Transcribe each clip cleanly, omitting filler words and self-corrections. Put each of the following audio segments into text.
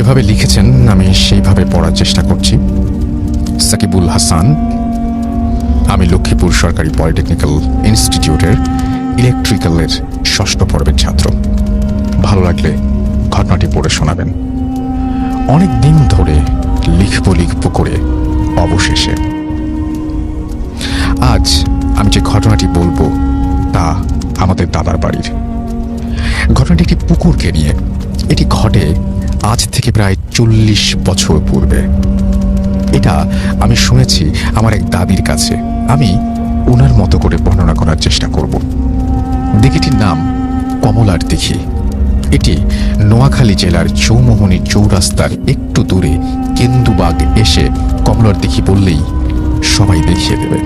যেভাবে লিখেছেন আমি সেইভাবে পড়ার চেষ্টা করছি। সাকিবুল হাসান, আমি লক্ষ্মীপুর সরকারি পলিটেকনিক্যাল ইনস্টিটিউটের ইলেকট্রিক্যালের ৬ষ্ঠ পর্বের ছাত্র। ভালো লাগলে ঘটনাটি পড়ে শোনাবেন। অনেক দিন ধরে লিখব করে অবশেষে আজ আমি যে ঘটনাটি বলবো তা আমাদের দাদার বাড়ির। ঘটনাটি একটি পুকুরকে নিয়ে। এটি ঘটে আজ থেকে প্রায় ৪০ বছর পূর্বে। এটা আমি শুনেছি আমার এক দাদির কাছে। আমি ওনার মতো করে বর্ণনা করার চেষ্টা করব। দিঘিটির নাম কমলার দিঘি। এটি নোয়াখালী জেলার চৌমোহনী চৌরাস্তার একটু দূরে কেন্দুবাগ এসে কমলার দিঘি বললেই সবাই দেখিয়ে দেবে।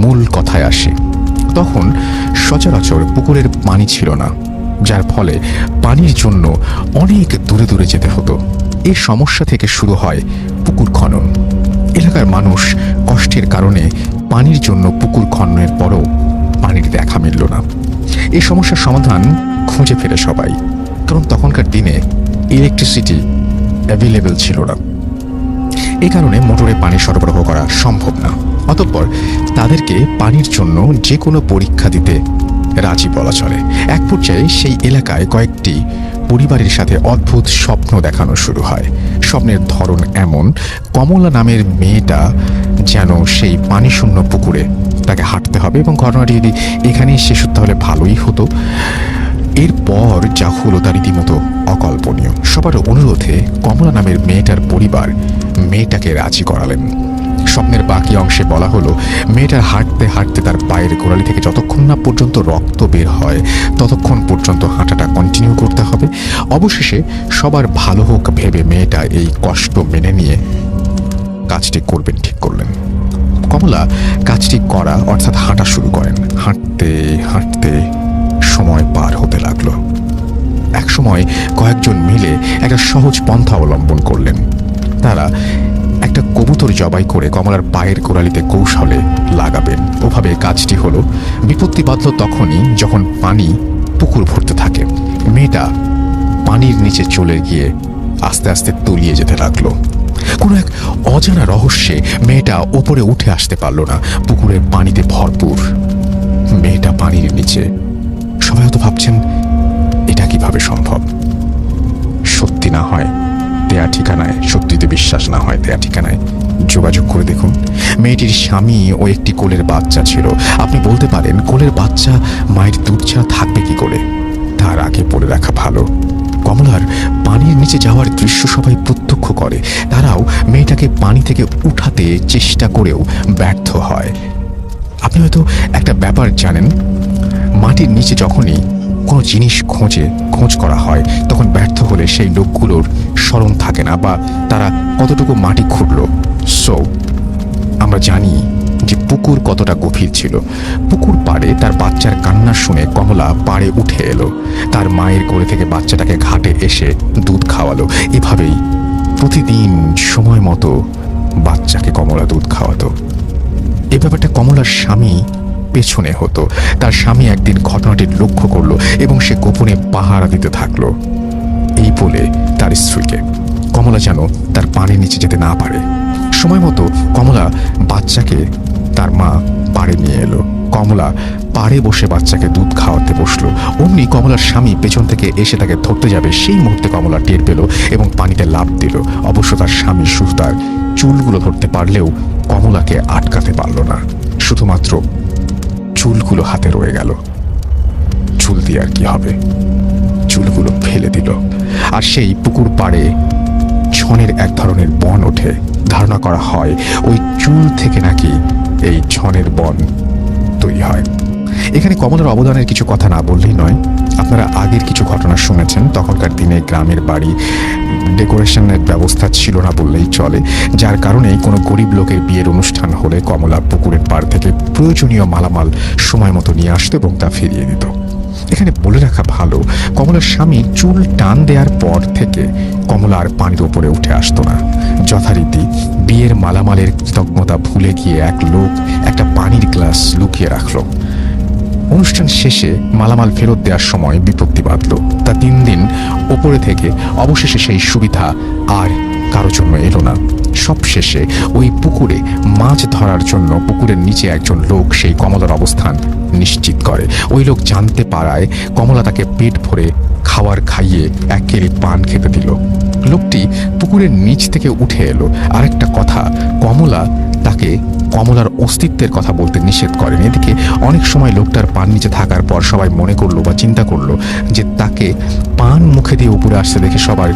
মূল কথায় আসে, তখন সচরাচর পুকুরের পানি ছিল না, যার ফলে পানির জন্য অনেক দূরে দূরে যেতে হতো। এই সমস্যা থেকে শুরু হয় পুকুর খনন। এলাকার মানুষ কষ্টের কারণে পানির জন্য পুকুর খননের পরও পানির দেখা মিলল না। এই সমস্যার সমাধান খুঁজে ফেলে সবাই, কারণ তখনকার দিনে ইলেকট্রিসিটি অ্যাভেলেবেল ছিল না। এই কারণে মোটরে পানি সরবরাহ করা সম্ভব না। অতঃপর তাদেরকে পানির জন্য যে কোনো পরীক্ষা দিতে রাজি বলা চলে। এক পর্যায়ে সেই এলাকায় কয়েকটি পরিবারের সাথে অদ্ভুত স্বপ্ন দেখানো শুরু হয়। স্বপ্নের ধরন এমন, কমলা নামের মেয়েটা যেন সেই পানিশূন্য পুকুরে তাকে হাঁটতে হবে, এবং ঘটনাটি যদি এখানেই শেষ হতে হলে ভালোই হতো। এরপর যা হলো তা রীতিমতো অকল্পনীয়। সবার অনুরোধে কমলা নামের মেয়েটার পরিবার মেয়েটাকে রাজি করালেন। স্বপ্নের বাকি অংশে বলা হলো, মেয়েটার হাঁটতে হাঁটতে তার পায়ের গোড়ালি থেকে যতক্ষণ না পর্যন্ত রক্ত বের হয় ততক্ষণ পর্যন্ত হাঁটাটা কন্টিনিউ করতে হবে। অবশেষে সবার ভালো হোক ভেবে মেয়েটা এই কষ্ট মেনে নিয়ে কাজটি করবেন ঠিক করলেন। কমলা কাজটি করা অর্থাৎ হাঁটা শুরু করেন। হাঁটতে হাঁটতে সময় পার হতে লাগলো। এক সময় কয়েকজন মিলে একটা সহজ পন্থা অবলম্বন করলেন। তারা একটা কবুতর জবাই করে কমলার পায়ের গোড়ালিতে কৌশলে লাগাবেন। ওভাবে কাজটি হলো। বিপত্তি বাঁধল তখনই যখন পানি পুকুর ভরতে থাকে। মেয়েটা পানির নিচে চলে গিয়ে আস্তে আস্তে তলিয়ে যেতে লাগলো। কোনো এক অজানা রহস্যে মেয়েটা ওপরে উঠে আসতে পারল না। পুকুরের পানিতে ভরপুর, মেয়েটা পানির নিচে। সবাই হয়তো ভাবছেন এটা কিভাবে সম্ভব। সত্যি না হয় দেয়া ঠিকানায়, সত্যিতে বিশ্বাস না হয় দেয়া ঠিকানায় যোগাযোগ করে দেখুন। মেয়েটির স্বামী ও একটি কোলের বাচ্চা ছিল। আপনি বলতে পারেন, কোলের বাচ্চা মায়ের দুধ ছাড়া থাকবে কি করে? তার আগে বলে রাখা ভালো, কমলার পানির নিচে যাওয়ার দৃশ্য সবাই প্রত্যক্ষ করে। তারাও মেয়েটাকে পানি থেকে উঠাতে চেষ্টা করেও ব্যর্থ হয়। আপনি হয়তো একটা ব্যাপার জানেন, মাটির নিচে যখনই কোনো জিনিস খোঁজ করা হয় তখন ব্যর্থ হলে সেই লোকগুলোর স্মরণ থাকে না বা তারা কতটুকু মাটি খুঁড়ল। সো আমরা জানি যে পুকুর কতটা গভীর ছিল। পুকুর পাড়ে তার বাচ্চার কান্না শুনে কমলা পাড়ে উঠে এলো। তার মায়ের কোলে থেকে বাচ্চাটাকে ঘাটে এসে দুধ খাওয়ালো। এভাবেই প্রতিদিন সময় মতো বাচ্চাকে কমলা দুধ খাওয়াতো। এ ব্যাপারটা কমলার স্বামী পেছনে হতো। তার স্বামী একদিন ঘটনাটি লক্ষ্য করলো এবং সে গোপনে পাহারা দিতে থাকলো। এই বলে তার স্ত্রীকে কমলা যেন তার পানির নিচে যেতে না পারে। সময় মতো কমলা বাচ্চাকে তার মা পাড়ে নিয়ে এলো। কমলা পাড়ে বসে বাচ্চাকে দুধ খাওয়াতে বসলো। অমনি কমলার স্বামী পেছন থেকে এসে তাকে ধরতে যাবে। সেই মুহূর্তে কমলা টের পেল এবং পানিতে লাফ দিল। অবশ্য তার স্বামী শুধু তার চুলগুলো ধরতে পারলেও কমলাকে আটকাতে পারল না। শুধুমাত্র চুলগুলো হাতে রয়ে গেল। চুল দিয়ে আর কি হবে, চুলগুলো ফেলে দিল। আর সেই পুকুর পাড়ে ছনের এক ধরনের বন ওঠে। ধারণা করা হয় ওই চুল থেকে নাকি এই ছনের বন তৈরি হয়। এখানে কমলার অবদানের কিছু কথা না বললেই নয়। আপনারা আগের কিছু ঘটনা শুনেছেন। তখনকার দিনে গ্রামের বাড়ি ডেকোরেশনের ব্যবস্থা ছিল না বললেই চলে, যার কারণে কোনো গরিব লোকের বিয়ের অনুষ্ঠান হলে কমলা পুকুরের পাড় থেকে প্রয়োজনীয় মালামাল সময় মতো নিয়ে আসতো এবং তা ফিরিয়ে দিত। এখানে বলে রাখা ভালো, কমলার স্বামী চুল টান দেওয়ার পর থেকে কমলা আর পানির ওপরে উঠে আসতো না। যথারীতি বিয়ের মালামালের কৃতজ্ঞতা ভুলে গিয়ে এক লোক একটা পানির গ্লাস লুকিয়ে রাখলো। অনুষ্ঠান শেষে মালামাল ফেরত দেওয়ার সময় বিপত্তি বাঁধল। তা 3 দিন ওপরে থেকে অবশেষে সেই সুবিধা আর কারো জন্য এলো না। সব শেষে ওই পুকুরে মাছ ধরার জন্য পুকুরের নিচে একজন লোক সেই কমলার অবস্থান নিশ্চিত করে। ওই লোক জানতে পারায় কমলা তাকে পেট ভরে খাওয়ার খাইয়ে এক কেড়ি পান খেতে দিল। লোকটি পুকুরের নিচ থেকে উঠে এলো। আরেকটা কথা, কমলা তাকে কমলার অস্তিত্বের কথা বলতে নিষেধ করেন। এদিকে অনেক সময় লোকটার পান নিচে থাকার পর সবাই মনে করলো বা চিন্তা করলো যে তাকে পান মুখে দিয়ে উপরে আসতে দেখে সবার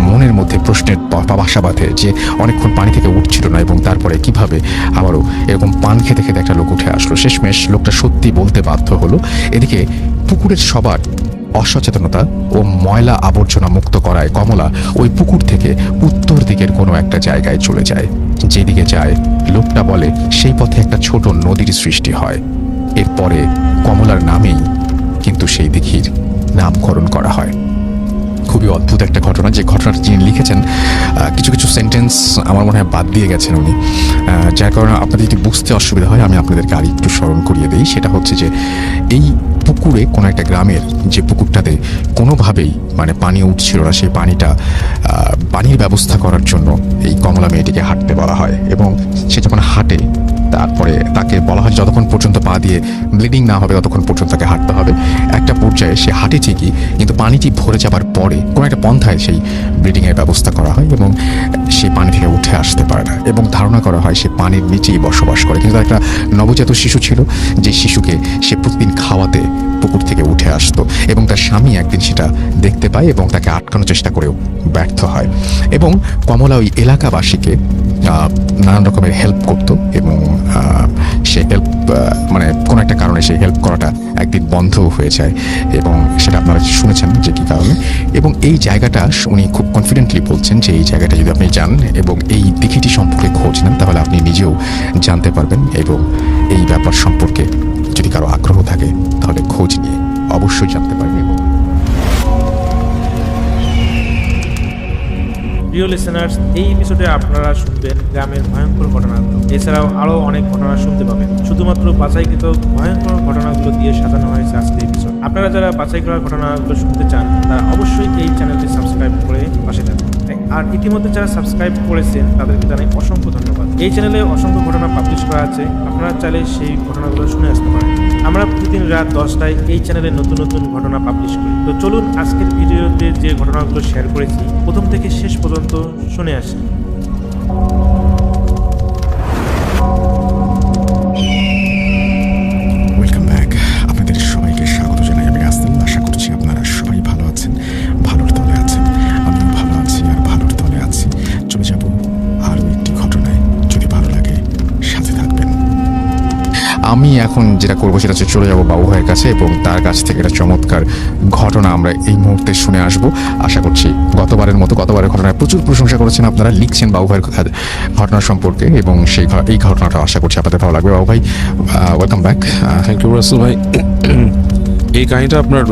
মনের মধ্যে প্রশ্নের বাসা বাঁধে যে অনেকক্ষণ পানি থেকে উঠছিল না এবং তারপরে কিভাবে আবারও এরকম পান খেতে খেতে একটা লোক উঠে আসলো। শেষমেশ লোকটা সত্যি বলতে বাধ্য হলো। এদিকে পুকুরের সবার অসচেতনতা ও ময়লা আবর্জনা মুক্ত করায় কমলা ওই পুকুর থেকে উত্তর দিকের কোনো একটা জায়গায় চলে যায়। যেদিকে যায় লোকটা বলে সেই পথে একটা ছোট নদীর সৃষ্টি হয়। এরপরে কমলার নামেই কিন্তু সেই দিঘির নামকরণ করা হয়। খুবই অদ্ভুত একটা ঘটনা। যে ঘটনাটা যিনি লিখেছেন কিছু কিছু সেন্টেন্স আমার মনে হয় বাদ দিয়ে গেছেন উনি, যার কারণে আপনাদের যদি বুঝতে অসুবিধা হয় আমি আপনাদেরকে আর একটু স্মরণ করিয়ে দিই। সেটা হচ্ছে যে এই পুকুরে কোনো একটা গ্রামের যে পুকুরটাতে কোনোভাবেই মানে পানি উঠছিল না, সেই পানির ব্যবস্থা করার জন্য এই কমলা মেয়েটিকে হাঁটতে বলা হয় এবং সে যখন হাঁটে তারপরে তাকে বলা হয় যতক্ষণ পর্যন্ত পা দিয়ে ব্লিডিং না হবে ততক্ষণ পর্যন্ত তাকে হাঁটতে হবে। একটা পর্যায়ে সে হাঁটে ঠিকই, কিন্তু পানিটি ভরে যাবার পরে কোনো একটা পন্থায় সেই ব্লিডিংয়ের ব্যবস্থা করা হয় এবং সে পানি থেকে উঠে আসতে পারে না এবং ধারণা করা হয় সে পানির নিচেই বসবাস করে। কিন্তু তার একটা নবজাত শিশু ছিল, যে শিশুকে সে প্রতিদিন খাওয়াতে পুকুর থেকে উঠে আসতো এবং তার স্বামী একদিন সেটা দেখতে পায় এবং তাকে আটকানোর চেষ্টা করেও ব্যর্থ হয়। এবং কমলা ওই এলাকাবাসীকে নানান রকমের হেল্প করতো এবং সে হেল্প মানে কোনো একটা কারণে সেই হেল্প করাটা একদিন বন্ধও হয়ে যায় এবং সেটা আপনারা শুনেছেন যে কী কারণে। এবং এই জায়গাটা উনি খুব কনফিডেন্টলি বলছেন যে এই জায়গাটা যদি আপনি যান এবং এই দিঘিটি সম্পর্কে খোঁজ নেন তাহলে আপনি নিজেও জানতে পারবেন এবং এই ব্যাপার সম্পর্কে যদি কারো আগ্রহ থাকে তাহলে খোঁজ নিয়ে অবশ্যই জানতে পারবেন। এবং প্রিয় লিসেনার্স, এই এপিসোডে আপনারা শুনবেন গ্রামের ভয়ঙ্কর ঘটনাগুলো। এছাড়াও আরও অনেক ঘটনা শুনতে পাবেন। শুধুমাত্র বাছাইকৃত ভয়ঙ্কর ঘটনাগুলো দিয়ে সাজানো হয়েছে আজকের এপিসোড। আপনারা যারা বাছাই করা ঘটনাগুলো শুনতে চান তারা অবশ্যই এই চ্যানেলটি সাবস্ক্রাইব করে পাশে থাকুন। আর ইতিমধ্যে যারা সাবস্ক্রাইব করেছেন তাদেরকে জানাই অসংখ্য ধন্যবাদ। এই চ্যানেলে অসংখ্য ঘটনা পাবলিশ করা আছে, আপনারা চাইলে সেই ঘটনাগুলো শুনে আসতে পারেন। আমরা প্রতিদিন রাত 10টায় এই চ্যানেলে নতুন নতুন ঘটনা পাবলিশ করি। তো চলুন আজকের ভিডিওতে যে ঘটনাগুলো শেয়ার করেছি প্রথম থেকে শেষ পর্যন্ত শুনে আসি। Welcome back. আপনাদের সবাইকে স্বাগত জানাই। আমি রাস্তাল। আশা করছি আপনারা সবাই ভালো আছেন, ভালোর তলে আছেন। আমিও ভালো আছি আর ভালোর তলে আছি। চলে যাব আরও একটি ঘটনায়, যদি ভালো লাগে সাথে থাকবেন। আমি এখন যেটা করবো সেটা হচ্ছে চলে যাবো বাবু ভাইয়ের কাছে এবং তার কাছ থেকে একটা চমৎকার ঘটনা আমরা এই মুহূর্তে শুনে আসব। আশা করছি গতবারের ঘটনায় প্রচুর প্রশংসা করেছেন আপনারা, লিখছেন বাবু ভাইয়ের ঘটনা সম্পর্কে এবং এই ঘটনাটা আশা করছি আপনাদের ভালো লাগবে। বাবু ভাই, welcome back. Thank you Rasel ভাই। এই কাহিনীটা আপনার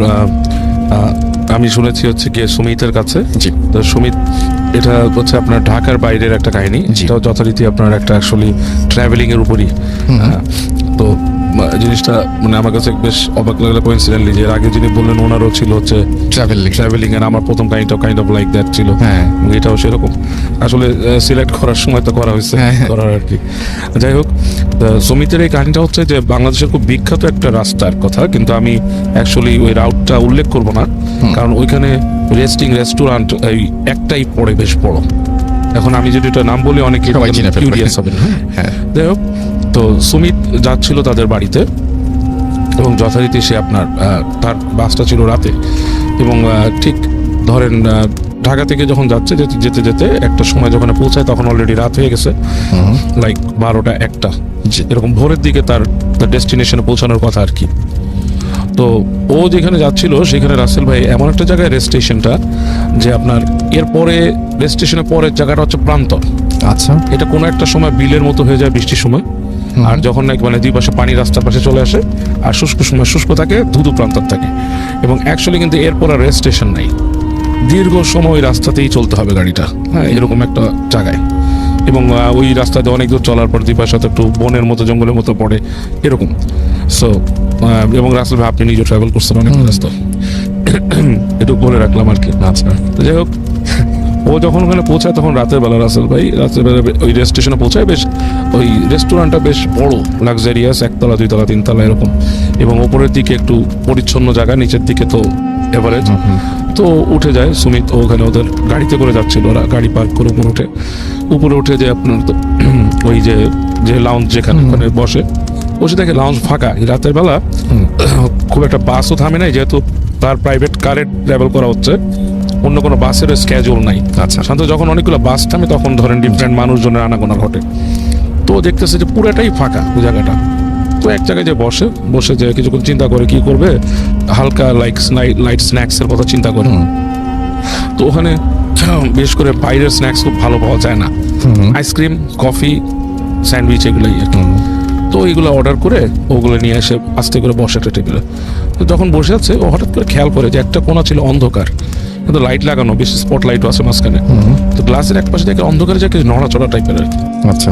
আমি শুনেছি হচ্ছে গিয়ে সুমিতের কাছে। জি। তো সুমিত, এটা হচ্ছে আপনার ঢাকার বাইরের একটা কাহিনী, যেটাও যথারীতি আপনার একটা অ্যাকচুয়ালি ট্রাভেলিং এর উপরই। তো জিনিসটা মানে আমার কাছে বেশ অবাক লাগলো কোইন্সিডেন্টলি, যে এর আগে যিনি বললেন ওনারও ছিল হচ্ছে ট্রাভেলিং এর। আমার প্রথম কাহিনীটাও কাইন্ড অফ লাইক দ্যাট ছিল। হ্যাঁ, এটাও সেরকম। আসলে সিলেক্ট করার সময় তো করা হয়েছে করার আর কি। যাই হোক, সুমিতের এই কাহিনীটা হচ্ছে যে বাংলাদেশের খুব বিখ্যাত একটা রাস্তার কথা, কিন্তু আমি অ্যাকচুয়ালি ওই রাউটটা উল্লেখ করব না, কারণ ওইখানে রেস্টুরেন্ট এই একটাই পড়ে বেশ বড়। এখন আমি যদি এটা নাম বলি অনেকে কিউরিয়াস হবেন। হ্যাঁ, যাই হোক, তো সুমিত যাচ্ছিল তাদের বাড়িতে এবং যথারীতি সে আপনার তার বাসটা ছিল রাতে এবং ঠিক ধরেন ঢাকা থেকে যখন যাচ্ছে যেতে যেতে একটা সময় যখন পৌঁছায় তখন অলরেডি রাত হয়ে গেছে, লাইক 12টা 1টা এরকম ভোরের দিকে তার ডেস্টিনেশনে পৌঁছানোর কথা আর কি। তো ও যেখানে যাচ্ছিল সেখানে রাসেল ভাই এমন একটা জায়গায় রেল স্টেশনটা, যে আপনার এরপরে রেল স্টেশনের পরের জায়গাটা হচ্ছে প্রান্তর। আচ্ছা। এটা কোনো একটা সময় বিলের মতো হয়ে যায় বৃষ্টির সময়, আর যখন নাকি মানে দুই পাশে পানি রাস্তার পাশে চলে আসে, আর শুষ্ক সময় শুষ্ক থাকে, ধুধু প্রান্তর থাকে। এবং অ্যাকচুয়ালি কিন্তু এরপর আর রেল স্টেশন নাই, দীর্ঘ সময় রাস্তাতেই চলতে হবে গাড়িটা। হ্যাঁ, এরকম একটা জায়গায়। এবং ওই রাস্তাতে অনেক দূর চলার পর দুই পাশে একটু বনের মতো জঙ্গলের মতো পড়ে এরকম। সো এবং রাসেল ভাই আপনি নিজে ট্রাভেল করছেন অনেক ব্যস্ত, একটু বলে রাখলাম আর কি। আচ্ছা তো যাই হোক, ও যখন ওখানে পৌঁছায় তখন রাতের বেলা রাসেল ভাই রাতের বেলা ওই রেল স্টেশনে পৌঁছায়। বেশ ওই রেস্টুরেন্টটা বেশ বড়, লাক্সারিয়াস, 1 তলা 2 তলা 3 তলা এরকম, এবং ওপরের দিকে একটু পরিচ্ছন্ন জায়গা, নিচের দিকে তো এভারেজ। তো উঠে যায় সুমিত, ওখানে ওদের গাড়িতে করে যাচ্ছিল, ওরা গাড়ি পার্ক করে উপরে উঠে যে আপনার তো ওই যে লাউঞ্জ যেখানে ওখানে বসে দেখে লাউঞ্জ ফাঁকা। এই রাতের বেলা খুব একটা বাসও থামে নাই, যেহেতু তার প্রাইভেট কারে ট্রাভেল করা হচ্ছে, অন্য কোনো বাসের স্ক্যাজুয়াল নাই। আচ্ছা সাধারণত যখন অনেকগুলো বাস থামে তখন ধরেন ডিফারেন্ট মানুষজনের আনাগোনা ঘটে। তো ও দেখতেছে যে পুরাটাই ফাঁকা ওই জায়গাটা। তো এক জায়গায় যে বসে যে কিছুক্ষণ চিন্তা করে কি করবে, হালকা লাইট স্ন্যাক্স এর কথা চিন্তা করে। তো ওখানে বিশেষ করে বাইরের স্ন্যাক্স খুব ভালো পাওয়া যায় না, আইসক্রিম, কফি, স্যান্ডউইচ এগুলোই আর কি। তো এইগুলো অর্ডার করে ওগুলো নিয়ে এসে আস্তে করে বসে একটা টেবিলে। তো যখন বসে আছে ও হঠাৎ করে খেয়াল করে যে একটা কোণা ছিল অন্ধকার, কিন্তু লাইট লাগানো, বেশ স্পট লাইটও আছে মাঝখানে। তো গ্লাসের এক পাশে দেখে অন্ধকারে যে নড়াচড়া টাইপের আর কি। আচ্ছা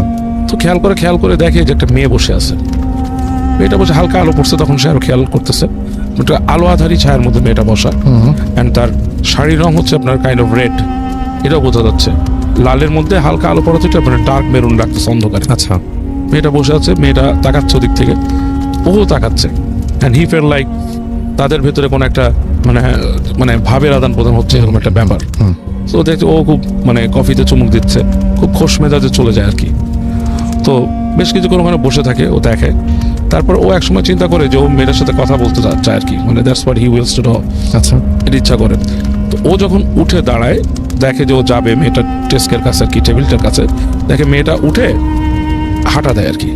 তো খেয়াল করে দেখে যে একটা মেয়ে বসে আছে। মেয়েটা বসে, হালকা আলো পড়ছে তখন সে আরো খেয়াল করতেছে, একটা আলো আধারি ছায়ার মধ্যে মেয়েটা বসা। অ্যান্ড তার শাড়ির রং হচ্ছে আপনার কাইন্ড অফ রেড, এটাও বোঝা যাচ্ছে। লালের মধ্যে হালকা আলো পড়াতে এটা মানে ডার্ক মেরুন লাগতেছে অন্ধকারে। আচ্ছা মেয়েটা বসে আছে, মেয়েটা তাকাচ্ছে ওদিক থেকে, ও তাকাচ্ছে। অ্যান্ড হি ফেল লাইক তাদের ভেতরে কোনো একটা মানে ভাবের আদান প্রদান হচ্ছে, এরকম একটা ব্যাপার। তো দেখছে ও খুব কফিতে চুমুক দিচ্ছে, খুব খোশ মেজাজে চলে যায় আর কি। তো বেশ কিছুক্ষণ ওখানে বসে থাকে, ও দেখে। তারপর ও একসময় চিন্তা করে যে ও মেয়েটার সাথে কথা বলতে চায় আর কি, that's what he wills to do. আচ্ছা এটা ইচ্ছা করে। তো ও যখন উঠে দাঁড়ায়, দেখে যে ও যাবে মেয়েটার ডেস্কের কাছে আর কি, টেবিলটার কাছে, দেখে মেয়েটা উঠে হাঁটা দেয় আর কি।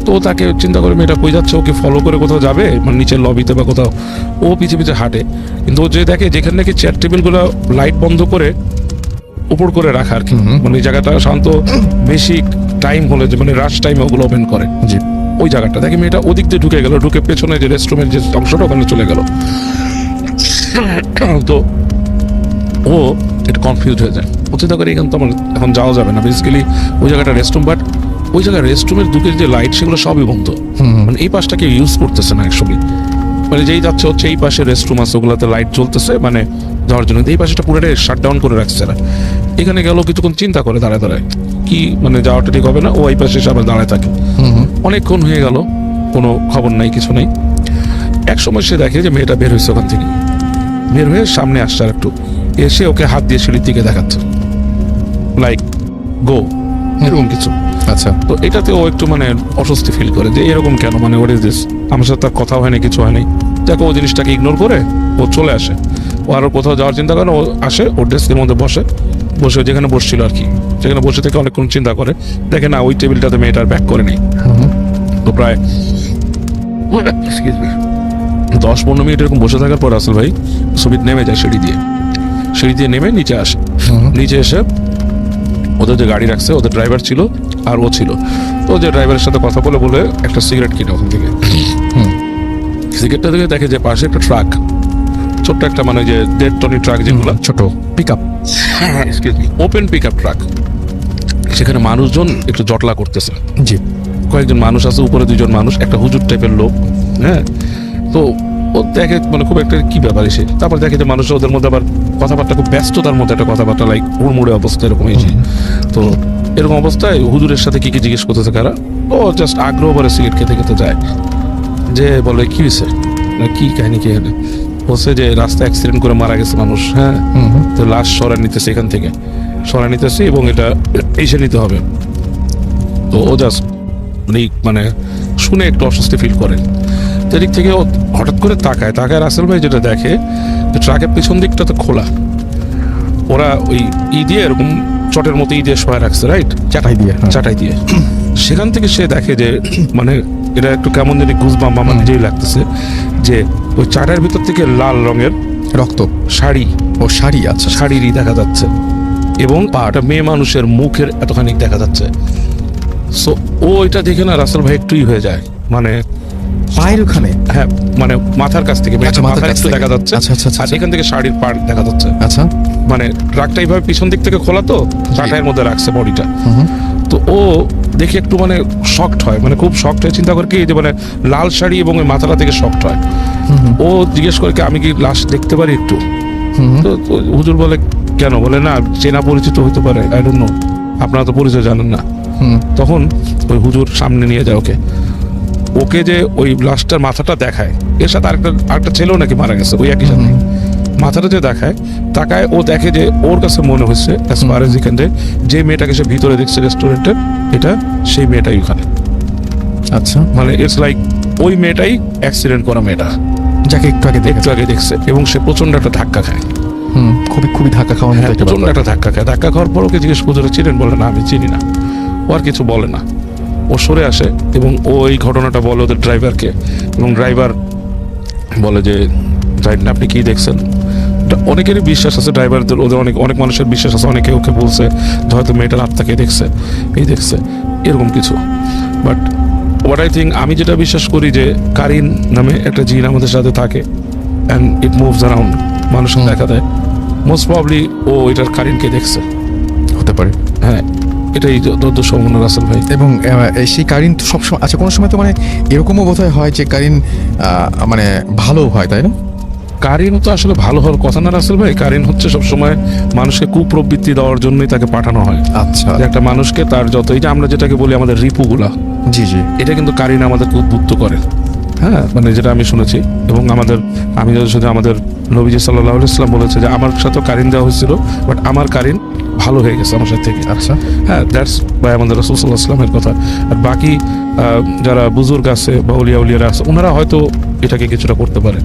তো তাকে চিন্তা করে মেয়েটা কই যাচ্ছে, ওকে ফলো করে কোথাও যাবে, নিচের লবিতে বা কোথাও। ও পিছে পিছে হাঁটে, কিন্তু ও যে দেখে যেখানে নাকি চেয়ার টেবিলগুলো লাইট বন্ধ করে উপর করে রাখা আর কি, এই জায়গাটা শান্ত বেশি টাইম হলে যে রাশ টাইমে ওগুলো ওপেন করে, জি ওই জায়গাটা দেখে মেয়েটা ওদিক দিয়ে ঢুকে গেল, ঢুকে পেছনে যে রেস্টরুমের যে অংশটা ওখানে চলে গেল। তো ও একটু কনফিউজ হয়ে যায়, ও চিন্তা করে এখানে তো আমার এখন যাওয়া যাবে না, বেসিক্যালি ওই জায়গাটা রেস্টরুম, বাট ওই জায়গায় রেস্টরুমের দুকের যে লাইট সেগুলো সবই বন্ধ, এই পাশটাকে ইউজ করতেছে না অ্যাকচুয়ালি। যেই যাচ্ছে হচ্ছে এই পাশে রেস্টরুম আছে, ওগুলোতে লাইট জ্বলতেছে যাওয়ার জন্য, এই পাশেটা পুরোটাই শাট ডাউন করে রাখছে না। এখানে গেল, কিছুক্ষণ চিন্তা করে দাঁড়ায় কি যাওয়াটা ঠিক হবে না, ও এই পাশে এসে আবার দাঁড়ায় থাকে। অনেকক্ষণ হয়ে গেল, কোনো খবর নাই, কিছু নেই। এক সময় সে দেখে যে মেয়েটা বের হয়েছে ওখান থেকে, বের হয়ে সামনে আসছে আর একটু, এসে ওকে হাত দিয়ে সিঁড়ির দিকে দেখাচ্ছে, লাইক গো, এরকম কিছু। আচ্ছা তো এটাতে ও একটু অস্বস্তি ফিল করে যে এরকম কেন, হোয়াট ইজ দিস, আমার সাথে তার কথা হয়নি, কিছু হয়নি। দেখো ও জিনিসটাকে ইগনোর করে ও চলে আসে, ও আরো কোথাও যাওয়ার চিন্তা করে, ও আসে ওর ডেস্কের মধ্যে বসে যেখানে বসছিল আর কি, সেখানে বসে থেকে অনেকক্ষণ চিন্তা করে, দেখে না ওই টেবিলটাতে মেয়েটার ব্যাক করে নেই। তো প্রায় 10-15 মিনিট এরকম বসে থাকার পর রাসেল ভাই সুমিত নেমে যায় সিঁড়ি দিয়ে নেমে নিচে আসে। নিচে এসে ওদের যে গাড়ি রাখছে, ওদের ড্রাইভার ছিল আর ও ছিল, তো যে ড্রাইভারের সাথে কথা বলে একটা সিগারেট কিনে ওখান থেকে। সিগারেটটা থেকে দেখে যে পাশে একটা ট্রাক, ছোট্ট একটা যে 1.5 টনি ট্রাক, যেগুলো ছোট pickup, open pickup truck, সেখানে মানুষজন একটু জটলা করতেছে। জি কয়েকজন মানুষ আছে, উপরে 2জন মানুষ, একটা হুজুর টাইপের লোক। হ্যাঁ, তো ও দেখে খুব একটা কি ব্যাপার এসে, তারপর দেখে যে মানুষ ওদের মধ্যে আবার কথাবার্তা, খুব ব্যস্ততার মধ্যে একটা কথাবার্তা, লাইক হুড়মুড়ে অবস্থা এরকম এসে। তো এরকম অবস্থায় হুজুরের সাথে কি জিজ্ঞেস করতেছে কারা, ও জাস্ট আগ্রহ করে সিগারেট খেতে যায়, যে বলে কি হয়েছে, কি কাহিনী, কি এখানে বলছে যে রাস্তা অ্যাক্সিডেন্ট করে মারা গেছে মানুষ। হ্যাঁ, তো লাশ সরা নিতেছে, এখান থেকে সরা নিতেছে এবং এটা এসে নিতে হবে। তো ও জাস্ট শুনে একটু অস্বস্তি ফিল করে। এদিক থেকে ও হঠাৎ করে তাকায় রাসেল ভাই যেটা দেখে, যে ট্রাকের পিছন দিকটা তো খোলা, ওরা ওই দিয়ে এরকম চটের মতো দিয়ে শোয়া রাখছে, রাইট, চাটাই দিয়ে। সেখান থেকে সে দেখে যে এটা একটু কেমন জানি গুজবাম্প আমার নিজেই লাগতেছে, যে ওই চাটার ভিতর থেকে লাল রঙের রক্ত শাড়ি, শাড়ি, আচ্ছা শাড়িরই দেখা যাচ্ছে, এবং একটা মেয়ে মানুষের মুখের এতখানি দেখা যাচ্ছে। সো ও এটা দেখে না রাসেল ভাই একটুই হয়ে যায়, পায়ের ওখানে, হ্যাঁ, মাথার কাছ থেকে মাথার কাছ থেকে দেখা যাচ্ছে। আচ্ছা আচ্ছা আর এখান থেকে শাড়ির পাড় দেখা যাচ্ছে। আচ্ছা ট্রাকটা এইভাবে পিছন দিক থেকে খোলা, তো চাটাইয়ের মধ্যে রাখছে বডিটা। তো ও দেখে একটু মানে শকড হয়, মানে খুব শকড হয়ে চিন্তা করে কি যে মানে লাল শাড়ি এবং ওই মাথাটা থেকে শকড হয়। ও জিজ্ঞেস করে কি আমি কি লাশ দেখতে পারি একটু? তো হুজুর বলে কেন? বলে না চেনা পরিচিত হইতে পারে, আই ডোন্ট নো, আপনারা তো পরিচয় জানেন না। তখন ওই হুজুর সামনে নিয়ে যায় ওকে যে ওই লাশটার মাথাটা দেখায়, এর সাথে আরেকটা ছেলেও নাকি মারা গেছে ওই একই সাথে। মাথাটা যে দেখায় তাকায়, ও দেখে যে ওর কাছে মনে হচ্ছে অ্যাজ ফার এজ এখানে যে মেয়েটাকে সে ভিতরে দেখছে রেস্টুরেন্টের, এটা সেই মেয়েটাই ওখানে। আচ্ছা, মানে ইটস লাইক ওই মেয়েটাই অ্যাক্সিডেন্ট করা মেয়েটা যাকে একটু আগে একটু আগে দেখছে, এবং সে প্রচন্ড একটা ধাক্কা খায়। খুবই খুবই ধাক্কা খাওয়ার মতো একটা প্রচন্ড ব্যাপার। একটা ধাক্কা খায়। ধাক্কা খাওয়ার পর ওকে জিজ্ঞেস করে চিনেন? বলে না আমি চিনি না। ও আর কিছু বলে না, ও সরে আসে এবং ও এই ঘটনাটা বলে ওদের ড্রাইভারকে, এবং ড্রাইভার বলে যে জানেন আপনি কি দেখছেন? অনেকেরই বিশ্বাস আছে ড্রাইভারদের, ওদের অনেক মানুষের বিশ্বাস আছে, অনেকে ওকে বলছে যে হয়তো মেয়েটার আত্মাকে দেখছে, এই দেখছে এরকম কিছু। বাট হোয়াট আই থিঙ্ক, আমি যেটা বিশ্বাস করি যে কারিন নামে একটা জিন আমাদের সাথে থাকে অ্যান্ড ইট মুভস অ্যারাউন্ড, মানুষকে দেখা দেয়। মোস্ট প্রবলি ও এটার কারিনকে দেখছে, হতে পারে। হ্যাঁ এটাই যত সম্ভাবনা রাসেল ভাই। এবং সেই কারিন তো সবসময়, আচ্ছা কোনো সময় তো মানে এরকমও বোধহয় হয় যে কারিন মানে ভালো হয়, তাই না? কারিন তো আসলে ভালো হওয়ার কথা না রাসেল ভাই। কারিন হচ্ছে সবসময় মানুষকে কুপ্রবৃত্তি দেওয়ার জন্যই তাকে পাঠানো হয়। আচ্ছা, যে একটা মানুষকে তার যত, এই যে আমরা যেটাকে বলি আমাদের রিপুগুলা, জি জি, এটা কিন্তু কারিন আমাদেরকে উদ্বুদ্ধ করে। হ্যাঁ মানে যেটা আমি শুনেছি, এবং আমি যদি আমাদের নবীজি সাল্লাল্লাহু আলাইহি ওয়াসাল্লাম বলেছে যে আমার সাথে কারিন দেওয়া হয়েছিল, বাট আমার কারিন ভালো হয়ে গেছে আমার সাথে থেকে। আচ্ছা, হ্যাঁ দ্যাটস বাই আমাদের রাসূল সাল্লাল্লাহু আলাইহি ওয়াসাল্লামের কথা। আর বাকি যারা বুজুর্গ আছে বা উলিয়ারা আছে, ওনারা হয়তো এটাকে কিছুটা করতে পারে,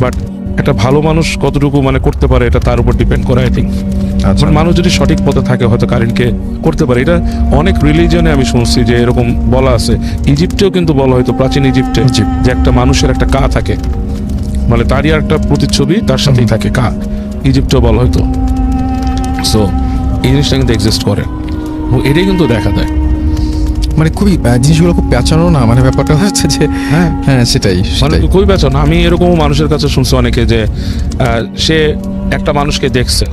বাট একটা ভালো মানুষ কতটুকু মানে করতে পারে এটা তার উপর ডিপেন্ড করে আই থিঙ্ক। আচ্ছা, মানুষ যদি সঠিক পথে থাকে হয়তো কারিনকে করতে পারে। এটা অনেক রিলিজনে আমি শুনছি যে এরকম বলা আছে। ইজিপ্টেও কিন্তু বলা হয়তো, প্রাচীন ইজিপ্টে, জি। যে একটা মানুষের একটা কা থাকে, মানে তারই আর একটা প্রতিচ্ছবি তার সাথেই থাকে কা, ইজিপ্টেও বলা হয়তো। সো এই জিনিসটা কিন্তু এক্সিস্ট করে এবং এটাই কিন্তু দেখা দেয়। মানে খুবই জিনিসগুলো খুব পেঁচানো না, মানে ব্যাপারটা হচ্ছে যে হ্যাঁ হ্যাঁ সেটাই মানে সেটাই। খুবই বেচন। আমি এরকম মানুষের কাছে শুনছি অনেকে যে সে একটা মানুষকে দেখছে,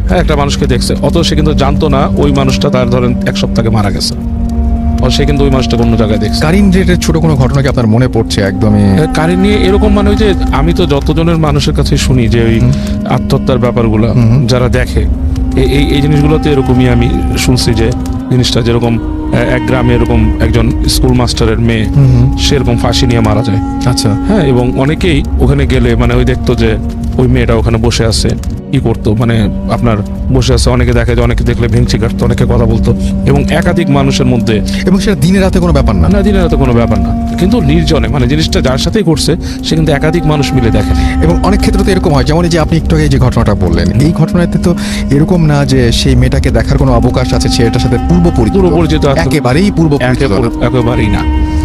হ্যাঁ একটা মানুষকে দেখছে, অত সে কিন্তু জানতো না ওই মানুষটা তার ধরেন এক সপ্তাহে মারা গেছে, সে কিন্তু ওই মানুষটাকে অন্য জায়গায় দেখছে। কারিন রেটের ছোট কোনো ঘটনা কি আপনার মনে পড়ছে একদমই? কারিন নিয়ে এরকম মানে ওই যে আমি তো যতজনের মানুষের কাছে শুনি যে ওই আত্মহত্যার ব্যাপারগুলো যারা দেখে, এই জিনিসগুলোতে এরকমই আমি শুনছি যে জিনিসটা যেরকম এক গ্রামে এরকম একজন স্কুল মাস্টারের মেয়ে সেরকম ফাঁসি নিয়ে মারা যায়। আচ্ছা, হ্যাঁ এবং অনেকেই ওখানে গেলে মানে ওই দেখতো যে ওই মেয়েটা ওখানে বসে আছে, কি করতো মানে আপনার বসে আছে, অনেকে দেখে যে অনেকে দেখলে ভেঙচি কাটতো, অনেকে কথা বলতো, এবং একাধিক মানুষের মধ্যে। এবং সেটা দিনে রাতে কোনো ব্যাপার না? না দিনের তো কোনো ব্যাপার না, কিন্তু নির্জনে, মানে জিনিসটা যার সাথেই করছে সে কিন্তু একাধিক মানুষ মিলে দেখে। এবং অনেক ক্ষেত্রে তো এরকম হয়, যেমন এই যে আপনি একটু আগে যে ঘটনাটা বললেন, এই ঘটনাতে তো এরকম না যে সেই মেয়েটাকে দেখার কোনো অবকাশ আছে, সে এটার সাথে পূর্ব পরিচিত আছে। একেবারেই পূর্ব পরিচিত না। একেবারেই না,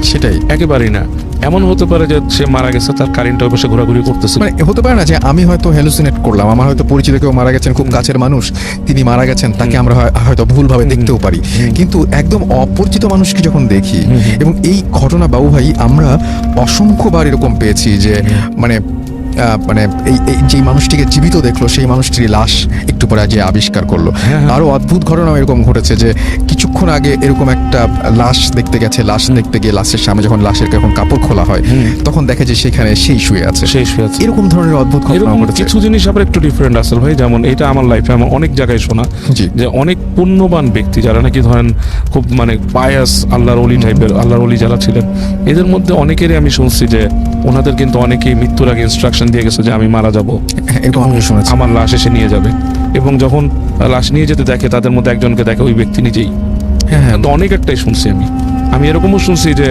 সেটাই। একেবারেই না। এমন হতে পারে যে সে মারা গেছে, তার কারেন্টটা বসে ঘোরাঘুরি করতেছে। মানে হতে পারে না যে আমি হয়তো হ্যালুসিনেট করলাম, আমার হয়তো পরিচিত কেউ মারা গেছেন, খুব কাছের মানুষ, তিনি মারা গেছেন, তাকে আমরা হয়তো ভুলভাবে দেখতেও পারি, কিন্তু একদম অপরিচিত মানুষকে যখন দেখি, এবং এই ঘটনা বাবু ভাই আমরা অসংখ্যবার এরকম পেয়েছি যে মানে মানে এই যে মানুষটিকে জীবিত দেখলো, সেই মানুষটির লাশ একটু পরে যে আবিষ্কার করলো। আরো অদ্ভুত ঘটনা এরকম ঘটেছে যে কিছুক্ষণ আগে এরকম একটা লাশ দেখতে গেছে, লাশ দেখতে গিয়ে লাশের সামনে যখন লাশের যখন কাপড় খোলা হয় তখন দেখে যে সেখানে সেই শুয়ে আছে। এরকম ধরনের অদ্ভুত ঘটনা এরকম ঘটেছে। কিছু জিনিস আবার একটু ডিফারেন্ট আসল ভাই, যেমন এটা আমার লাইফে আমার অনেক জায়গায় শোনা জি। যে অনেক পুণ্যবান ব্যক্তি যারা নাকি ধরেন খুব মানে বায়াস আল্লাহর ওলি টাইপের, আল্লাহর ওলি যারা ছিলেন, এদের মধ্যে অনেকেরই আমি শুনছি যে ওনাদের কিন্তু অনেকেই মৃত্যুর আগে ইনস্ট্রাকশন দিয়ে গেছে যে আমি মারা যাব, এরকম আমি শুনেছি। আমার লাশ এসে নিয়ে যাবে, এবং যখন লাশ নিয়ে যেতে দেখে তাদের মধ্যে একজনকে দেখে ওই ব্যক্তি নিজেই। হ্যাঁ, তো অনেক একটাই শুনছি আমি এরকমও শুনছি যে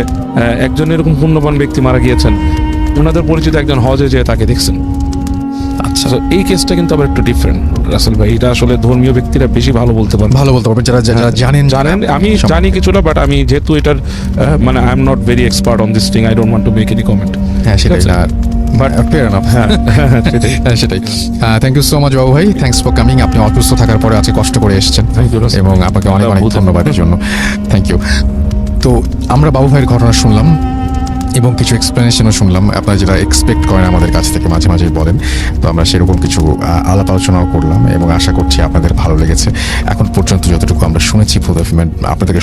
একজন এরকম পুণ্যবান ব্যক্তি মারা গিয়েছেন, ওনাদের পরিচিত একজন হজে যেয়ে তাকে দেখছেন। আচ্ছা, তো এই কেসটা কিন্তু আবার একটু ডিফারেন্ট রাসেল ভাই। এটা আসলে ধর্মীয় ব্যক্তিরা বেশি ভালো বলতে পারবে, ভালো বলতে পারবে যারা যারা জানেন। আমি জানি কিছুটা, বাট আমি যেহেতু এটার মানে I am not very expert on this thing, I don't want to make any comment. হ্যাঁ সেটাই না, বাট ফেয়ার এনাফ। হ্যাঁ সেটাই। থ্যাংক ইউ সো মাচ বাবু ভাই, থ্যাংকস ফর কামিং। আপনি অসুস্থ থাকার পরে আজকে কষ্ট করে এসেছেন, Thank you, Rasul. এবং আপনাকে অনেক অনেক ধন্যবাদের জন্য। Thank you. তো আমরা বাবু ভাইয়ের ঘটনা শুনলাম এবং কিছু এক্সপ্লেনেশনও শুনলাম, আপনারা যেটা এক্সপেক্ট করেন আমাদের কাছ থেকে মাঝে মাঝেই বলেন, তো আমরা সেরকম কিছু আলাপ আলোচনাও করলাম এবং আশা করছি আপনাদের ভালো লেগেছে। এখন পর্যন্ত যতটুকু আমরা শুনেছি আপনাদেরকে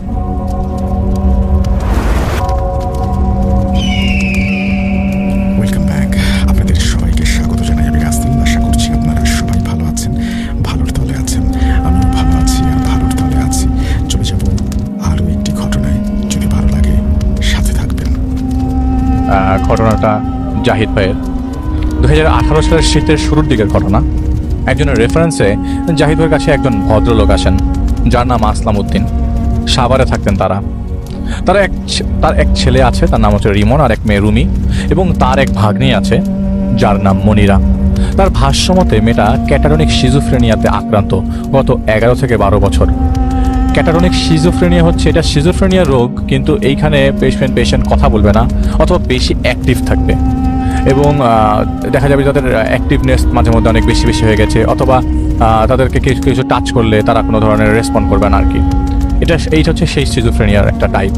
ঘটনাটা জাহিদ ভাইয়ের 2018 সালের শীতের শুরুর দিকের ঘটনা। একজনের রেফারেন্সে জাহিদ ভাইয়ের কাছে একজন ভদ্রলোক আসেন যার নাম আসলাম উদ্দিন। সাভারে থাকতেন তারা। তার এক ছেলে আছে, তার নাম হচ্ছে রিমন, আর এক মেয়ে রুমি, এবং তার এক ভাগ্নি আছে যার নাম মনিরা। তার ভাষ্যমতে মেয়েটা ক্যাটারনিক সিজোফ্রেনিয়াতে আক্রান্ত গত 11 থেকে 12 বছর। ক্যাটারনিক সিজোফ্রেনিয়া হচ্ছে, এটা সিজোফ্রেনিয়া রোগ, কিন্তু এইখানে পেশেন্ট কথা বলবে না অথবা বেশি অ্যাক্টিভ থাকবে, এবং দেখা যাবে তাদের অ্যাক্টিভনেস মাঝে মধ্যে অনেক বেশি বেশি হয়ে গেছে, অথবা তাদেরকে কিছু কিছু টাচ করলে তারা কোনো ধরনের রেসপন্ড করবে না আর কি। এইটা হচ্ছে সেই সিজোফ্রেনিয়ার একটা টাইপ।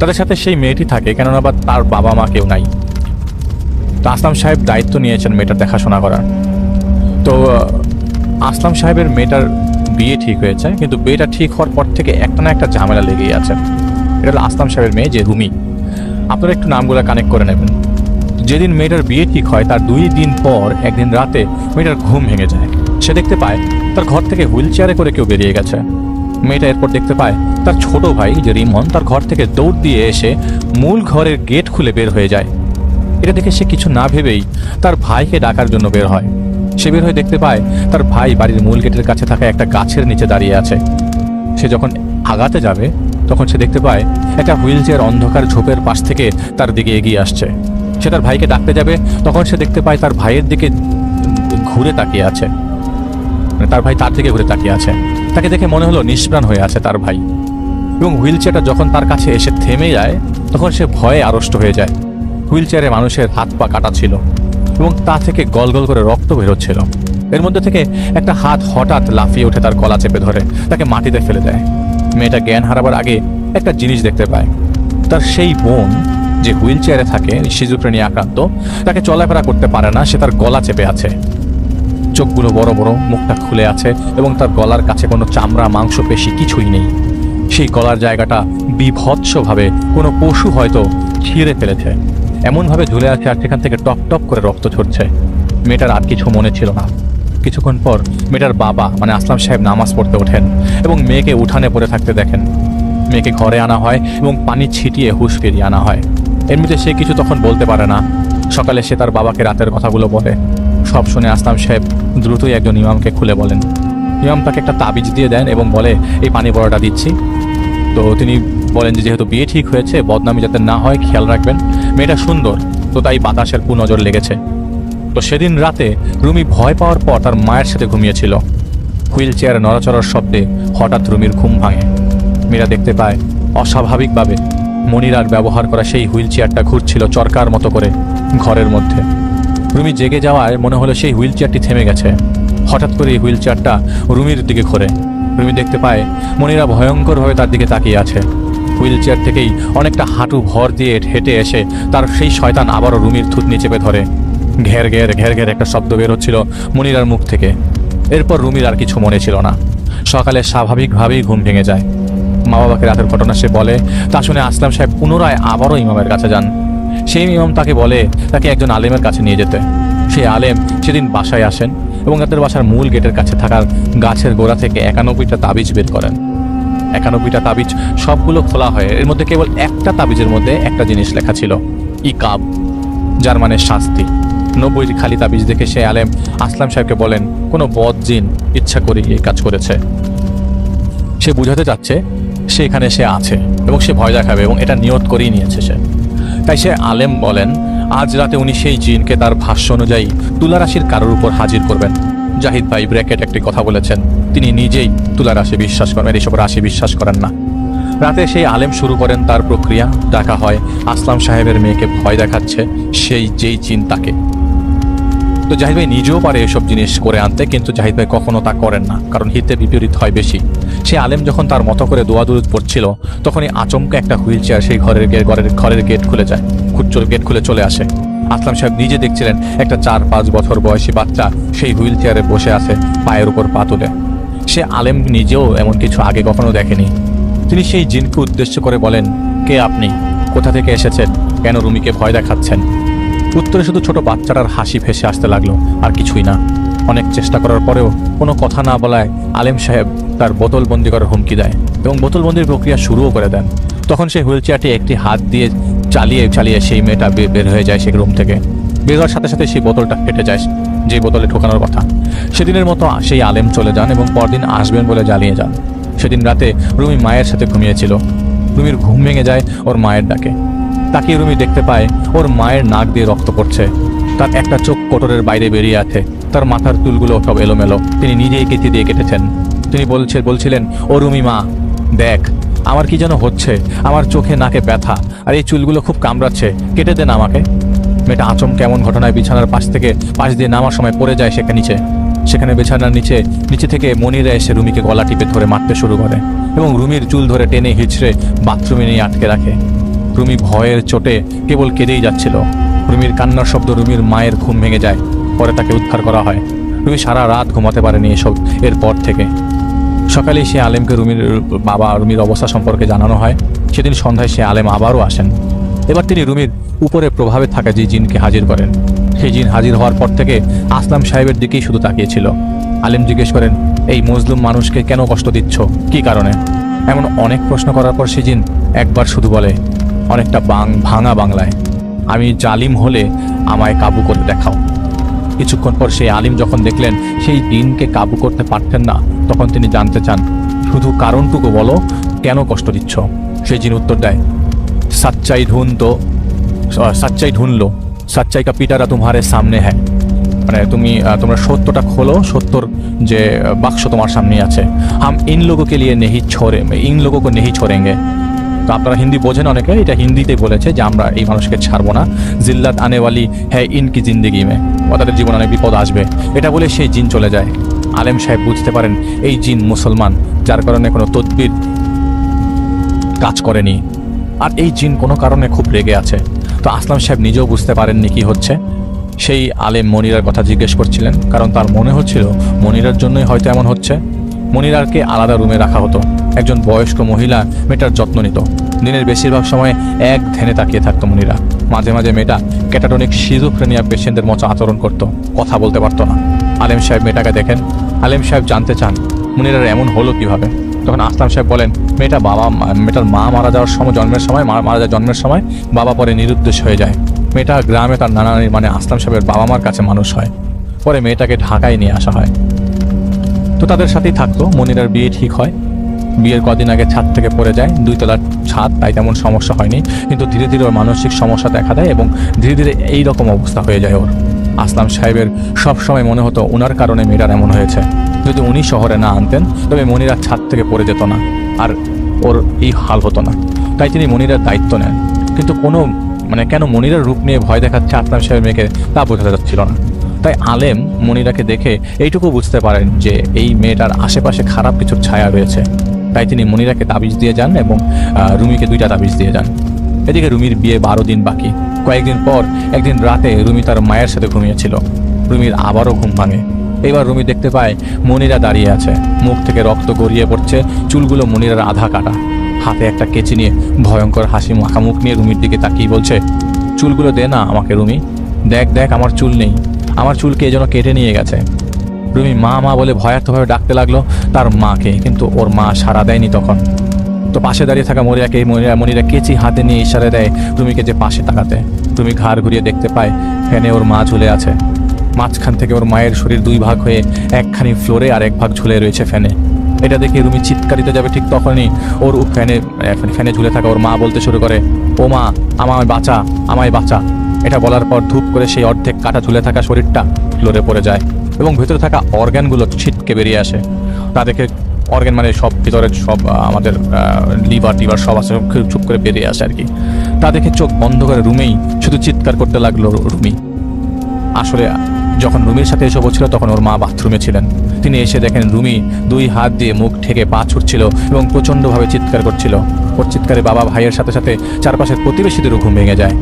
তাদের সাথে সেই মেয়েটি থাকে, কেননা বা তার বাবা মা কেউ নাই। তো আসলাম সাহেব দায়িত্ব নিয়েছেন মেয়েটার দেখাশোনা করার। তো আসলাম সাহেবের মেয়েটার বিয়ে ঠিক হয়েছে, কিন্তু বিয়েটা ঠিক হওয়ার পর থেকে একটা না একটা ঝামেলা লেগেই আছে। এটা হলো আসলাম সাহেবের মেয়ে যে রুমি। আপনারা একটু নামগুলো কানেক্ট করে নেবেন। যেদিন মেয়েটার বিয়ে ঠিক হয় তার 2 দিন পর একদিন রাতে মেয়েটার ঘুম ভেঙে যায়। সে দেখতে পায় তার ঘর থেকে হুইল চেয়ারে করে কেউ বেরিয়ে গেছে। মেয়েটা এরপর দেখতে পায় তার ছোট ভাই যে রিমন তার ঘর থেকে দৌড় দিয়ে এসে মূল ঘরের গেট খুলে বের হয়ে যায়। এটা দেখে সে কিছু না ভেবেই তার ভাইকে ডাকার জন্য বের হয়। সে বের হয়ে দেখতে পায় তার ভাই বাড়ির মূল গেটের কাছে থাকা একটা গাছের নিচে দাঁড়িয়ে আছে। সে যখন আগাতে যাবে তখন সে দেখতে পায় একটা হুইল চেয়ার অন্ধকার ঝোপের পাশ থেকে তার দিকে এগিয়ে আসছে। সে তার ভাইকে ডাকতে যাবে, তখন সে দেখতে পায় তার ভাইয়ের দিকে ঘুরে তাকিয়ে আছে, তার ভাই তার দিকে ঘুরে তাকিয়ে আছে। তাকে দেখে মনে হলো নিষ্প্রাণ হয়ে আছে তার ভাই, এবং হুইল চেয়ারটা যখন তার কাছে এসে থেমে যায় তখন সে ভয়ে আড়ষ্ট হয়ে যায়। হুইল চেয়ারে মানুষের হাত পা কাটা ছিল এবং তা থেকে গল গল করে রক্ত বেরোচ্ছিল। এর মধ্যে থেকে একটা হাত হঠাৎ লাফিয়ে উঠে তার গলা চেপে ধরে তাকে মাটিতে ফেলে দেয়। মেয়েটা জ্ঞান হারাবার আগে একটা জিনিস দেখতে পায়, তার সেই বোন যে হুইল চেয়ারে থাকে, সিজোফ্রেনিয়া আক্রান্ত, তাকে চলাফেরা করতে পারে না, সে তার গলা চেপে আছে। চোখগুলো বড় বড়, মুখটা খুলে আছে এবং তার গলার কাছে কোনো চামড়া মাংসপেশি কিছুই নেই। সেই গলার জায়গাটা বিভৎসভাবে কোনো পশু হয়তো ছিঁড়ে ফেলেছে, এমনভাবে ঝুলে আছে আর সেখান থেকে টপ টপ করে রক্ত ঝরছে। মেয়েটার আর কিছু মনে ছিল না। কিছুক্ষণ পর মেয়েটার বাবা মানে আসলাম সাহেব নামাজ পড়তে ওঠেন এবং মেয়েকে উঠানে পড়ে থাকতে দেখেন। মেয়েকে ঘরে আনা হয় এবং পানি ছিটিয়ে হুঁশ ফিরিয়ে আনা হয়। এমনিতে সে কিছু তখন বলতে পারে না। সকালে সে তার বাবাকে রাতের কথাগুলো বলে। সব শুনে আসলাম সাহেব দ্রুতই একজন ইমামকে খুলে বলেন। ইমাম তাকে একটা তাবিজ দিয়ে দেন এবং বলে এই পানি বড়াটা দিচ্ছি। তো তিনি বলেন যে যেহেতু বিয়ে ঠিক হয়েছে, বদনামি যাতে না হয় খেয়াল রাখবেন। মেয়েটা সুন্দর, তো তাই বাতাসের কুনজর লেগেছে। তো সেদিন রাতে রুমি ভয় পাওয়ার পর তার মায়ের সাথে ঘুমিয়েছিল। হুইল চেয়ারে নড়াচড়ার শব্দে হঠাৎ রুমির ঘুম ভাঙে। মেয়েরা দেখতে পায় অস্বাভাবিকভাবে মনিরার ব্যবহার করা সেই হুইল চেয়ারটা ঘুরছিল চরকার মতো করে ঘরের মধ্যে। রুমি জেগে যাওয়ায় মনে হলো সেই হুইল চেয়ারটি থেমে গেছে। হঠাৎ করে এই হুইল চেয়ারটা রুমির দিকে ঘোরে। রুমি দেখতে পায় মনিরা ভয়ঙ্করভাবে তার দিকে তাকিয়ে আছে। হুইল চেয়ার থেকেই অনেকটা হাঁটু ভর দিয়ে হেঁটে এসে তার সেই শয়তান আবারও রুমির থুতনি চেপে ধরে। ঘের ঘের ঘের ঘের একটা শব্দ বের হচ্ছিল মনিরার মুখ থেকে। এরপর রুমির আর কিছু মনে ছিল না। সকালে স্বাভাবিকভাবেই ঘুম ভেঙে যায়। মা বাবাকে রাতের ঘটনা সে বলে। তা শুনে আসলাম সাহেব পুনরায় আবারও ইমামের কাছে যান। সেই ইমাম তাকে বলে তাকে একজন আলেমের কাছে নিয়ে যেতে। সেই আলেম সেদিন বাসায় আসেন এবং তাদের বাসার মূল গেটের কাছে থাকার গাছের গোড়া থেকে 91টা তাবিজ বের করেন। 91টা তাবিজ সবগুলো খোলা হয়। এর মধ্যে কেবল একটা তাবিজের মধ্যে একটা জিনিস লেখা ছিল, ইকাব, যার মানে শাস্তি। 90টি খালি তাবিজ দেখে সেই আলেম আসলাম সাহেবকে বলেন কোনো বদ জিন ইচ্ছা করে এই কাজ করেছে। সে বুঝাতে চাচ্ছে সে এখানে সে আছে এবং সে ভয় দেখাবে এবং এটা নিয়ত করেই নিয়েছে সে। তাই সে আলেম বলেন আজ রাতে উনি সেই জিনকে তার ভাষ্য অনুযায়ী তুলা রাশির কারোর উপর হাজির করবেন। জাহিদ ভাই ব্র্যাকেট একটি কথা বলেছেন, তিনি নিজেই তুলা রাশি বিশ্বাস করেন, এইসব রাশি বিশ্বাস করেন না। রাতে সেই আলেম শুরু করেন তার প্রক্রিয়া। ডাকা হয় আসলাম সাহেবের মেয়েকে ভয় দেখাচ্ছে যেই জিন তাকে। তো জাহিদ ভাই নিজেও পারে এসব জিনিস করে আনতে, কিন্তু জাহিদ ভাই কখনো তা করেন না, কারণ হিতে বিপরীত হয় বেশি। সে আলেম যখন তার মতো করে দোয়া দুরুদ পড়ছিল তখনই আচমকা একটা হুইল চেয়ার সেই ঘরের গেট খুলে যায়, গেট খুলে চলে আসে। আসলাম সাহেব নিজে দেখছিলেন একটা 4-5 বছর বয়সী বাচ্চা সেই হুইল চেয়ারে বসে আছে পায়ের উপর পা তুলে। সে আলেম নিজেও এমন কিছু আগে কখনো দেখেনি। তিনি সেই জিনকে উদ্দেশ্য করে বলেন, কে আপনি, কোথা থেকে এসেছেন, কেন রুমিকে ভয় দেখাচ্ছেন? উত্তরে শুধু ছোট বাচ্চাটার হাসি ভেসে আসতে লাগলো, আর কিছুই না। অনেক চেষ্টা করার পরেও কোনো কথা না বলায় আলেম সাহেব তার বোতলবন্দি করার হুমকি দেয় এবং বোতলবন্দির প্রক্রিয়া শুরুও করে দেন। তখন সেই হুইল চেয়ারটি একটি হাত দিয়ে চালিয়ে চালিয়ে সেই মেয়েটা বের হয়ে যায় সেই রুম থেকে। বের হওয়ার সাথে সাথে সেই বোতলটা ফেটে যায়, যে বোতলে ঢোকানোর কথা। সেদিনের মতো সেই আলেম চলে যান এবং পরদিন আসবেন বলে জ্বালিয়ে যান। সেদিন রাতে রুমি মায়ের সাথে ঘুমিয়েছিল। রুমির ঘুম ভেঙে যায় ওর মায়ের ডাকে। তাকিয়ে রুমি দেখতে পায় ওর মায়ের নাক দিয়ে রক্ত পড়ছে, তার একটা চোখ কোটরের বাইরে বেরিয়ে আছে, তার মাথার চুলগুলো সব এলোমেলো, তিনি নিজেই কেটে দিয়ে কেটেছেন। তিনি বলছিলেন, ও রুমি মা, দেখ আমার কি যেন হচ্ছে, আমার চোখে নাকে ব্যথা, আর এই চুলগুলো খুব কামড়াচ্ছে, কেটে দেন আমাকে। মেয়েটা আচমকা কেমন ঘটনায় বিছানার পাশ দিয়ে নামার সময় পড়ে যায় সেখানে বিছানার নিচে থেকে মনিরা এসে রুমিকে গলা টিপে ধরে মারতে শুরু করে এবং রুমির চুল ধরে টেনে হিঁচড়ে বাথরুমে নিয়ে আটকে রাখে। রুমি ভয়ের চোটে কেবল কেঁদেই যাচ্ছিল। রুমির কান্নার শব্দ রুমির মায়ের ঘুম ভেঙে যায়। পরে তাকে উদ্ধার করা হয়। রুমি সারা রাত ঘুমাতে পারেনি এসব এরপর থেকে। সকালেই সে আলেমকে রুমির অবস্থা সম্পর্কে জানানো হয়। সেদিন সন্ধ্যায় সে আলেম আবারও আসেন। এবার তিনি রুমির উপরে প্রভাবে থাকা যে জিনকে হাজির করেন। সেই জিন হাজির হওয়ার পর থেকে আসলাম সাহেবের দিকেই শুধু তাকিয়েছিল। আলেম জিজ্ঞেস করেন, এই মজলুম মানুষকে কেন কষ্ট দিচ্ছ, কি কারণে? এমন অনেক প্রশ্ন করার পর সেই জিন একবার শুধু বলে, অনেকটা ভাঙা বাংলায়, আমি জালিম হলে আমায় কাবু করে দেখাও। কিছুক্ষণ পর সেই আলিম যখন দেখলেন সেই জিনকে কাবু করতে পারতেন না, তখন তিনি জানতে চান, শুধু কারণটুকু বলো, কেন কষ্ট দিচ্ছ? সেই জিন উত্তর দেয়, সচ্চাই ঢুনলো, সচ্চাই কা পিটারা তোমারে সামনে হ্যাঁ, মানে তোমরা সত্যটা খোলো, সত্যর যে বাক্স তোমার সামনে আছে। হাম ইন লোগোকে নেহি ছোড়েঙ্গে। তো আপনারা হিন্দি বোঝেন অনেকে, এটা হিন্দিতে বলেছে যে আমরা এই মানুষকে ছাড়বো না, জিল্লাত আনেওয়ালি হ্যাঁ ইনকি জিন্দিগি মে, তাদের জীবনে অনেক বিপদ আসবে। এটা বলে সেই জিন চলে যায়। আলেম সাহেব বুঝতে পারেন এই জিন মুসলমান, যার কারণে কোনো তদবির কাজ করেনি, আর এই জিন কোনো কারণে খুব রেগে আছে। তো আসলাম সাহেব নিজেও বুঝতে পারেননি কি হচ্ছে। সেই আলেম মনিরার কথা জিজ্ঞেস করছিলেন, কারণ তার মনে হচ্ছিল মনিরার জন্যই হয়তো এমন হচ্ছে। মনিরাকে আলাদা রুমে রাখা হতো। একজন বয়স্ক মহিলা মেয়েটার যত্ন নিত। দিনের বেশিরভাগ সময় এক ধ্যানে তাকিয়ে থাকতো মনিরা। মাঝে মাঝে মেয়েটা ক্যাটাটনিক সিজোফ্রেনিয়া পেশেন্টদের মতো আচরণ করত, কথা বলতে পারতো না। আলেম সাহেব মেয়েটাকে দেখেন। আলেম সাহেব জানতে চান মনিরার এমন হলো কিভাবে। তখন আসলাম সাহেব বলেন, মেয়েটার মা মারা যাওয়ার সময়, জন্মের সময় বাবা পরে নিরুদ্দেশ হয়ে যায়। মেয়েটা গ্রামে তার নানানির মানে আসলাম সাহেবের বাবা মার কাছে মানুষ হয়। পরে মেয়েটাকে ঢাকায় নিয়ে আসা হয়। তো তাদের সাথেই থাকতো। মনিরার বিয়ে ঠিক হয়। বিয়ের কদিন আগে ছাদ থেকে পড়ে যায়, 2 তলার ছাদ, তাই তেমন সমস্যা হয়নি। কিন্তু ধীরে ধীরে ওর মানসিক সমস্যা দেখা দেয় এবং ধীরে ধীরে এইরকম অবস্থা হয়ে যায় ওর। আসলাম সাহেবের সবসময় মনে হতো ওনার কারণে মেয়েটার এমন হয়েছে। যদি উনি শহরে না আনতেন তবে মনিরা ছাদ থেকে পড়ে যেত না, আর ওর এই হাল হতো না। তাই তিনি মনিরার দায়িত্ব নেন। কিন্তু কেন মনিরার রূপ নিয়ে ভয় দেখাচ্ছে আসলাম সাহেবের মেয়েকে, তা বোঝা যাচ্ছিল না। তাই আলেম মনিরাকে দেখে এইটুকু বুঝতে পারেন যে এই মেয়েটার আশেপাশে খারাপ কিছুর ছায়া রয়েছে। তাই তিনি মনিরাকে তাবিজ দিয়ে যান এবং রুমিকে 2টা তাবিজ দিয়ে যান। এদিকে রুমির বিয়ে 12 দিন বাকি। কয়েকদিন পর একদিন রাতে রুমি তার মায়ের সাথে ঘুমিয়েছিল। রুমির আবারও ঘুম ভাঙে। এবার রুমি দেখতে পায় মনিরা দাঁড়িয়ে আছে, মুখ থেকে রক্ত গড়িয়ে পড়ছে, চুলগুলো মনিরার আধা কাটা, হাতে একটা কেচি নিয়ে ভয়ঙ্কর হাসি মাখা মুখ নিয়ে রুমির দিকে তাকিয়ে বলছে, চুলগুলো দে না আমাকে রুমি, দেখ আমার চুল নেই, আমার চুলকে যেন কেটে নিয়ে গেছে। রুমি মা বলে ভয়ার্থভাবে ডাকতে লাগলো তার মাকে, কিন্তু ওর মা সাড়া দেয়নি তখন। তো পাশে দাঁড়িয়ে থাকা মনিরা কেচি হাতে নিয়ে ইশারা দেয় রুমিকে যে পাশে তাকাতে। রুমি ঘাড় ঘুরিয়ে দেখতে পায় ফ্যানে ওর মা ঝুলে আছে। মাঝখান থেকে ওর মায়ের শরীর 2 ভাগ হয়ে একখানি ফ্লোরে আর 1 ভাগ ঝুলে রয়েছে ফ্যানে। এটা দেখে রুমি চিৎকার দিতে যাবে, ঠিক তখনই ওর ফ্যানে ঝুলে থাকা ওর মা বলতে শুরু করে, ও মা আমায় বাঁচা। এটা বলার পর ধূপ করে সেই অর্ধেক কাটা ঝুলে থাকা শরীরটা ফ্লোরে পড়ে যায় এবং ভেতরে থাকা অর্গ্যানগুলো ছিটকে বেরিয়ে আসে। তা দেখে অর্গ্যান মানে সব ভিতরে সব আমাদের লিভার সব আছে, চুপ করে বেরিয়ে আসে আর কি। তা দেখে চোখ বন্ধ করে রুমেই শুধু চিৎকার করতে লাগলো রুমি। আসলে যখন রুমির সাথে এসব হচ্ছিল তখন ওর মা বাথরুমে ছিলেন। তিনি এসে দেখেন রুমি 2 হাত দিয়ে মুখ ঠেকে পা ছুটছিল এবং প্রচণ্ডভাবে চিৎকার করছিল। ওর চিৎকারে বাবা ভাইয়ের সাথে সাথে চারপাশের প্রতিবেশীদেরও ঘুম ভেঙে যায়।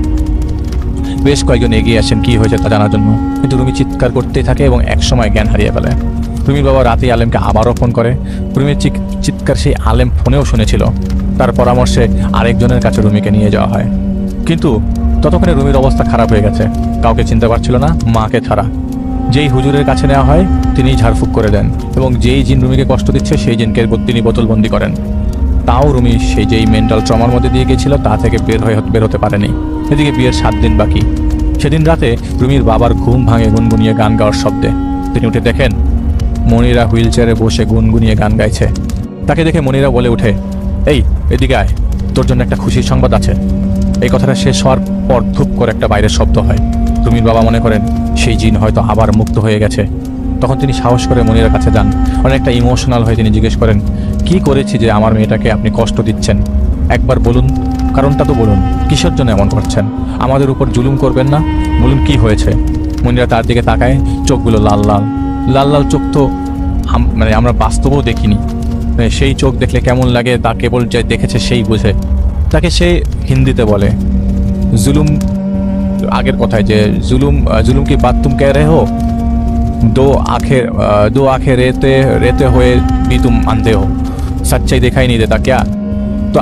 বেশ কয়েকজন এগিয়ে আসেন কি হয়েছে তা জানার জন্য, কিন্তু রুমি চিৎকার করতেই থাকে এবং একসময় জ্ঞান হারিয়ে ফেলে। রুমির বাবা রাতে আলেমকে আবারও ফোন করে। রুমির চিৎকার সেই আলেম ফোনেও শুনেছিল। তার পরামর্শে আরেকজনের কাছে রুমিকে নিয়ে যাওয়া হয়, কিন্তু ততক্ষণে রুমির অবস্থা খারাপ হয়ে গেছে। কাউকে চিনতে পারছিল না, মাকে ছাড়া। যেই হুজুরের কাছে নেওয়া হয় তিনিই ঝাড়ফুঁক করে দেন এবং যেই জিন রুমিকে কষ্ট দিচ্ছে সেই জিনকে তিনি বোতলবন্দি করেন। তাও রুমি সেই যেই মেন্টাল ট্রমার মধ্যে দিয়ে গিয়েছিল তা থেকে বের হতে পারেনি। এদিকে বিয়ের 7 দিন বাকি। সেদিন রাতে রুমির বাবার ঘুম ভাঙে গুনগুনিয়ে গান গাওয়ার শব্দে। তিনি উঠে দেখেন মনিরা হুইল চেয়ারে বসে গুনগুনিয়ে গান গাইছে। তাকে দেখে মনিরা বলে উঠে, এই এদিকে আয়, তোর জন্য একটা খুশির সংবাদ আছে। এই কথাটা শেষ হওয়ার পর ধূপ করে একটা বাইরের শব্দ হয়। রুমির বাবা মনে করেন সেই জিন হয়তো আবার মুক্ত হয়ে গেছে। তখন তিনি সাহস করে মনিরার কাছে যান। অনেকটা ইমোশনাল হয়ে তিনি জিজ্ঞেস করেন, কি করেছি যে আমার মেয়েটাকে আপনি কষ্ট দিচ্ছেন? একবার বলুন, কারণটা তো বলুন, কিসের জন্য এমন করছেন? আমাদের উপর জুলুম করবেন না, বলুন কি হয়েছে? মনিরা তার দিকে তাকায়, চোখগুলো লাল লাল লাল লাল চোখ। তো মানে আমরা বাস্তবেও দেখিনি। সেই চোখ দেখলে কেমন লাগে তা কেবল যে দেখেছে সেই বুঝে। তাকে সে হিন্দিতে বলে জুলুম, আগের কথায় যে জুলুম কি বাত তুম কহ रहे हो, दो आंखें रेते हुए भी तुम अंधे हो, सच्चाई दिखाई नहीं देता क्या? तो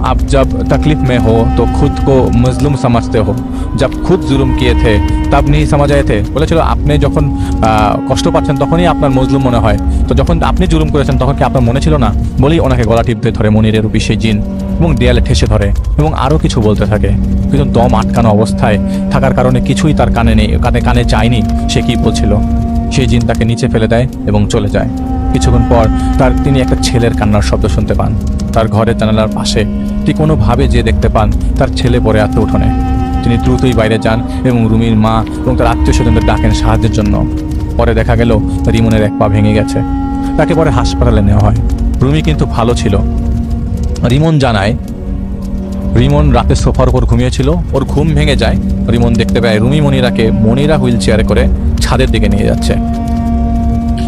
आप जब तकलीफ में हो तो खुद को मजलूम समझते हो, जब खुद जुल्म किए थे तब नहीं समझ आए थे। বলেছিল আপনি যখন কষ্ট পাচ্ছেন তখনই আপনার মজলুম মনে হয়, তো যখন আপনি জুলুম করেছেন তখন কি আপনার মনে ছিল না? বলেই ওনাকে গলা টিপতে ধরে মনিরের রূপী সেই জিন এবং দেয়ালে ঠেসে ধরে এবং আরও কিছু বলতে থাকে, কিন্তু দম আটকানো অবস্থায় থাকার কারণে কিছুই তার কানে নেই, কানে যায়নি সে কি বলছিল। সেই জিন তাকে নিচে ফেলে দেয় এবং চলে যায়। কিছুক্ষণ পর তিনি একটা ছেলের কান্নার শব্দ শুনতে পান। তার ঘরের জানালার পাশে ঠিক কোনোভাবে যে দেখতে পান তার ছেলে পড়ে আছে উঠোনে। তিনি দ্রুতই বাইরে যান এবং রুমির মা এবং তার আত্মীয় স্বজনদের ডাকেন সাহায্যের জন্য। পরে দেখা গেল রিমনের এক পা ভেঙে গেছে। তাকে পরে হাসপাতালে নেওয়া হয়। রুমি কিন্তু ভালো ছিল। রিমন জানায় রিমন রাতে সোফার উপর ঘুমিয়েছিল, ওর ঘুম ভেঙে যায়। রিমন দেখতে পায় মনিরা হুইল চেয়ারে করে ছাদের দিকে নিয়ে যাচ্ছে,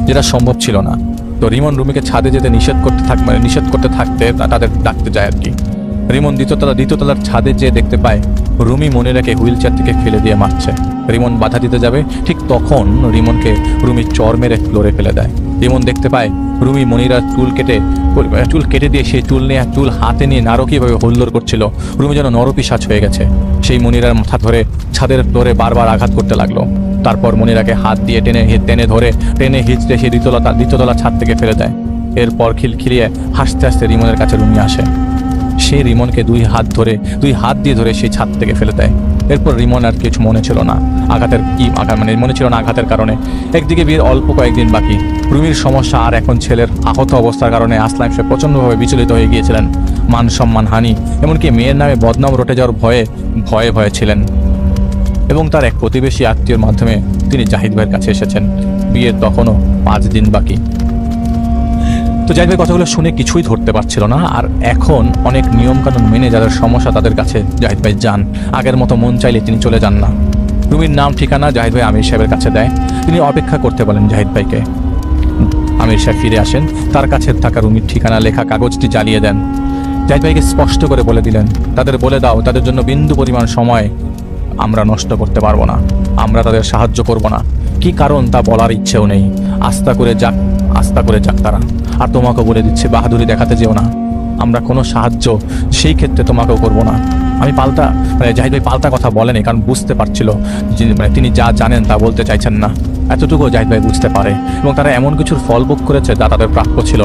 যেটা সম্ভব ছিল না। তো রিমন রুমিকে ছাদে যেতে নিষেধ করতে থাকতে তাদের ডাকতে যায় আর কি। রিমন দ্বিতীয়তলার ছাদে যেয়ে দেখতে পায় রুমি মনিরাকে হুইল চেয়ার থেকে ফেলে দিয়ে মারছে। রিমন বাধা দিতে যাবে, ঠিক তখন রিমনকে রুমি চর মেরে ফ্লোরে ফেলে দেয়। রিমন দেখতে পায় রুমি মনিরার চুল কেটে দিয়ে সেই চুল হাতে নিয়ে নারকীয়ভাবে হল্লোড় করছিল। রুমি যেন নরপিশাচ হয়ে গেছে। সেই মনিরার মাথা ধরে ছাদের ফ্লোরে বারবার আঘাত করতে লাগলো। তারপর মনিরাকে হাত দিয়ে টেনে হিঁচড়ে সেই দ্বিতীয়তলা ছাদ থেকে ফেলে দেয়। এরপর খিলখিলিয়ে হাসতে হাসতে রিমনের কাছে রুমি আসে। সে রিমনকে দুই হাত দিয়ে ধরে সেই ছাদ থেকে ফেলে দেয়। এরপর রিমন আর কিছু মনে ছিল না আঘাতের কারণে। একদিকে বিয়ের অল্প কয়েকদিন বাকি। রুমির সমস্যা আর এখন ছেলের আহত অবস্থার কারণে আসলাম সে প্রচণ্ডভাবে বিচলিত হয়ে গিয়েছিলেন। মান সম্মান হানি, এমনকি মেয়ের নামে বদনাম রটে যাওয়ার ভয়ে ছিলেন। এবং তার এক প্রতিবেশী আত্মীয়র মাধ্যমে তিনি জাহিদ ভাইয়ের কাছে এসেছেন। বিয়ের তখনও 5 দিন বাকি। তো জাহিদ ভাই কথাগুলো শুনে কিছুই ধরতে পারছিল না। আর এখন অনেক নিয়মকানুন মেনে যাদের সমস্যা তাদের কাছে জাহিদ ভাই যান। আগের মতো মন চাইলে তিনি চলে যান না। রুমির নাম ঠিকানা জাহিদ ভাই আমির সাহেবের কাছে দেয়। তিনি অপেক্ষা করতে বলেন জাহিদ ভাইকে। আমির সাহেব ফিরে আসেন, তার কাছে থাকা রুমির ঠিকানা লেখা কাগজটি জ্বালিয়ে দেন। জাহিদ ভাইকে স্পষ্ট করে বলে দিলেন, তাদের বলে দাও তাদের জন্য বিন্দু পরিমাণ সময় আমরা নষ্ট করতে পারবো না, আমরা তাদের সাহায্য করব না। কি কারণ তা বলার ইচ্ছেও নেই। আস্থা করে যাক তারা। আর তোমাকে বলে দিচ্ছে বাহাদুরি দেখাতে যেও না, আমরা কোনো সাহায্য সেই ক্ষেত্রে তোমাকেও করব না। আমি জাহিদ ভাই পাল্টা কথা বলেনি, কারণ বুঝতে পারছিল তিনি যা জানেন তা বলতে চাইছেন না। এতটুকু জাহিদ ভাই বুঝতে পারে এবং তারা এমন কিছুর ফল ভোগ করেছে যা তাদের প্রাপ্য ছিল।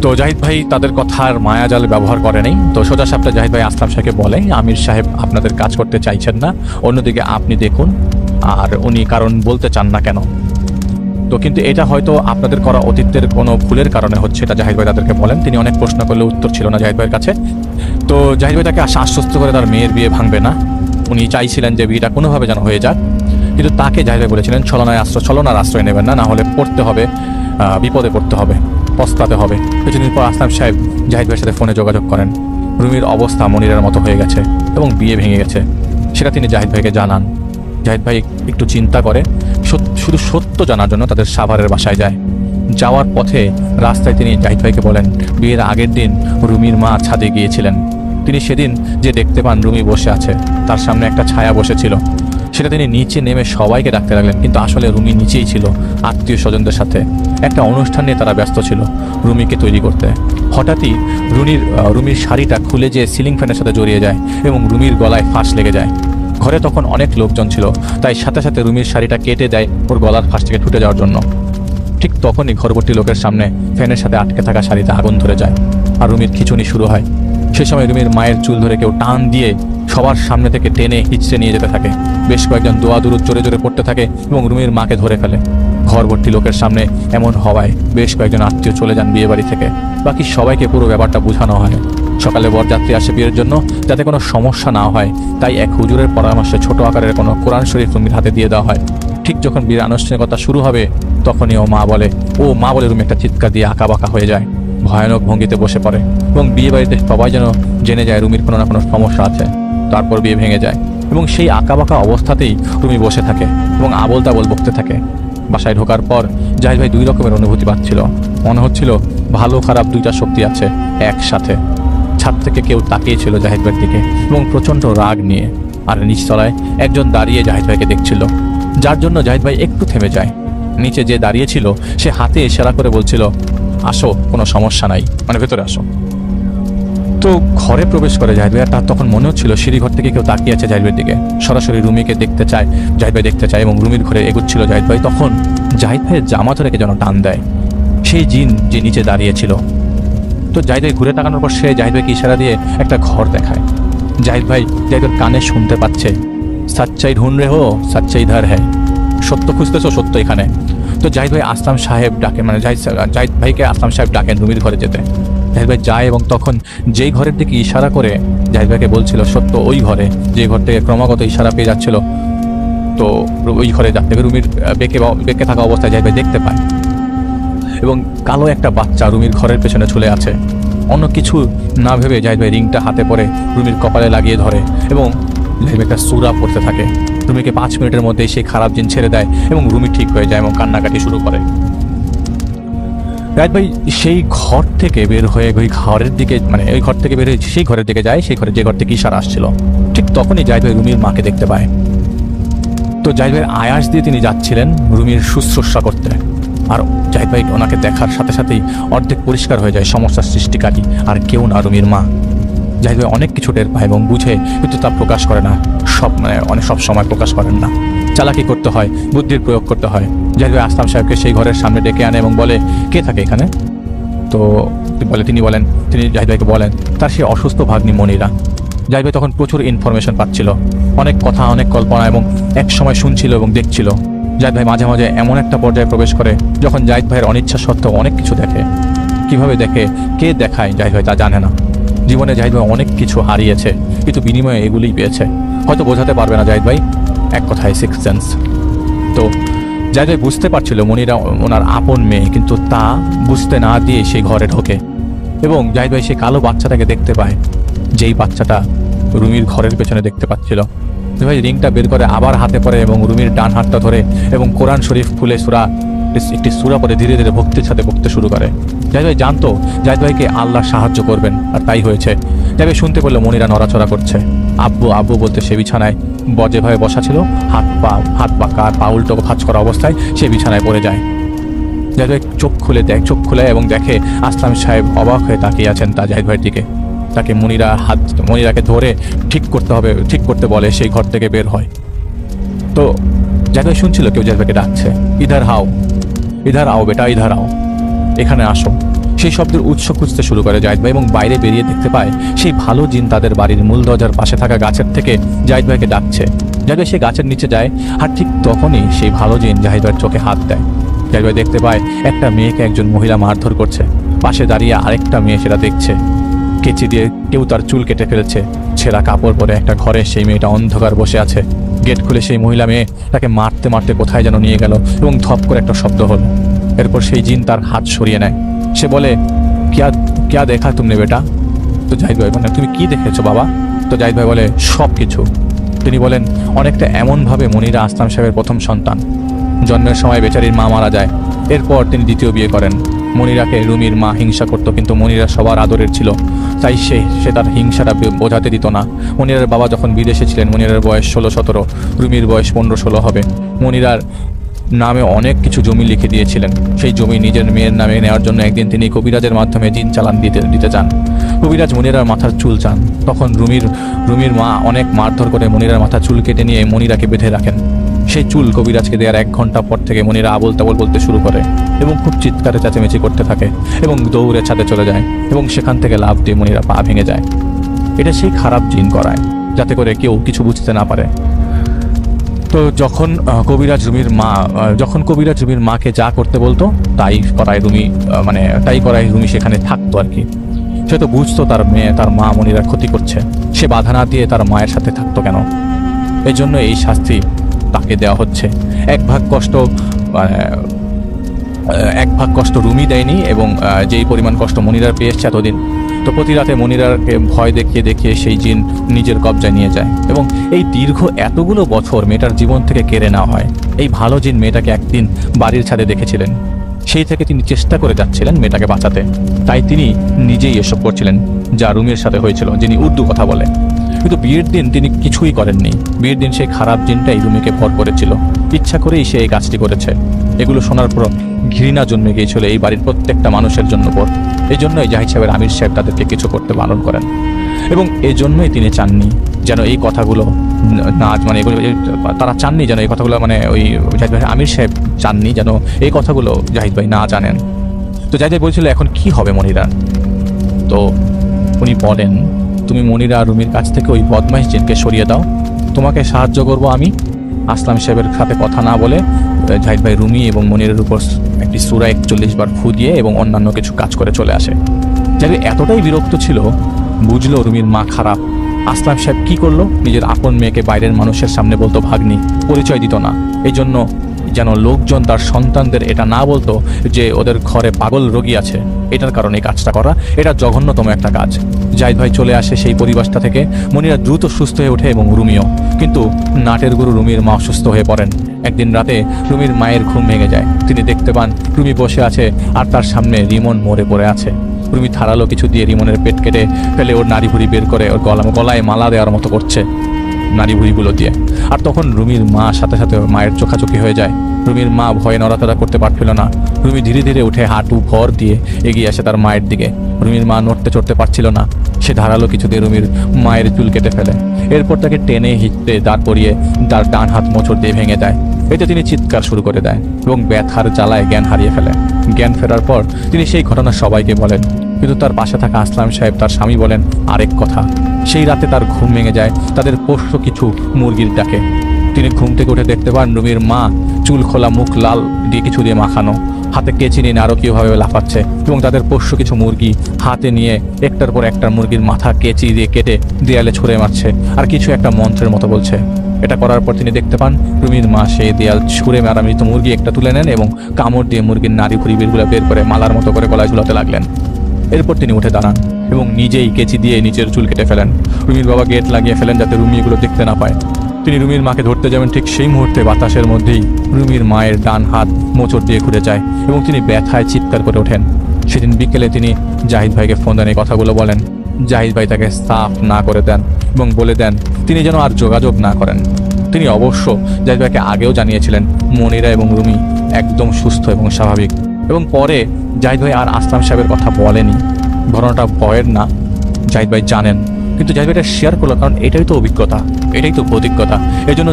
তো জাহিদ ভাই তাদের কথার মায়াজাল ব্যবহার করেনি। তো সোজা সাপটা জাহিদ ভাই আসলাম সাহেবকে বলে, আমির সাহেব আপনাদের কাজ করতে চাইছেন না, অন্যদিকে আপনি দেখুন। আর উনি কারণ বলতে চান না কেন। তো কিন্তু এটা হয়তো আপনাদের করা অতীতের কোনো ভুলের কারণে হচ্ছে, এটা জাহিদ ভাই তাদেরকে বলেন। তিনি অনেক প্রশ্ন করলে উত্তর ছিল না জাহিদ ভাইয়ের কাছে। তো জাহিদ ভাই তাকে আশ্বস্ত করে তার মেয়ের বিয়ে ভাঙবে না। উনি চাইছিলেন যে বিয়েটা কোনোভাবে যেন হয়ে যাক, কিন্তু তাকে জাহিদ ভাই বলেছিলেন ছলনার আশ্রয় নেবেন না, হলে বিপদে পড়তে হবে, পস্তাতে হবে। কিছুদিন পর আসলাম সাহেব জাহিদ ভাইয়ের সাথে ফোনে যোগাযোগ করেন। রুমির অবস্থা মনিরের মতো হয়ে গেছে এবং বিয়ে ভেঙে গেছে, সেটা তিনি জাহিদ ভাইকে জানান। জাহিদ ভাই একটু চিন্তা করে শুধু সত্য জানার জন্য তাদের সাভারের বাসায় যায়। যাওয়ার পথে রাস্তায় তিনি জাহিদ ভাইকে বলেন, বিয়ের আগের দিন রুমির মা ছাদে গিয়েছিলেন। তিনি সেদিন যে দেখতে পান রুমি বসে আছে, তার সামনে একটা ছায়া বসেছিল। সেটা তিনি নিচে নেমে সবাইকে ডাকতে লাগলেন, কিন্তু আসলে রুমি নিচেই ছিল আত্মীয় স্বজনদের সাথে। একটা অনুষ্ঠান নিয়ে তারা ব্যস্ত ছিল রুমিকে তৈরি করতে। হঠাৎই রুমির শাড়িটা খুলে যেয়ে সিলিং ফ্যানের সাথে জড়িয়ে যায় এবং রুমির গলায় ফাঁস লেগে যায়। ঘরে তখন অনেক লোকজন ছিল, তাই সাথে সাথে রুমির শাড়িটা কেটে দেয় ওর গলার ফাঁস থেকে ছুটে যাওয়ার জন্য। ঠিক তখনই ঘরবর্তী লোকের সামনে ফ্যানের সাথে আটকে থাকা শাড়িতে আগুন ধরে যায় আর রুমির খিঁচুনি শুরু হয়। সে সময় রুমির মায়ের চুল ধরে কেউ টান দিয়ে সবার সামনে থেকে টেনে হিচড়ে নিয়ে যেতে থাকে। বেশ কয়েকজন দোয়া দুরুদ জোরে জোরে পড়তে থাকে এবং রুমির মাকে ধরে ফেলে। ঘরবর্তী লোকের সামনে এমন হওয়ায় বেশ কয়েকজন আত্মীয় চলে যান বিয়ে বাড়ি থেকে। বাকি সবাইকে পুরো ব্যাপারটা বোঝানো হয়। সকালে বরযাত্রী আসে বিয়ের জন্য, যাতে কোনো সমস্যা না হয় তাই এক হুজুরের পরামর্শে ছোট আকারের কোনো কোরআন শরীফ রুমির হাতে দিয়ে দেওয়া হয়। ঠিক যখন বিয়ের আনুষ্ঠানিকতা শুরু হবে তখনই ও মা বলে রুমি একটা চিৎকার দিয়ে আঁকাবাঁকা হয়ে যায়, ভয়ানক ভঙ্গিতে বসে পড়ে এবং বিয়ে বাড়িতে সবাই যেন জেনে যায় রুমির কোনো না কোনো সমস্যা আছে। তারপর বিয়ে ভেঙে যায় এবং সেই আঁকাবাঁকা অবস্থাতেই রুমি বসে থাকে এবং আবোল তাবোল বকতে থাকে। বাসায় ঢোকার পর জাহিদ ভাই দুই রকমের অনুভূতি পাচ্ছিল। মনে হচ্ছিল ভালো খারাপ দুইটা শক্তি আছে একসাথে। ছাদ থেকে কেউ তাকিয়েছিল জাহিদ ভাইয়ের দিকে এবং প্রচণ্ড রাগ নিয়ে, আর নিচতলায় একজন দাঁড়িয়ে জাহিদ ভাইকে দেখছিল, যার জন্য জাহিদ ভাই একটু থেমে যায়। নিচে যে দাঁড়িয়েছিল সে হাতে ইশারা করে বলছিল, আসো, কোনো সমস্যা নাই, মানে ভেতরে আসো। তো ঘরে প্রবেশ করে জাহিদ ভাই, আর তার তখন মনে হচ্ছিল সিঁড়িঘর থেকে কেউ তাকিয়ে আছে জাহিদ ভাইয়ের দিকে। সরাসরি রুমিকে দেখতে চায় জাহিদ ভাই, দেখতে চায় এবং রুমির ঘরে এগুচ্ছিল জাহিদ ভাই। তখন জাহিদ ভাইয়ের জামা ধরে কে যেন টান দেয়, সেই জিন যে নিচে দাঁড়িয়েছিল। তো জাহিদ ভাই ঘুরে তাকানোর পর সে জাহিদ ভাইকে ইশারা দিয়ে একটা ঘর দেখায়। জাহিদ ভাইয়ের কানে শুনতে পাচ্ছে, সচ্চাই ঢুন রে হো, সচ্চাই ধার হ্যায়, সত্য খুঁজতেছো, সত্য এখানে। তো জাহিদ ভাই আসলাম সাহেব ডাকে, মানে জাহিদ ভাইকে আসলাম সাহেব ডাকেন রুমির ঘরে যেতে। জাহিদ ভাই যায় এবং তখন যেই ঘরের দিকে ইশারা করে জাহিদ ভাইকে বলছিল সত্য ওই ঘরে, যে ঘর থেকে ক্রমাগত ইশারা পেয়ে যাচ্ছিল, তো ওই ঘরে যাতে রুমির বেঁকে থাকা অবস্থায় জাহিদ ভাই দেখতে পায় এবং কালো একটা বাচ্চা রুমির ঘরের পেছনে ঝুলে আছে। অন্য কিছু না ভেবে জাহিদ ভাই রিংটা হাতে পরে রুমির কপালে লাগিয়ে ধরে এবং জাহিদ ভাই একটা সূরা পড়তে থাকে। রুমিকে 5 মিনিটের মধ্যেই সেই খারাপ জিন ছেড়ে দেয় এবং রুমি ঠিক হয়ে যায় এবং কান্নাকাটি শুরু করে। জাহিদ ভাই সেই ঘর থেকে বের হয়ে ওই ঘরের দিকে, মানে ওই ঘর থেকে বের হয়ে সেই ঘরের দিকে যায়, সেই ঘরে যে ঘর থেকে ইশারা আসছিল। ঠিক তখনই জাহিদ ভাই রুমির মাকে দেখতে পায়। তো জাহিদ ভাইয়ের আয়াস দিয়ে তিনি যাচ্ছিলেন রুমির শুশ্রূষা করতে, আর জাহিদ ভাই ওনাকে দেখার সাথে সাথেই অর্ধেক পরিষ্কার হয়ে যায় সমস্যার সৃষ্টিকারী আর কেউ না, রুমির মা। জাহিদ ভাই অনেক কিছু টের পায় এবং বুঝে, কিন্তু তা প্রকাশ করে না, সব সময় প্রকাশ করেন না। চালাকি করতে হয়, বুদ্ধির প্রয়োগ করতে হয়। জাহিদ ভাই আসলাম সাহেবকে সেই ঘরের সামনে ডেকে আনে এবং বলে, কে থাকে এখানে? তো তিনি জাহিদ ভাইকে বলেন তার সেই অসুস্থ ভাগ্নি মনিরা। জাহিদ ভাই তখন প্রচুর ইনফরমেশন পাচ্ছিল, অনেক কথা, অনেক কল্পনা এবং এক সময় শুনছিল এবং দেখছিল। জাহিদ ভাই মাঝে মাঝে এমন একটা পর্যায়ে প্রবেশ করে যখন জাহিদ ভাইয়ের অনিচ্ছা সত্ত্বেও অনেক কিছু দেখে। কিভাবে দেখে, কে দেখায় জাহিদ ভাই তা জানে না। জীবনে জাহিদ ভাই অনেক কিছু হারিয়েছে, কিন্তু বিনিময়ে এগুলিই পেয়েছে। হয়তো বোঝাতে পারবে না জাহিদ ভাই, এক কথায় সিক্স সেন্স। তো জাহিদ ভাই বুঝতে পারছিল মনিরা ওনার আপন মেয়ে, কিন্তু তা বুঝতে না দিয়ে সেই ঘরে ঢোকে এবং জাহিদ ভাই সেই কালো বাচ্চাটাকে দেখতে পায়, যেই বাচ্চাটা রুমির ঘরের পেছনে দেখতে পাচ্ছিল। ভাই রিংটা বের করে আবার হাতে পড়ে এবং রুমির ডান হাতটা ধরে এবং কোরআন শরীফ খুলে একটি সূরা পড়ে ধীরে ধীরে ভক্তির সাথে বকতে শুরু করে। জাহিদ ভাই জানতো জাহিদ ভাইকে আল্লাহ সাহায্য করবেন, আর তাই হয়েছে। জাহিদ ভাই শুনতে পেল মনিরা নড়াচড়া করছে। আব্বু আব্বু বলতে সে বিছানায় যেভাবে বসা ছিল, হাত পা পা উল্টো ভাঁজ করা অবস্থায় সে বিছানায় পড়ে যায়। জাহিদ ভাই চোখ খুলে এবং দেখে আসলাম সাহেব অবাক হয়ে তাকিয়ে আছেন তা জাহিদ ভাইয়ের দিকে। তাকে মনিরাকে ধরে ঠিক করতে বলে সেই ঘর থেকে বের হয়। তো জাহিদ ভাই শুনছিল কেউ জাহিদ ভাইকে ডাকছে, ইধার আও বেটা, ইধার আও, এখানে আসো। সেই শব্দের উৎস খুঁজতে শুরু করে জাহিদ ভাই এবং বাইরে বেরিয়ে দেখতে পায় সেই ভালো জিন তাদের বাড়ির মূল দরজার পাশে থাকা গাছের থেকে জাহিদ ভাইকে ডাকছে। জাহিদ ভাই সেই গাছের নিচে যায়, আর ঠিক তখনই সেই ভালো জিন জাহিদ ভাইয়ের চোখে হাত দেয়। জাহিদ ভাই দেখতে পায় একটা মেয়েকে একজন মহিলা মারধর করছে। পাশে দাঁড়িয়ে আরেকটা মেয়ে সেটা দেখছে। কেচি দিয়ে কেউ তার চুল কেটে ফেলেছে। ছেঁড়া কাপড় পরে একটা ঘরে সেই মেয়েটা অন্ধকার বসে আছে। গেট খুলে সেই মহিলা মেয়ে তাকে মারতে মারতে কোথায় যেন নিয়ে গেল এবং ধপ করে একটা শব্দ হলো। এরপর সেই জিন তার হাত সরিয়ে নেয়। সে বলে, क्या দেখা তুমনে বেটা? তো জাহিদ ভাই বলেন, তুমি কি দেখেছো বাবা? তো জাহিদ ভাই বলে, সব কিছু। তিনি বলেন, অনেকটা এমনভাবে মনিরা আসলাম সাহেবের প্রথম সন্তান। জন্মের সময় বেচারির মা মারা যায়। এরপর তিনি দ্বিতীয় বিয়ে করেন। মনিরাকে রুমির মা হিংসা করতো, কিন্তু মনিরা সবার আদরের ছিল, তাই সে তার হিংসাটা বোঝাতে দিত না। মনিরার বাবা যখন বিদেশে ছিলেন, মনিরার বয়স 16-17, রুমির বয়স 15-16 হবে। মনিরার নামে অনেক কিছু জমি লিখে দিয়েছিলেন। সেই জমি নিজের মেয়ের নামে নেওয়ার জন্য একদিন তিনি কবিরাজের মাধ্যমে জিন চালান দিতে চান। কবিরাজ মনিরার মাথার চুল চান। তখন রুমির মা অনেক মারধর করে মনিরার মাথার চুল কেটে নিয়ে মনিরাকে বেঁধে রাখেন। সেই চুল কবিরাজকে দেওয়ার 1 ঘন্টা পর থেকে মনিরা আবোল তাবোল বলতে শুরু করে এবং খুব চিৎকারে চেঁচামেচি করতে থাকে এবং দৌড়ে ছাদে চলে যায় এবং সেখান থেকে লাফ দিয়ে মনিরা পা ভেঙে যায়। এটা সেই খারাপ জিন করায় যাতে করে কেউ কিছু বুঝতে না পারে। তো যখন কবিরাজ রুমির মাকে যা করতে বলতো তাই করায় রুমি সেখানে থাকতো আর কি। সে তো বুঝতো তার মা মনিরা ক্ষতি করছে, সে বাধা না দিয়ে তার মায়ের সাথে থাকতো কেন? এই জন্য এই শাস্তি তাকে দেওয়া হচ্ছে। এক ভাগ কষ্ট রুমি দেয়নি এবং যেই পরিমাণ কষ্ট মনিরার পেয়ে এসছে এতদিন, তো প্রতি রাতে মনিরাকে ভয় দেখিয়ে সেই জিন নিজের কবজায় নিয়ে যায় এবং এই দীর্ঘ এতগুলো বছর মেয়েটার জীবন থেকে কেড়ে নেওয়া হয়। এই ভালো জিন মেয়েটাকে একদিন বাড়ির ছাদে দেখেছিলেন, সেই থেকে তিনি চেষ্টা করে যাচ্ছিলেন মেয়েটাকে বাঁচাতে, তাই তিনি নিজেই এসব করছিলেন যা রুমির সাথে হয়েছিল, যিনি উর্দু কথা বলে। কিন্তু বিয়ের দিন তিনি কিছুই করেননি। বিয়ের দিন সেই খারাপ জিনটাই রুমিকে ভর করেছিল, ইচ্ছা করেই সে এই কাজটি করেছে। এগুলো শোনার পর ঘৃণা জন্মে গিয়েছিল এই বাড়ির প্রত্যেকটা মানুষের জন্য। এই জন্যই জাহিদ সাহেবের আমির সাহেব তাদেরকে কিছু করতে বারণ করেন এবং এই জন্যই তিনি চাননি যেন এই কথাগুলো তারা চাননি যেন এই কথাগুলো ওই জাহিদ ভাই আমির সাহেব চাননি যেন এই কথাগুলো জাহিদ ভাই না জানেন। তো জাহিদ ভাই বলছিল এখন কি হবে মনিরা? তো উনি বলেন, তুমি মনিরা আর রুমির কাছ থেকে ওই বদমাইশ জিনকে সরিয়ে দাও, তোমাকে সাহায্য করব আমি। আসলাম সাহেবের সাথে কথা না বলে জাহিদ ভাই রুমি এবং মনিরের উপর একটি সূরা 41 বার ফু দিয়ে এবং অন্যান্য কিছু কাজ করে চলে আসে। জাহিদ এতটাই বিরক্ত ছিল, বুঝলো রুমির মা খারাপ। আসলাম সাহেব কি করলো? নিজের আপন মেয়েকে বাইরের মানুষের সামনে বলতো ভাগ্নি, পরিচয় দিত না। এই জন্য যেন লোকজন তার সন্তানদের এটা না বলতো যে ওদের ঘরে পাগল রোগী আছে, এটার কারণে এই কাজটা করা, এটা জঘন্যতম একটা কাজ। জাহিদ ভাই চলে আসে সেই পরিবেশটা থেকে। মনিরা দ্রুত সুস্থ হয়ে ওঠে এবং রুমিও। কিন্তু নাটের গুরু রুমির মা অসুস্থ হয়ে পড়েন। একদিন রাতে রুমির মায়ের ঘুম ভেঙে যায়। তিনি দেখতে পান রুমি বসে আছে আর তার সামনে রিমন মরে পড়ে আছে। রুমি ধারালো কিছু দিয়ে রিমনের পেট কেটে ফেলে ওর নাড়ি ভুড়ি বের করে ওর গলায় মালা দেওয়ার মতো করছে নাড়ি ভুড়িগুলো দিয়ে। আর তখন রুমির মা সাথে সাথে মায়ের চোখাচোখি হয়ে যায়। রুমির মা ভয়ে নড়াচড়া করতে পারছিল না। রুমি ধীরে ধীরে উঠে হাঁটু ভর দিয়ে এগিয়ে আসে তার মায়ের দিকে। রুমির মা নড়তে চড়তে পারছিল না। সে ধারালো কিছু দিয়ে রুমির মায়ের চুল কেটে ফেলে। এরপর তাকে টেনে হিঁচড়ে দাঁড় করিয়ে তার ডান হাত মোচড় দিয়ে ভেঙে দেয়। এতে তিনি চিৎকার শুরু করে দেয় এবং ব্যথার জ্বালায় জ্ঞান হারিয়ে ফেলে। জ্ঞান ফেরার পর তিনি সেই ঘটনা সবাইকে বলেন, কিন্তু তার পাশে থাকা আসলাম সাহেব তার স্বামী বলেন আরেক কথা। সেই রাতে তার ঘুম ভেঙে যায় তাদের পোষ্য কিছু মুরগির ডাকে। তিনি ঘুম থেকে উঠে দেখতে পান রুমির মা চুল খোলা, মুখ লাল দিয়ে কিছু দিয়ে মাখানো, হাতে কেচি নিয়ে নারকীয়ভাবে লাফাচ্ছে এবং তাদের পোষ্য কিছু মুরগি হাতে নিয়ে একটার পর একটা মুরগির মাথা কেচি দিয়ে কেটে দেয়ালে ছুঁড়ে মারছে আর কিছু একটা মন্ত্রের মতো বলছে। এটা করার পর তিনি দেখতে পান রুমির মা সেই দেয়াল ছুঁড়ে মারা মৃত মুরগি একটা তুলে নেন এবং কামড় দিয়ে মুরগির নাড়ি ভুড়ি বেরগুলো বের করে মালার মতো করে গলায় ঝুলাতে লাগলেন। এরপর তিনি উঠে দাঁড়ান এবং নিজেই কেচি দিয়ে নিচের চুল কেটে ফেলেন। রুমির বাবা গেট লাগিয়ে ফেলেন যাতে রুমি এগুলো দেখতে না পায়। তিনি রুমির মাকে ধরতে যাবেন, ঠিক সেই মুহূর্তে বাতাসের মধ্যেই রুমির মায়ের ডান হাত মোচড় দিয়ে ঘুরে যায় এবং তিনি ব্যথায় চিৎকার করে ওঠেন। সেদিন বিকেলে তিনি জাহিদ ভাইকে ফোন দেন, এই কথাগুলো বলেন। জাহিদ ভাই তাকে সাফ না করে দেন এবং বলে দেন তিনি যেন আর যোগাযোগ না করেন। তিনি অবশ্য জাহিদ ভাইকে আগেও জানিয়েছিলেন মনিরা এবং রুমি একদম সুস্থ এবং স্বাভাবিক। এবং পরে জাহিদ ভাই আর আসলাম সাহেবের কথা বলেনি। ঘটনাটা ভয়ের না, জাহিদ ভাই জানেন, কিন্তু জাহিদ ভাই এটা শেয়ার করলো কারণ এটাই তো অভিজ্ঞতা, এটাই তো অভিজ্ঞতা। এই জন্য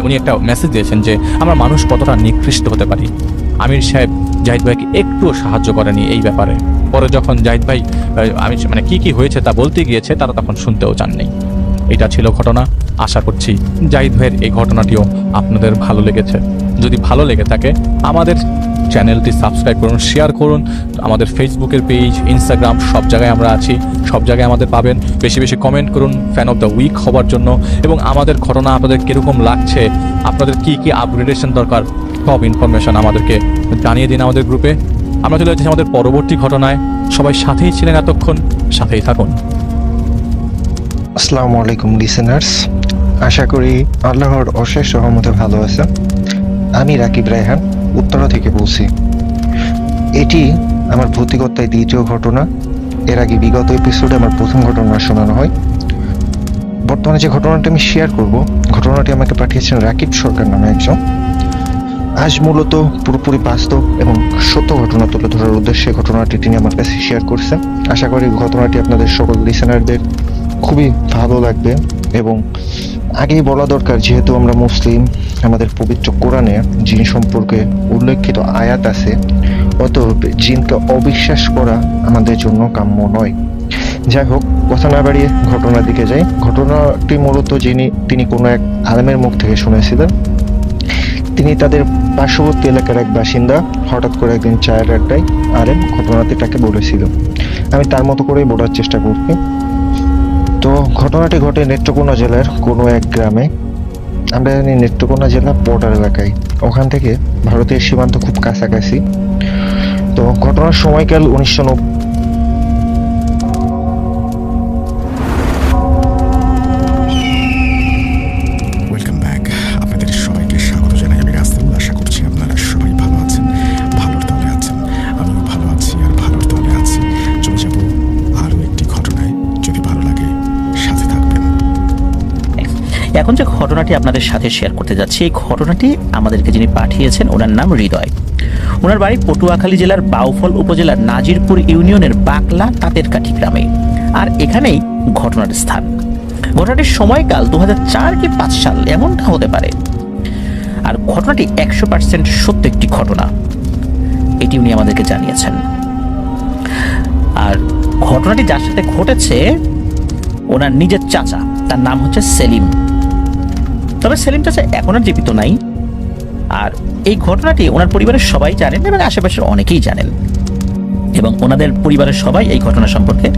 উনি একটা মেসেজ দিয়েছেন যে আমরা মানুষ কতটা নিকৃষ্ট হতে পারি। আমির সাহেব জাহিদ ভাইকে একটুও সাহায্য করেনি এই ব্যাপারে। পরে যখন জাহিদ ভাই কি হয়েছে তা বলতে গিয়েছে, তারা তখন শুনতেও চাননি। এটা ছিল ঘটনা। আশা করছি জাহিদ ভাইয়ের এই ঘটনাটিও আপনাদের ভালো লেগেছে। যদি ভালো লেগে থাকে আমাদের চ্যানেলটি সাবস্ক্রাইব করুন, শেয়ার করুন। আমাদের ফেসবুকের পেজ, ইনস্টাগ্রাম সব জায়গায় আমরা আছি, সব জায়গায় আমাদের পাবেন। বেশি বেশি কমেন্ট করুন ফ্যান অফ দ্য উইক হবার জন্য এবং আমাদের ঘটনা আপনাদের কীরকম লাগছে, আপনাদের কি কি আপগ্রেডেশন দরকার, সব ইনফরমেশন আমাদেরকে জানিয়ে দিন আমাদের গ্রুপে। আমরা চলে যাচ্ছি আমাদের পরবর্তী ঘটনায়। সবাই সাথেই ছিলেন এতক্ষণ, সাথেই থাকুন। আসসালামু আলাইকুম লিসেনার্স, আশা করি আল্লাহর অশেষ রহমতে ভালো আছেন। আমি রাকিব রায়হান উত্তরা থেকে বলছি। এটি আমার ভৌতিকতায় দ্বিতীয় ঘটনা। এর আগে বিগত এপিসোডে আমার প্রথম ঘটনা শোনানো হয়। বর্তমানে যে ঘটনাটি আমি শেয়ার করব, ঘটনাটি আমাকে পাঠিয়েছেন রাকিব সরকার নামে একজন। আজ মূলত পুরোপুরি বাস্তব এবং সত্য ঘটনা তুলে ধরার উদ্দেশ্যে ঘটনাটি তিনি আমার কাছে শেয়ার করছেন। আশা করি ঘটনাটি আপনাদের সকল লিসেনারদের খুবই ভালো লাগবে এবং আগেই বলা দরকার, যেহেতু আমরা মুসলিম, আমাদের পবিত্র কোরআনে জিন সম্পর্কে উল্লেখিত আয়াত আছে, অতএব জিনকে অবিশ্বাস করা আমাদের জন্য কাম্য নয়। যাই হোক, কথা না বাড়িয়ে ঘটনার দিকে যাই। ঘটনাটি মূলত তিনি কোনো এক আলেমের মুখ থেকে শুনেছিলেন। তিনি তাদের পার্শ্ববর্তী এলাকার এক বাসিন্দা। হঠাৎ করে একদিন চায়ের আড্ডায় আলেম ঘটনাটি তাকে বলেছিল। আমি তার মতো করেই বলার চেষ্টা করছি। তো ঘটনাটি ঘটে নেত্রকোনা জেলার কোনো এক গ্রামে। আমরা জানি নেত্রকোনা জেলা বর্ডার এলাকায়, ওখান থেকে ভারতের সীমান্ত খুব কাছাকাছি। তো ঘটনার সময়কাল 1990। Welcome back. আপনাদের সবাইকে স্বাগত জানাই আমি রাস্তাউল। আশা করছি আপনারা সবাই ভালো আছেন, ভালোর দলে আছেন। আমিও ভালো আছি আর ভালোর দলে আছি। চলে যাব আরও একটি ঘটনায়। যদি ভালো লাগে সাথে থাকবেন। এখন যে ঘটনাটি আপনাদের সাথে শেয়ার করতে যাচ্ছি, এই ঘটনাটি আমাদেরকে যিনি পাঠিয়েছেন ওনার নাম হৃদয়। ওনার বাড়ি পটুয়াখালী জেলার বাউফল উপজেলার নাজিরপুর ইউনিয়নের বাকলা তাঁতেরকাঠি গ্রামে, আর এখানেই ঘটনার স্থান। ঘটনাটির সময়কাল 2004 কি 5 সাল এমনটা হতে পারে। আর ঘটনাটি 100% সত্য একটি ঘটনা, এটি উনি আমাদেরকে জানিয়েছেন। আর ঘটনাটি যার সাথে ঘটেছে ওনার নিজের চাচা, তার নাম হচ্ছে সেলিম। তবে সেলিম চাচা এখন আর জীবিত নাই। আর এই ঘটনাটি ওনার পরিবারের সবাই জানেন এবং আশেপাশের অনেকেই জানেন, এবং ওনাদের পরিবারের সবাই এই ঘটনা সম্পর্কে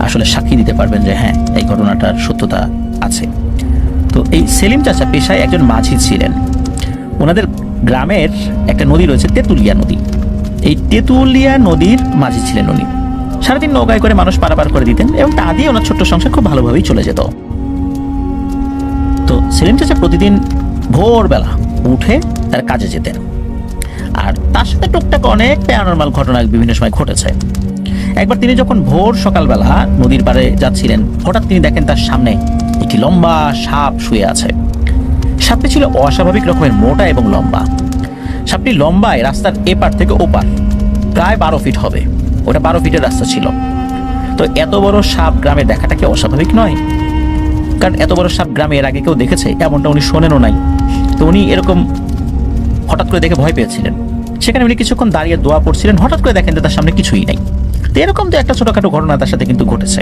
আসলে সাক্ষী দিতে পারবেন যে হ্যাঁ, এই ঘটনাটার সত্যতা আছে। তো এই সেলিম চাচা পেশায় একজন মাঝি ছিলেন। ওনাদের গ্রামের একটা নদী রয়েছে, তেঁতুলিয়া নদী। এই তেঁতুলিয়া নদীর মাঝি ছিলেন উনি। সারাদিন নৌকায় করে মানুষ পারাপার করে দিতেন এবং তা দিয়ে ওনার ছোট্ট সংসার খুব ভালোভাবেই চলে যেত। তো সেলিম চাচা প্রতিদিন ভোরবেলা উঠে তার কাজে যেতেন, আর তার সাথে টুকটাক অনেক প্যারানরমাল ঘটনা বিভিন্ন সময় ঘটেছে। একবার তিনি যখন ভোর সকালবেলা নদীর পাড়ে যাচ্ছিলেন, হঠাৎ তিনি দেখেন তার সামনে একটি লম্বা সাপ শুয়ে আছে। সাপটি ছিল অস্বাভাবিক রকমের মোটা এবং লম্বা। সাপটি লম্বায় রাস্তার এপার থেকে ওপার প্রায় 12 ফিট হবে। ওটা 12 ফিটের রাস্তা ছিল। তো এত বড় সাপ গ্রামে দেখাটা কি অস্বাভাবিক নয়? কারণ এত বড় সাপ গ্রামে এর আগে কেউ দেখেছে এমনটা উনি শোনেনও নাই। তো উনি এরকম হঠাৎ করে দেখে ভয় পেয়েছিলেন। সেখানে উনি কিছুক্ষণ দাঁড়িয়ে দোয়া পড়ছিলেন, হঠাৎ করে দেখেন যে তার সামনে কিছুই নাই। তো এরকম যে একটা ছোটখাটো ঘটনা তার সাথে কিন্তু ঘটেছে।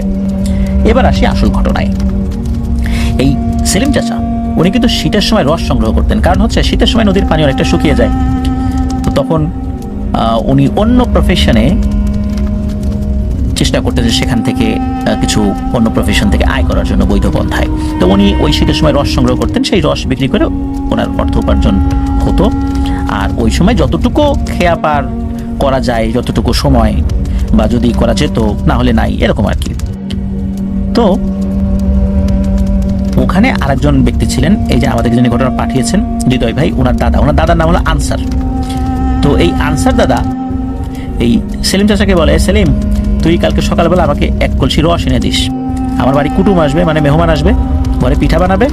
এবার আসি আসল ঘটনায়। এই সেলিম চাচা উনি কিন্তু শীতের সময় রস সংগ্রহ করতেন। কারণ হচ্ছে শীতের সময় নদীর পানি অনেকটা শুকিয়ে যায়। তো তখন উনি অন্য প্রফেশনে চেষ্টা করতেন যে সেখান থেকে কিছু অন্য প্রফেশন থেকে আয় করার জন্য বৈধ পন্থায়। তো উনি ওই শীতের সময় রস সংগ্রহ করতেন, সেই রস বিক্রি করে ওনার অর্থ উপার্জন হতো। আর ওই সময় যতটুকু খেয়া পার করা যায়, যতটুকু সময় বা যদি করা যেত, না হলে নাই, এরকম আর কি। তো ওখানে আরেকজন ব্যক্তি ছিলেন, এই যে আমাদের যিনি ঘটনা পাঠিয়েছেন হৃদয় ভাই, ওনার দাদার নাম হলো আনসার। তো এই আনসার দাদা এই সেলিম চাচাকে বলে, সেলিম তুই কালকে সকালবেলা আমাকে 1 কলসি রস এনে দিস। আমার বাড়ি কুটুম আসবে, মানে মেহমান আসবে, ঘরে পিঠা বানাবে।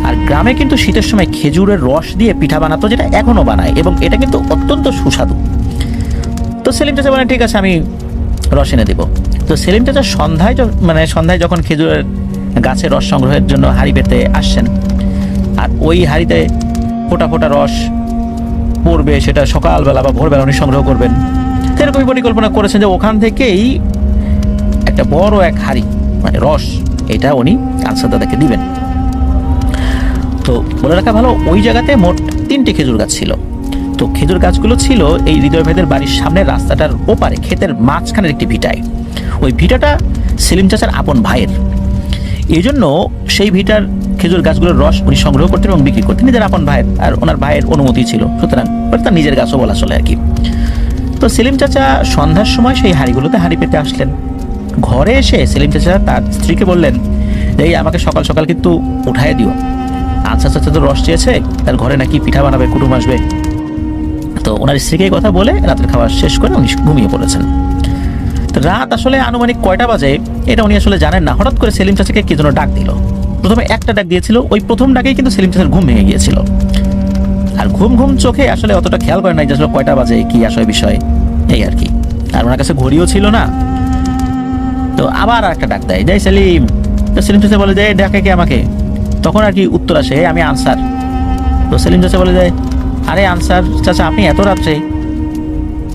আর গ্রামে কিন্তু শীতের সময় খেজুরের রস দিয়ে পিঠা বানাতো, যেটা এখনো বানায়, এবং এটা কিন্তু অত্যন্ত সুস্বাদু। তো সেলিম চাচা বলে ঠিক আছে, আমি রস এনে দেব। তো সেলিম চাচা সন্ধ্যায় যখন খেজুরের গাছে রস সংগ্রহের জন্য হাঁড়ি পেতে আসছেন, আর ওই হাঁড়িতে ফোটা ফোটা রস পড়বে, সেটা সকালবেলা বা ভোরবেলা উনি সংগ্রহ করবেন। সেরকমই পরিকল্পনা করেছেন যে ওখান থেকেই একটা বড় এক হাঁড়ি মানে রস, এটা উনি আনসার দাদাকে দিবেন। তো বলে রাখা ভালো, ওই জায়গাতে মোট 3টি খেজুর গাছ ছিল। তো খেজুর গাছগুলো ছিল এই হৃদয় ভাইদের বাড়ির সামনে রাস্তাটার ওপারে ক্ষেতের মাঝখানের একটি ভিটায়। ওই ভিটাটা সেলিম চাচার আপন ভাইয়ের। এই জন্য সেই ভিটার খেজুর গাছগুলোর রস উনি সংগ্রহ করতেন এবং বিক্রি করতেন নিজের আপন ভাইয়ের, আর ওনার ভাইয়ের অনুমতি ছিল, সুতরাং তার নিজের গাছও বলা চলে আর কি। তো সেলিম চাচা সন্ধ্যার সময় সেই হাঁড়িগুলোতে হাঁড়ি পেতে আসলেন। ঘরে এসে সেলিম চাচা তার স্ত্রীকে বললেন, এই আমাকে সকাল সকাল কিন্তু উঠায় দিও, আনসার চাচা তো রস চেয়েছে, তার ঘরে নাকি পিঠা বানাবে, কুটুম আসবে। তো ওনার স্ত্রীকে কথা বলে রাতের খাবার শেষ করে উনি ঘুমিয়ে পড়েছেন। তো রাত আসলে আনুমানিক কয়টা বাজে এটা উনি আসলে জানেন না। হঠাৎ করে সেলিম চাচাকে কি যেন ডাক দিল। প্রথমে একটা ডাক দিয়েছিল, ওই প্রথম ডাকেই কিন্তু সেলিম চাচার ঘুম ভেঙে গিয়েছিল। আর ঘুম চোখে আসলে অতটা খেয়াল করেন নাই যে আসলে কয়টা বাজে, কি আসলে বিষয়, এই আর কি। আর ওনার কাছে ঘড়িও ছিল না। তো আবার একটা ডাক দেয়, যাই সেলিম। তো সেলিম চাচা বলে যে ডাকে কে আমাকে? তখন আর কি উত্তর আসে, আমি আনসার। তো সেলিম চাচা বলে যায়, আরে আনসার চাচা আপনি এত রাত্রে?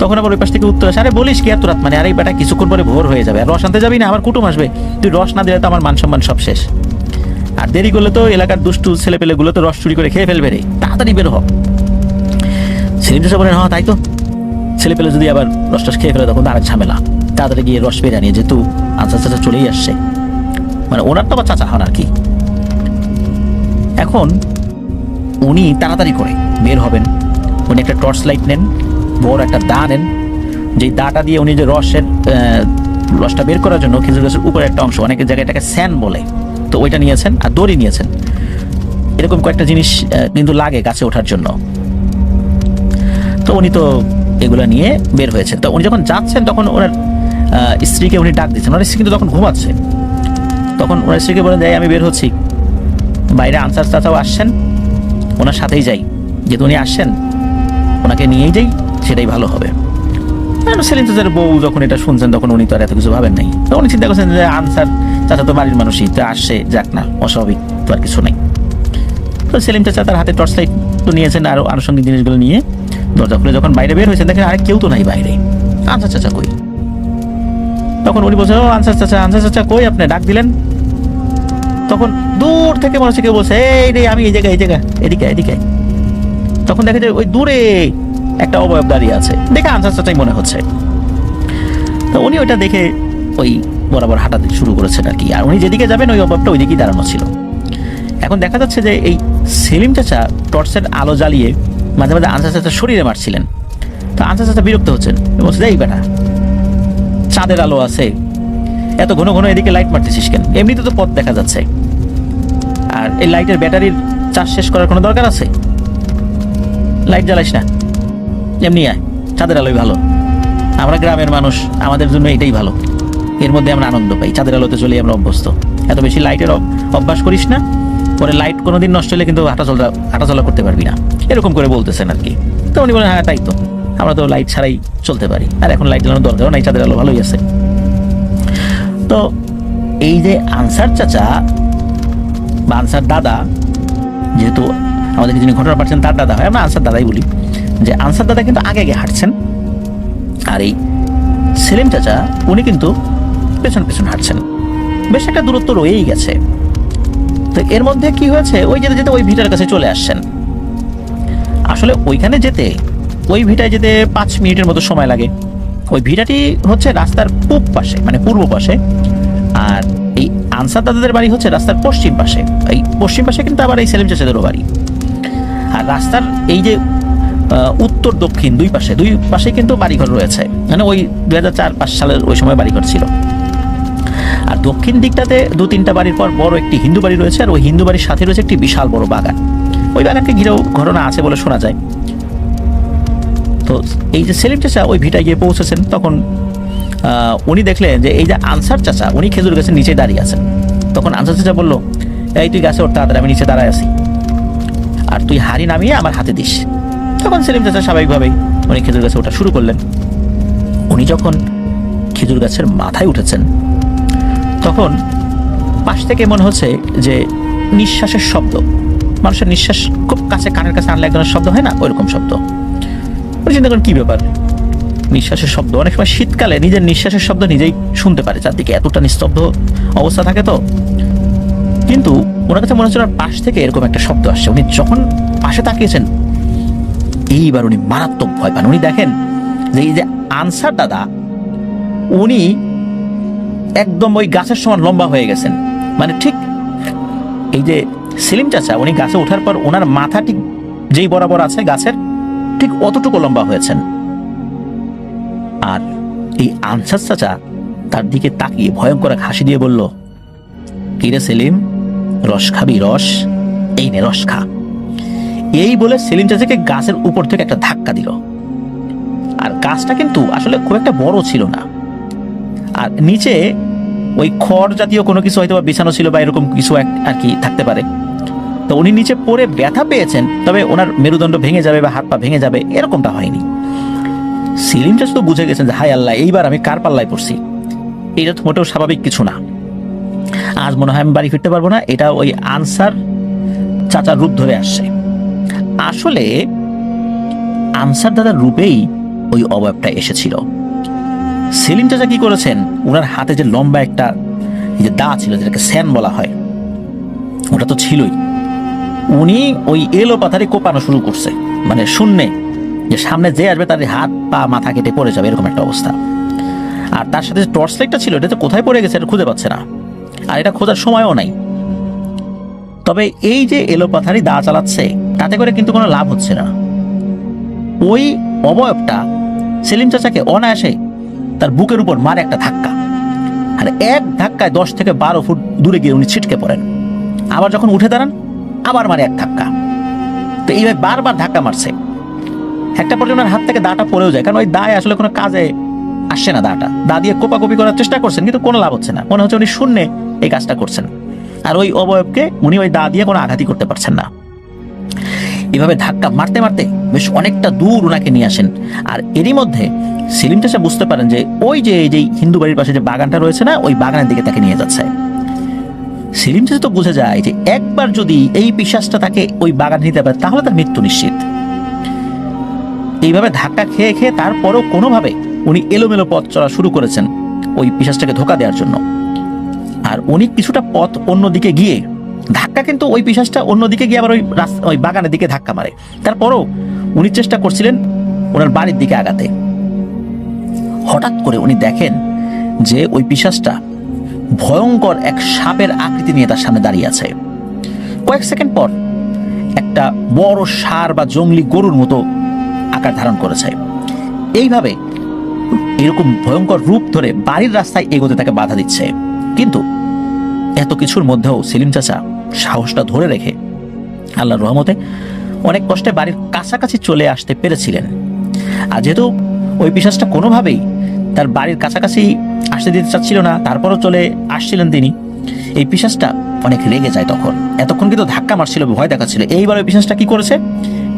তখন আবার ওই পাশ থেকে উত্তর আসে, আরে বলিস কি এত রাত, মানে আরে বেটা কিছুক্ষণ পরে ভোর হয়ে যাবে, আর রস আনতে যাবি না, আমার কুটুম আসবে, তুই রস না দিলে তো আমার মান সম্মান সব শেষ, আর দেরি করলে তো এলাকার দুষ্টু ছেলে পেলে গুলো তো রস চুরি করে খেয়ে ফেলবে রে, তাড়াতাড়ি বের হ। সেলিম চাচা বলেন, হ্যাঁ তাই তো, ছেলে পেলে যদি আবার রস টস খেয়ে ফেলে তখন তো আরেক ঝামেলা, তাড়াতাড়ি গিয়ে রস বের আনিয়ে, যেহেতু আনসার চাচা চলেই আসছে, মানে ওনার তো আবার চাচা হন আর কি। এখন উনি তাড়াতাড়ি করে বের হবেন, উনি একটা টর্চ লাইট নেন, বড় একটা দা নেন, যেই দাটা দিয়ে উনি যে রসটা বের করার জন্য খেজুর গাছের উপরে একটা অংশ, অনেকের জায়গায় এটাকে স্যান বলে, তো ওইটা নিয়েছেন, আর দড়ি নিয়েছেন, এরকম কয়েকটা জিনিস কিন্তু লাগে গাছে ওঠার জন্য। তো উনি তো এগুলো নিয়ে বের হয়েছেন। তো উনি যখন যাচ্ছেন তখন ওনার স্ত্রীকে উনি ডাক দিচ্ছেন, ওনার স্ত্রী কিন্তু তখন ঘুমাচ্ছে। তখন ওনার স্ত্রীকে বলেন, যাই আমি বের হচ্ছি, বাইরে আনসার চাচাও আসছেন, ওনার সাথেই যাই, যেহেতু উনি আসছেন ওনাকে নিয়েই যাই, সেটাই ভালো হবে। সেলিম চাচার বউ যখন এটা শুনছেন তখন উনি তো আর এত কিছু ভাবেন নাই, তো উনি চিন্তা করছেন যে আনসার চাচা তো বাড়ির মানুষই, তো আসছে যাক না, অস্বাভাবিক তো আর কিছু নেই। তো সেলিম চাচা তার হাতে টর্চ লাইট তো নিয়েছেন, আরো আনুষঙ্গিক জিনিসগুলো নিয়ে দরজা খুলে যখন বাইরে বের হয়েছেন দেখেন আরে কেউ তো নাই বাইরে, আনসার চাচা কই? তখন উনি বলছেন, ও আনসার চাচা কই, আপনি ডাক দিলেন? তখন দূর থেকে মনে হচ্ছে কেউ বলছে, এই রে আমি এই জায়গায় এদিকে। তখন দেখে যে ওই দূরে একটা অবয়ব দাঁড়িয়ে আছে, দেখে আনসার চাচাই মনে হচ্ছে। তো উনি ওইটা দেখে ওই বরাবর হাঁটাতে শুরু করেছেন আর কি, আর উনি যেদিকে যাবেন ওই অবয়বটা ওই দিকেই দাঁড়ানো ছিল। এখন দেখা যাচ্ছে যে এই সেলিম চাচা টর্চের আলো জ্বালিয়ে মাঝে মাঝে আনসার চাচা শরীরে মারছিলেন। তো আনসার চাচা বিরক্ত হচ্ছেন, বলছে, এই বেটা চাঁদের আলো আছে, এত ঘন ঘন এদিকে লাইট মারতেছিস কেন? এমনিতে তো পথ দেখা যাচ্ছে, আর এই লাইটের ব্যাটারির চার্জ শেষ করার কোনো দরকার আছে? লাইট জ্বালাইস না, এমনি আয়, চাঁদের আলোই ভালো, আমরা গ্রামের মানুষ, আমাদের জন্য এটাই ভালো, এর মধ্যে আমরা আনন্দ পাই, চাঁদের আলোতে চলে আমরা অভ্যস্ত, এত বেশি লাইটের অভ্যাস করিস না, পরে লাইট কোনোদিন নষ্ট হলে কিন্তু হাঁটাচলা করতে পারবি না, এরকম করে বলতেছেন আর কি। তো উনি বলেন, হ্যাঁ তাই তো, আমরা তো লাইট ছাড়াই চলতে পারি, আর এখন লাইট জ্বালানোর দরকারও নাই, চাঁদের আলো ভালোই আছে। তো এই যে আনসার চাচা বা আনসার দাদা, যেহেতু আমাদেরকে যিনি ঘটনা পাচ্ছেন তার দাদা হয়, আমরা আনসার দাদাই বলি, যে আনসার দাদা কিন্তু আগে হাঁটছেন, আর এই সেলিম চাচা উনি কিন্তু পেছন হাঁটছেন, বেশ একটা দূরত্ব রয়েই গেছে। তো এর মধ্যে কি হয়েছে, ওই যেতে যেতে ওই ভিটার কাছে চলে আসছেন। আসলে ওইখানে যেতে, ওই ভিটায় যেতে 5 মিনিটের মতো সময় লাগে। ওই ভিটাটি হচ্ছে রাস্তার পূব পাশে, মানে পূর্ব পাশে, আর এই আনসার দাদাদের বাড়ি হচ্ছে রাস্তার পশ্চিম পাশে। এই পশ্চিম পাশে কিন্তু আবার এই সেলিম চাচাদেরও বাড়ি। আর রাস্তার এই যে উত্তর দক্ষিণ দুই পাশে কিন্তু বাড়িঘর রয়েছে, মানে ওই 2004-5 সালের ওই সময় বাড়িঘর ছিল। আর দক্ষিণ দিকটাতে 2-3টা বাড়ির পর বড় একটি হিন্দু বাড়ি রয়েছে, আর ওই হিন্দু বাড়ির সাথে রয়েছে একটি বিশাল বড় বাগান। ওই বাগানকে ঘিরেও ঘটনা আছে বলে শোনা যায়। তো এই যে সেলিম চাচা ওই ভিটায় গিয়ে পৌঁছেছেন, তখন উনি দেখলেন যে এই যে আনসার চাচা উনি খেজুর গাছের নিচে দাঁড়িয়ে আছেন। তখন আনসার চাচা বলল, এই তুই গাছে ওঠ তাড়াতাড়ি, আমি নিচে দাঁড়ায় আছি, আর তুই হাড়ি নামিয়ে আমার হাতে দিস। তখন সেলিম চাচা স্বাভাবিকভাবেই উনি খেজুর গাছে ওঠা শুরু করলেন। উনি যখন খেজুর গাছের মাথায় উঠেছেন তখন পাশ থেকে মনে হচ্ছে যে নিঃশ্বাসের শব্দ, মানুষের নিঃশ্বাস খুব কাছে, কানের কাছে আনলে এক ধরনের শব্দ হয় না, ওইরকম শব্দ। উনি চিন্তা করেন কি ব্যাপার, নিঃশ্বাসের শব্দ, অনেক সময় শীতকালে নিজের নিঃশ্বাসের শব্দ নিজেই শুনতে পারে, চারদিকে এতটা নিস্তব্ধ অবস্থা থাকে। তো কিন্তু ওনার কাছে মনে হচ্ছে ওনার পাশ থেকে এরকম একটা শব্দ আসছে। উনি যখন পাশে তাকিয়েছেন এইবার উনি মারাত্মক ভয় পান। উনি দেখেন যে এই যে আনসার দাদা উনি একদম ওই গাছের সমান লম্বা হয়ে গেছেন, মানে ঠিক এই যে সেলিম চাচা উনি গাছে ওঠার পর ওনার মাথা ঠিক যেই বরাবর আছে গাছের ঠিক অতটুকু লম্বা হয়েছেন। আর এই আনসার চাচা তার দিকে তাকিয়ে ভয়ঙ্কর এক হাসি দিয়ে বলল, কি রে সেলিম, রস খাবি? রস, এই নে রস খা। এই বলে সেলিম চাচাকে গাছের উপর থেকে একটা ধাক্কা দিল। আর গাছটা কিন্তু আসলে খুব একটা বড় ছিল না, আর নিচে ওই খড় জাতীয় কোনো কিছু হয়তো বিছানো ছিল বা এরকম কিছু আর কি থাকতে পারে। তো উনি নিচে পড়ে ব্যথা পেয়েছেন, তবে ওনার মেরুদণ্ড ভেঙে যাবে বা হাত পা ভেঙে যাবে এরকমটা হয়নি। সেলিম চাচা তো বুঝে গেছেন যে হায় আল্লাহ, এইবার আমি কার পাল্লায় পড়ছি, এটা তো মোটেও স্বাভাবিক কিছু না, আজ মনে হয় আমি বাড়ি ফিরতে পারবো না। এটা ওই আনসার চাচার রূপ ধরে আসছে। আসলে আনসার দাদার রূপেই ওই অবয়বটা এসেছিল। সেলিম চাচা কি করেছেন, ওনার হাতে যে লম্বা একটা এই যে দা ছিল, যেটাকে স্যান বলা হয়, ওটা তো ছিলই। উনি ওই এলো পাথারি কোপানো শুরু করছে, মানে শূন্যে, যে সামনে যে আসবে তার হাত পা মাথা কেটে পড়ে যাবে, এরকম একটা অবস্থা। আর তার সাথে যে টর্চ লাইটটা ছিল, এটা তো কোথায় পড়ে গেছে এটা খুঁজে পাচ্ছে না, আর এটা খোঁজার সময়ও নাই। তবে এই যে এলো পাথারি দা চালাচ্ছে, তাতে করে কিন্তু কোনো লাভ হচ্ছে না। ওই অবয়বটা সেলিম চাচাকে অনায়াসে তার বুকের উপর মারে একটা ধাক্কা, আর এক ধাক্কায় 10 থেকে 12 ফুট দূরে গিয়ে উনি ছিটকে পড়েন। আবার যখন উঠে দাঁড়ান, আবার মারে এক ধাক্কা। তো এইভাবে বারবার ধাক্কা মারছে। একটা পর্যন্ত ওনার হাত থেকে দাটা পড়েও যায়, কারণ ওই দায় আসলে কোনো কাজে আসছে না। দা দিয়ে কোপাকুপি করার চেষ্টা করছেন, কিন্তু কোনো লাভ হচ্ছে না। মনে হচ্ছে উনি শূন্যে এই কাজটা করছেন, আর ওই অবয়বকে উনি ওই দা দিয়ে কোনো আঘাতই করতে পারছেন না। এভাবে ধাক্কা মারতে মারতে বেশ অনেকটা দূর ওনাকে নিয়ে আসেন। আর এরই মধ্যে সেলিম চাচা বুঝতে পারেন যে ওই যে এই যে হিন্দু বাড়ির পাশে যে বাগানটা রয়েছে না, ওই বাগানের দিকে তাকে নিয়ে যাচ্ছে। সেলিম চাচা তো বুঝে যায় যে একবার যদি এই পিশাচটা তাকে ওই বাগান নিতে পারে, তাহলে তার মৃত্যু নিশ্চিত। এইভাবে ধাক্কা খেয়ে খেয়ে তারপরও কোনোভাবে উনি এলোমেলো পথ চলা শুরু করেছেন ওই পিশাচটাকে ধোকা দেওয়ার জন্য। আর উনি কিছুটা পথ অন্যদিকে গিয়ে, ধাক্কা কিন্তু ওই পিশাচটা অন্যদিকে গিয়ে আবার ওই বাগানের দিকে ধাক্কা মারে। তারপরও উনি চেষ্টা করছিলেন ওনার বাড়ির দিকে আগাতে। হঠাৎ করে উনি দেখেন যে ওই পিশাচটা ভয়ঙ্কর এক সাপের আকৃতি নিয়ে তার সামনে দাঁড়িয়ে আছে। কয়েক সেকেন্ড পর একটা বড় ষাঁড় বা জঙ্গলি গরুর মতো আকার ধারণ করেছে। এইভাবে এরকম ভয়ঙ্কর রূপ ধরে বাড়ির রাস্তায় এগোতে তাকে বাধা দিচ্ছে। কিন্তু এত কিছুর মধ্যেও সেলিম চাচা সাহসটা ধরে রেখে আল্লাহর রহমতে অনেক কষ্টে বাড়ির কাছাকাছি চলে আসতে পেরেছিলেন। আর যেহেতু ওই পিশাচটা কোনোভাবেই তার বাড়ির কাছাকাছি আসতে দিতে চাচ্ছিল না, তারপরও চলে আসছিলেন তিনি, এই পিশাচটা অনেক রেগে যায়। তখন এতক্ষণ কিন্তু ধাক্কা মারছিল, ভয় দেখাচ্ছিল। এইবার ওই পিশাচটা কি করেছে,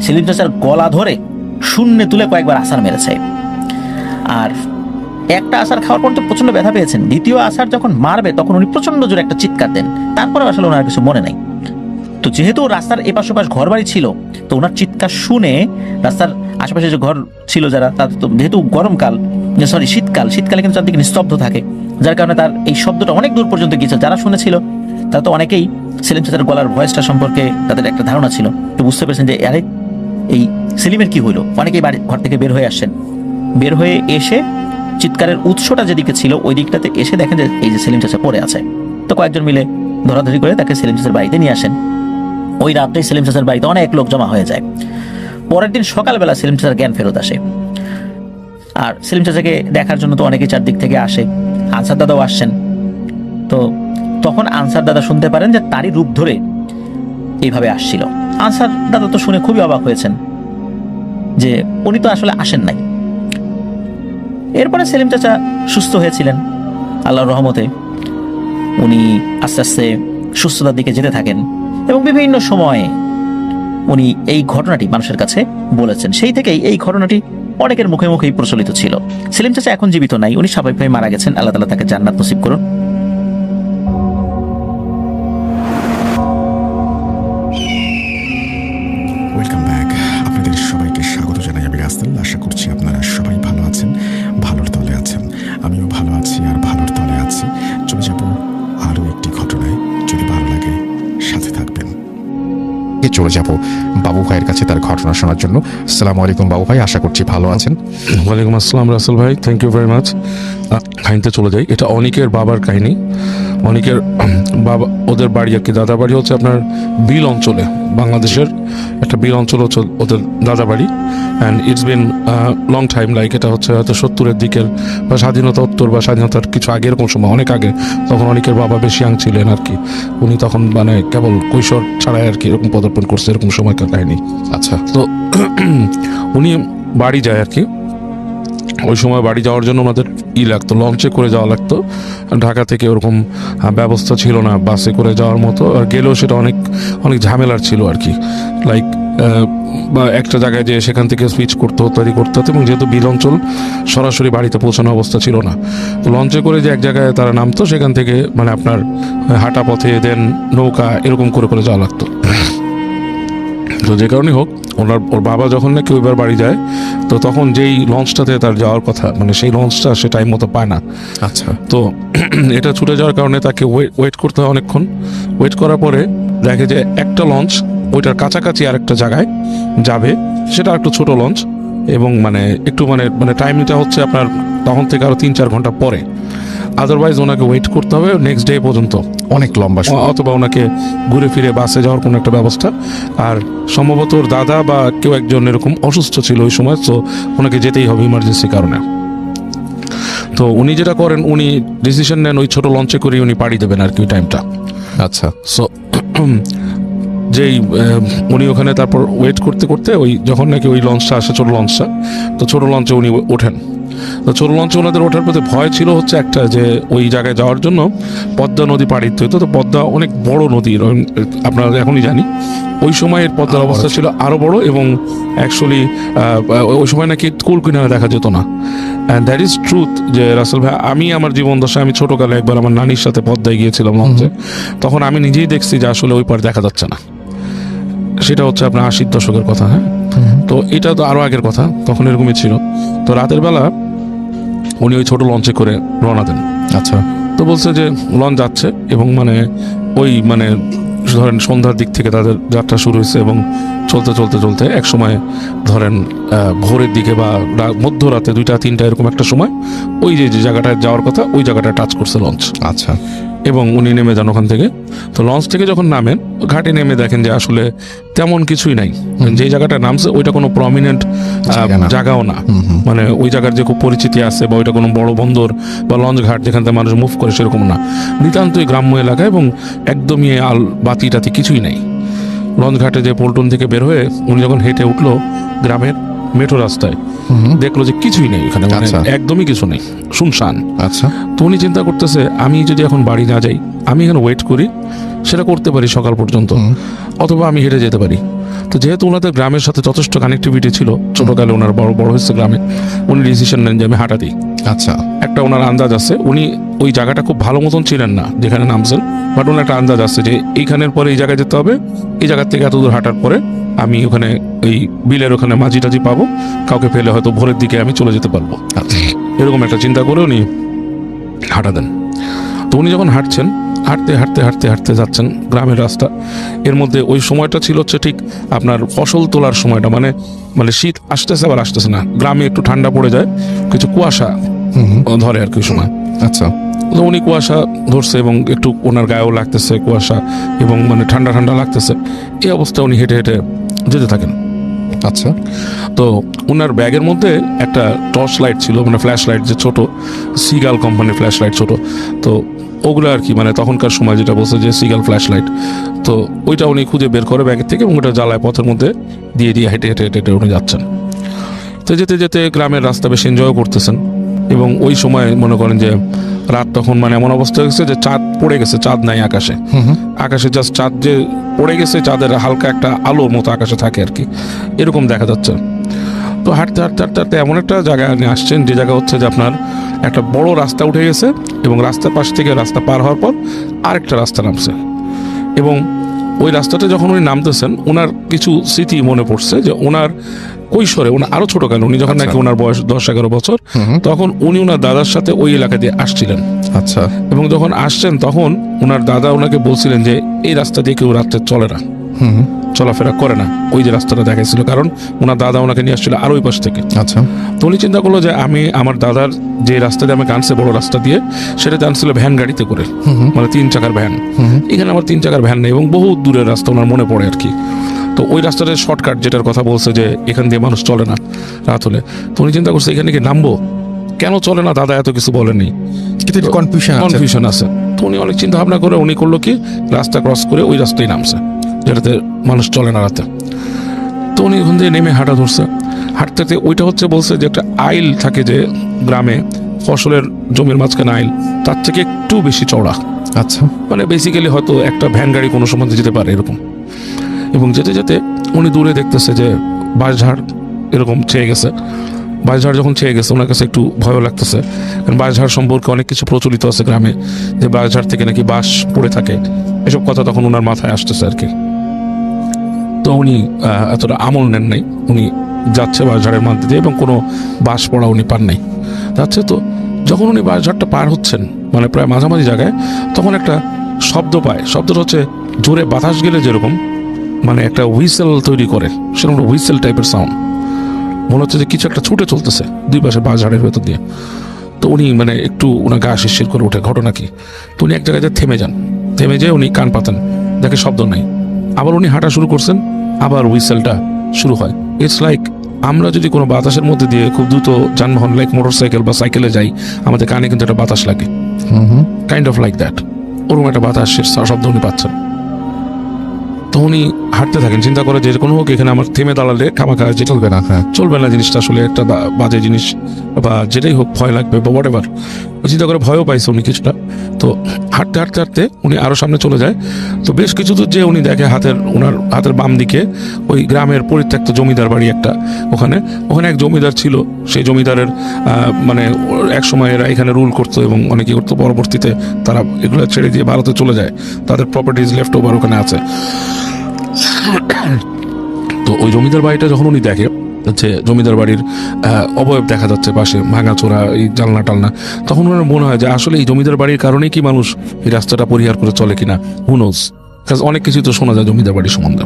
সেলিম চাচার গলা ধরে শূন্যে তুলে কয়েকবার আছাড় মেরেছে। আর একটা আছাড় খাওয়ার পর তো প্রচন্ড ব্যথা পেয়েছেন। দ্বিতীয় আছাড় যখন মারবে, তখন উনি প্রচন্ড জোরে একটা চিৎকার দেন। তারপরে আসলে ওনার কিছু মনে নাই। তো যেহেতু রাস্তার এপাশ ওপাশ ঘর বাড়ি ছিল, তো ওনার চিৎকার শুনে রাস্তার আশেপাশে যে ঘর ছিল যারা, তাদের তো যেহেতু গরমকাল, শীতকালে কিন্তু চারদিকে নিস্তব্ধ থাকে, যার কারণে তার এই শব্দটা অনেক দূর পর্যন্ত গিয়েছে। যারা শুনেছিল তারা তো অনেকেই সেলিম চাচার গলার ভয়েসটা সম্পর্কে তাদের একটা ধারণা ছিল। তো বুঝতে পেরেছেন যে আরে এই সেলিমের কি হইলো। অনেকেই বাড়ি ঘর থেকে বের হয়ে আসেন। বের হয়ে এসে চিৎকারের উৎসটা যেদিকে ছিল ওই দিকটাতে এসে দেখেন যে এই যে সেলিম চাচা পড়ে আছে। তো কয়েকজন মিলে ধরাধরি করে তাকে সেলিম চাচার বাড়িতে নিয়ে আসেন। ওই রাত্রেই সেলিম চাচার বাড়িতে অনেক লোক জমা হয়ে যায়। পরের দিন সকালবেলা সেলিম চাচার জ্ঞান ফেরত আসে। আর সেলিম চাচাকে দেখার জন্য তো অনেকেই চারদিক থেকে আসে। আনসার দাদাও আসছেন। তো তখন আনসার দাদা শুনতে পারেন যে তারই রূপ ধরে এইভাবে আসছিল। আনসার দাদা তো শুনে খুবই অবাক হয়েছেন যে উনি তো আসলে আসেন নাই। এরপরে সেলিম চাচা সুস্থ হয়েছিলেন আল্লাহর রহমতে। উনি আস্তে আস্তে সুস্থতার দিকে যেতে থাকেন এবং বিভিন্ন সময়ে উনি এই ঘটনাটি মানুষের কাছে বলেছেন। সেই থেকেই এই ঘটনাটি অনেকের মুখে মুখেই প্রচলিত ছিল। সেলিম চাচা এখন জীবিত নাই, উনি স্বাভাবিকভাবে মারা গেছেন। আল্লাহ তাআলা তাকে জান্নাত নসিব করুন। Welcome back. আপনাদের সবাইকে স্বাগত জানাই আমি রাসেল। আশা করছি আপনারা সবাই ভালো আছেন, ভালোর তলে আছেন। আমিও ভালো আছি আর ভালোর তলে আছি। চলে যাব আরও একটি ঘটনায়। যদি ভালো লাগে সাথে থাকবেন। চলে যাব বাবু ভাইয়ের কাছে তার ঘটনা শোনার জন্য। আসসালামু আলাইকুম বাবু ভাই, আশা করছি ভালো আছেন। ওয়ালাইকুম আসসালাম রাসেল ভাই, থ্যাংক ইউ ভেরি মাচ। কাহিনীতে চলে যাই। এটা অনিকের বাবার কাহিনী। অনিকের বাবা, ওদের বাড়ি আর কি, দাদা বাড়ি হচ্ছে আপনার বিল অঞ্চলে, বাংলাদেশের একটা বিল অঞ্চল হচ্ছে ওদের দাদা বাড়ি। And it's been long time, like এটা হচ্ছে হয়তো 70-এর দিকের বা স্বাধীনতা উত্তর বা স্বাধীনতার কিছু আগে, এরকম সময়, অনেক আগে। তখন অনিকের বাবা বেশি ইয়াং ছিলেন আর কি। উনি তখন মানে কেবল কৈশোর ছাড়াই আর কি এরকম পদার্পণ করছে, এরকম সময়কার কাহিনী। আচ্ছা, তো উনি বাড়ি যায় আর কি। ওই সময় বাড়ি যাওয়ার জন্য আমাদের লাগতো, লঞ্চে করে যাওয়া লাগতো। ঢাকা থেকে ওরকম ব্যবস্থা ছিল না বাসে করে যাওয়ার মতো। আর গেলেও সেটা অনেক অনেক ঝামেলার ছিল আর কি। লাইক বা একটা জায়গায় যে সেখান থেকে সুইচ করতে হতো, করতে হতো। এবং যেহেতু বিল অঞ্চল, সরাসরি বাড়িতে পৌঁছানো অবস্থা ছিল না। তো লঞ্চে করে যে এক জায়গায় তারা নামতো, সেখান থেকে মানে আপনার হাঁটা পথে দেন নৌকা এরকম করে করে যাওয়া লাগতো। তো যে কারণেই হোক ওর বাবা যখন নাকি ওইবার বাড়ি যায়, তো তখন যেই লঞ্চটাতে তার যাওয়ার কথা, মানে সেই লঞ্চটা সে টাইম মতো পায় না। আচ্ছা। তো এটা ছুটে যাওয়ার কারণে তাকে ওয়েট করতে হয় অনেকক্ষণ। ওয়েট করার পরে দেখে যে একটা লঞ্চ ওইটার কাছাকাছি আরেকটা জায়গায় যাবে, সেটা একটু ছোট লঞ্চ, এবং মানে একটু মানে টাইমটা হচ্ছে আপনার তখন থেকে আরো 3-4 ঘন্টা পরে। আদারওয়াইজ ওনাকে ওয়েট করতে হবে নেক্সট ডে পর্যন্ত, অনেক লম্বা সময়। অথবা ওনাকে ঘুরে ফিরে বাসে যাওয়ার কোনো একটা ব্যবস্থা। আর সম্ভবত ওর দাদা বা কেউ একজন এরকম অসুস্থ ছিল ওই সময়, তো ওনাকে যেতেই হবে ইমার্জেন্সি কারণে। তো উনি যেটা করেন, উনি ডিসিশন নেন ওই ছোট লঞ্চে করে উনি পাড়ি দেবেন আর কি ওই টাইমটা। আচ্ছা। সো যেই উনি ওখানে তারপর ওয়েট করতে করতে ওই যখন নাকি ওই লঞ্চটা আসে, ছোট লঞ্চটা, তো ছোট লঞ্চে উনি ওঠেন। তো ছোট লঞ্চে ওনাদের ওঠার প্রতি ভয় ছিল হচ্ছে একটা, যে ওই জায়গায় যাওয়ার জন্য পদ্মা নদী পাড়ি দিতে হতো। তো পদ্মা অনেক বড় নদী, আপনারা এখনই জানি। ওই সময়ের পদ্মার অবস্থা ছিল আরো বড়, এবং অ্যাকচুয়ালি ওই সময় নাকি কুল কিনারে দেখা যেত না। অ্যান্ড দ্যাট ইজ ট্রুথ যে রাসেল ভাই, আমি আমার জীবন দশায় আমি ছোটকালে একবার আমার নানির সাথে পদ্মায় গিয়েছিলাম লঞ্চে, তখন আমি নিজেই দেখছি যে আসলে ওই পার দেখা যাচ্ছে না। সেটা হচ্ছে আপনার 80-র দশকের কথা। হ্যাঁ, তো এটা তো আরো আগের কথা, তখন এরকমই ছিল। তো রাতের বেলা উনি ওই ছোট লঞ্চে করে রওনা দেন। আচ্ছা। তো বলছে যে লঞ্চ যাচ্ছে, এবং ওই ধরেন সন্ধ্যার দিক থেকে তাদের যাত্রা শুরু হয়েছে, এবং চলতে চলতে চলতে এক সময় ধরেন ভোরের দিকে বা মধ্যরাতে 2টা-3টা এরকম একটা সময় ওই যে জায়গাটায় যাওয়ার কথা ওই জায়গাটায় টাচ করছে লঞ্চ। আচ্ছা। এবং উনি নেমে যান ওখান থেকে। তো লঞ্চ থেকে যখন নামেন, ঘাটে নেমে দেখেন যে আসলে তেমন কিছুই নাই। যে জায়গাটা নামছে ওইটা কোনো প্রমিনেন্ট জায়গাও না, মানে ওই জায়গার যে খুব পরিচিতি আছে বা ওইটা কোনো বড় বন্দর বা লঞ্চ ঘাট যেখান থেকে মানুষ মুভ করে সেরকম না, নিতান্তই গ্রাম্য এলাকা, এবং একদমই বাতি টাতি কিছুই নেই। লঞ্চ ঘাটে যে পল্টন থেকে বের হয়ে উনি যখন হেঁটে উঠলো গ্রামের মেঠো রাস্তায়, দেখলো যে কিছুই নেই ওখানে, মানে আচ্ছা। একদমই কিছু নেই, শুনশান। আচ্ছা। তো উনি চিন্তা করতেছে, আমি যদি এখন বাড়ি না যাই, আমি এখানে ওয়েট করি, সেটা করতে পারি সকাল পর্যন্ত, অথবা আমি হেঁটে যেতে পারি। তো যেহেতু ওনাদের গ্রামের সাথে যথেষ্ট কানেক্টিভিটি ছিল, ছোটকালে ওনার বড় হয়েছে গ্রামে, উনি ডিসিশন নেন যে আমি হাঁটা দিই। আচ্ছা। একটা ওনার আন্দাজ আছে, উনি ওই জায়গাটা খুব ভালো মতন ছিলেন না যেখানে নামছেন, বাট ওনার একটা আন্দাজ আছে যে এইখানের পরে এই জায়গায় যেতে হবে, এই জায়গার থেকে এত দূর হাঁটার পরে আমি ওখানে ওই বিলের ওখানে মাঝি টাঝি পাবো, কাউকে ফেলে হয়তো ভোরের দিকে আমি চলে যেতে পারবো। এরকম একটা চিন্তা করে উনি হাঁটা দেন। তো উনি যখন হাঁটছেন, হাঁটতে হাঁটতে হাঁটতে হাঁটতে যাচ্ছেন গ্রামের রাস্তা, এর মধ্যে ওই সময়টা ছিল হচ্ছে ঠিক আপনার ফসল তোলার সময়টা, মানে শীত আসতেছে আবার আসতেছে না, গ্রামে একটু ঠান্ডা পড়ে যায়, কিছু কুয়াশা ধরে আর কি সময়। আচ্ছা। তো উনি কুয়াশা ধরছে এবং একটু ওনার গায়েও লাগতেছে কুয়াশা, এবং ঠান্ডা ঠান্ডা লাগতেছে। এই অবস্থা উনি হেঁটে হেঁটে যেতে থাকেন। আচ্ছা। তো ওনার ব্যাগের মধ্যে একটা টর্চ লাইট ছিল, মানে ফ্ল্যাশ লাইট, যে ছোট সিগাল কোম্পানির ফ্ল্যাশ লাইট ছোট, তো ওগুলো আর কি, মানে তখনকার সময় যেটা বলছে যে সিগাল ফ্ল্যাশ লাইট, তো ওইটা উনি খুঁজে বের করে ব্যাগের থেকে, এবং ওটা জ্বালায় পথের মধ্যে দিয়ে দিয়ে হেঁটে হেঁটে হেঁটে হেঁটে উনি যাচ্ছেন। তো যেতে যেতে গ্রামের রাস্তা বেশ এনজয় করতেছেন, এবং ওই সময় মনে করেন যে রাত তখন এমন অবস্থা হয়েছে যে চাঁদ পড়ে গেছে, চাঁদ নাই আকাশে, আকাশে জাস্ট চাঁদ যে পড়ে গেছে, চাঁদের হালকা একটা আলোর মতো আকাশে থাকে আর কি, এরকম দেখা যাচ্ছে। তো হাঁটতে হাঁটতে হাঁটতে হাঁটতে এমন একটা জায়গায় আপনি আসছেন যে জায়গা হচ্ছে যে আপনার একটা বড় রাস্তা উঠে গেছে, এবং রাস্তার পাশ থেকে রাস্তা পার হওয়ার পর আরেকটা রাস্তা নামছে, এবং ওই রাস্তাটা যখন উনি নামতেছেন, ওনার কিছু স্মৃতি মনে পড়ছে যে ওনার কৈশোরে, ওনার আরো ছোটকালে, উনি যখন নাকি ওনার বয়স 10-11 বছর, তখন উনি ওনার দাদার সাথে ওই এলাকা দিয়ে আসছিলেন। আচ্ছা। এবং যখন আসছেন তখন ওনার দাদা ওনাকে বলছিলেন যে এই রাস্তা দিয়ে কেউ রাত্রে চলে না, চলাফেরা করে না, ওই যে রাস্তাটা দেখাইছিল, কারণ ওনার দাদা ওনাকে নিয়ে আসছিল আর ওই পাশ থেকে। আচ্ছা। তো উনি চিন্তা করলো যে আমি আমার দাদার যে রাস্তা দিয়ে আমাকে আনছে বড় রাস্তা দিয়ে, সেটা আনছিল ভ্যান গাড়িতে করে, মানে 3 চাকার ভ্যান। এখানে আমার 3 চাকার ভ্যান নেই, এবং বহু দূরের রাস্তা ওনার মনে পড়ে আর কি। তো ওই রাস্তাটার শর্টকাট যেটার কথা বলছে যে এখান দিয়ে মানুষ চলে না রাত হলে, তো উনি চিন্তা করছে এখানে কি নামবো, কেন চলে না, দাদা এত কিছু বলেনি, কিন্তু কনফিউশন আছে। তো উনি অনেক চিন্তা ভাবনা করে উনি করলো কি, রাস্তা ক্রস করে ওই রাস্তায় নামছে যেটাতে মানুষ চলে না রাতে। তো উনি ওখান থেকে নেমে হাঁটা ধরছে, হাঁটতে হাঁটতে ওইটা হচ্ছে বলছে যে একটা আইল থাকে যে গ্রামে ফসলের জমির মাঝখানে আইল, তার থেকে একটু বেশি চওড়া। আচ্ছা। মানে বেসিক্যালি হয়তো একটা ভ্যান গাড়ি কোনো সময় যেতে পারে এরকম। এবং যেতে যেতে উনি দূরে দেখতেছে যে বাঁশঝাড় এরকম ছেয়ে গেছে। বাঁশঝাড় যখন ছেয়ে গেছে ওনার কাছে একটু ভয়ও লাগতেছে, কারণ বাঁশঝাড় সম্পর্কে অনেক কিছু প্রচলিত আছে গ্রামে, যে বাঁশঝাড় থেকে নাকি বাঁশ পড়ে থাকে, এসব কথা তখন ওনার মাথায় আসতেছে আর কি। তো তো উনি এতটা আমল নেন নাই, উনি যাচ্ছে বাঁশঝাড়ের মধ্যে দিয়ে এবং কোনো বাঁশ পড়া উনি পান নাই। যাচ্ছে তো যখন উনি বাঁশঝাড়টা পার হচ্ছেন মানে প্রায় মাঝামাঝি জায়গায়, তখন একটা শব্দ পায়। শব্দটা হচ্ছে জোরে বাতাস গেলে যেরকম মানে একটা হুইসেল তৈরি করে, সেরকম একটা হুইসেল টাইপের সাউন্ড। মনে হচ্ছে যে কিছু একটা ছুটে চলতেছে দুই পাশে বাঁশঝাড়ের ভেতর দিয়ে। তো উনি মানে একটু ওনার গা শিরশির করে ওঠে, ঘটনা কি। তো উনি এক জায়গায় থেমে যান, থেমে যেয়ে উনি কান পাতেন, দেখে শব্দ নাই। আবার উনি হাঁটা শুরু করছেন, আবার হুইসেলটা শুরু হয়। ইটস লাইক আমরা যদি কোনো বাতাসের মধ্যে দিয়ে খুব দ্রুত যানবাহন লাইক মোটরসাইকেল বা সাইকেলে যাই, আমাদের কানে কিন্তু একটা বাতাস লাগে, কাইন্ড অফ লাইক দ্যাট। ওরকম একটা বাতাসের শব্দ উনি পাচ্ছেন। তো উনি হাঁটতে থাকেন, চিন্তা করে যে কোনো হোক এখানে আমার থেমে দাঁড়ালে খামাখা যে চলবে না, চলবে না, জিনিসটা আসলে একটা বাজে জিনিস বা যেটাই হোক ভয় লাগবে বা হোয়াট এভার। চিন্তা করে ভয়ও পাইছে উনি কিছুটা। তো হাঁটতে হাঁটতে হাঁটতে উনি আরো সামনে চলে যায়। তো বেশ কিছু দূর যে উনি দেখে ওনার হাতের বাম দিকে ওই গ্রামের পরিত্যক্ত জমিদার বাড়ি একটা, ওখানে এক জমিদার ছিল। সেই জমিদারের মানে এক সময় এরা এখানে রুল করতো এবং অনেকে করতো, পরবর্তীতে তারা এগুলো ছেড়ে দিয়ে ভারতে চলে যায়, তাদের প্রপার্টিজ লেফট ওভার ওখানে আছে। তো ওই জমিদার বাড়িটা যখন উনি দেখে, হচ্ছে জমিদার বাড়ির অবয়ব দেখা যাচ্ছে পাশে, ভাঙাচোরা এই জানলা টালনা, তখন ওনার মনে হয় যে আসলে এই জমিদার বাড়ির কারণেই কি মানুষ এই রাস্তাটা পরিহার করে চলে কিনা, হু নোজ। অনেক কিছু তো শোনা যায় জমিদার বাড়ির সম্বন্ধে।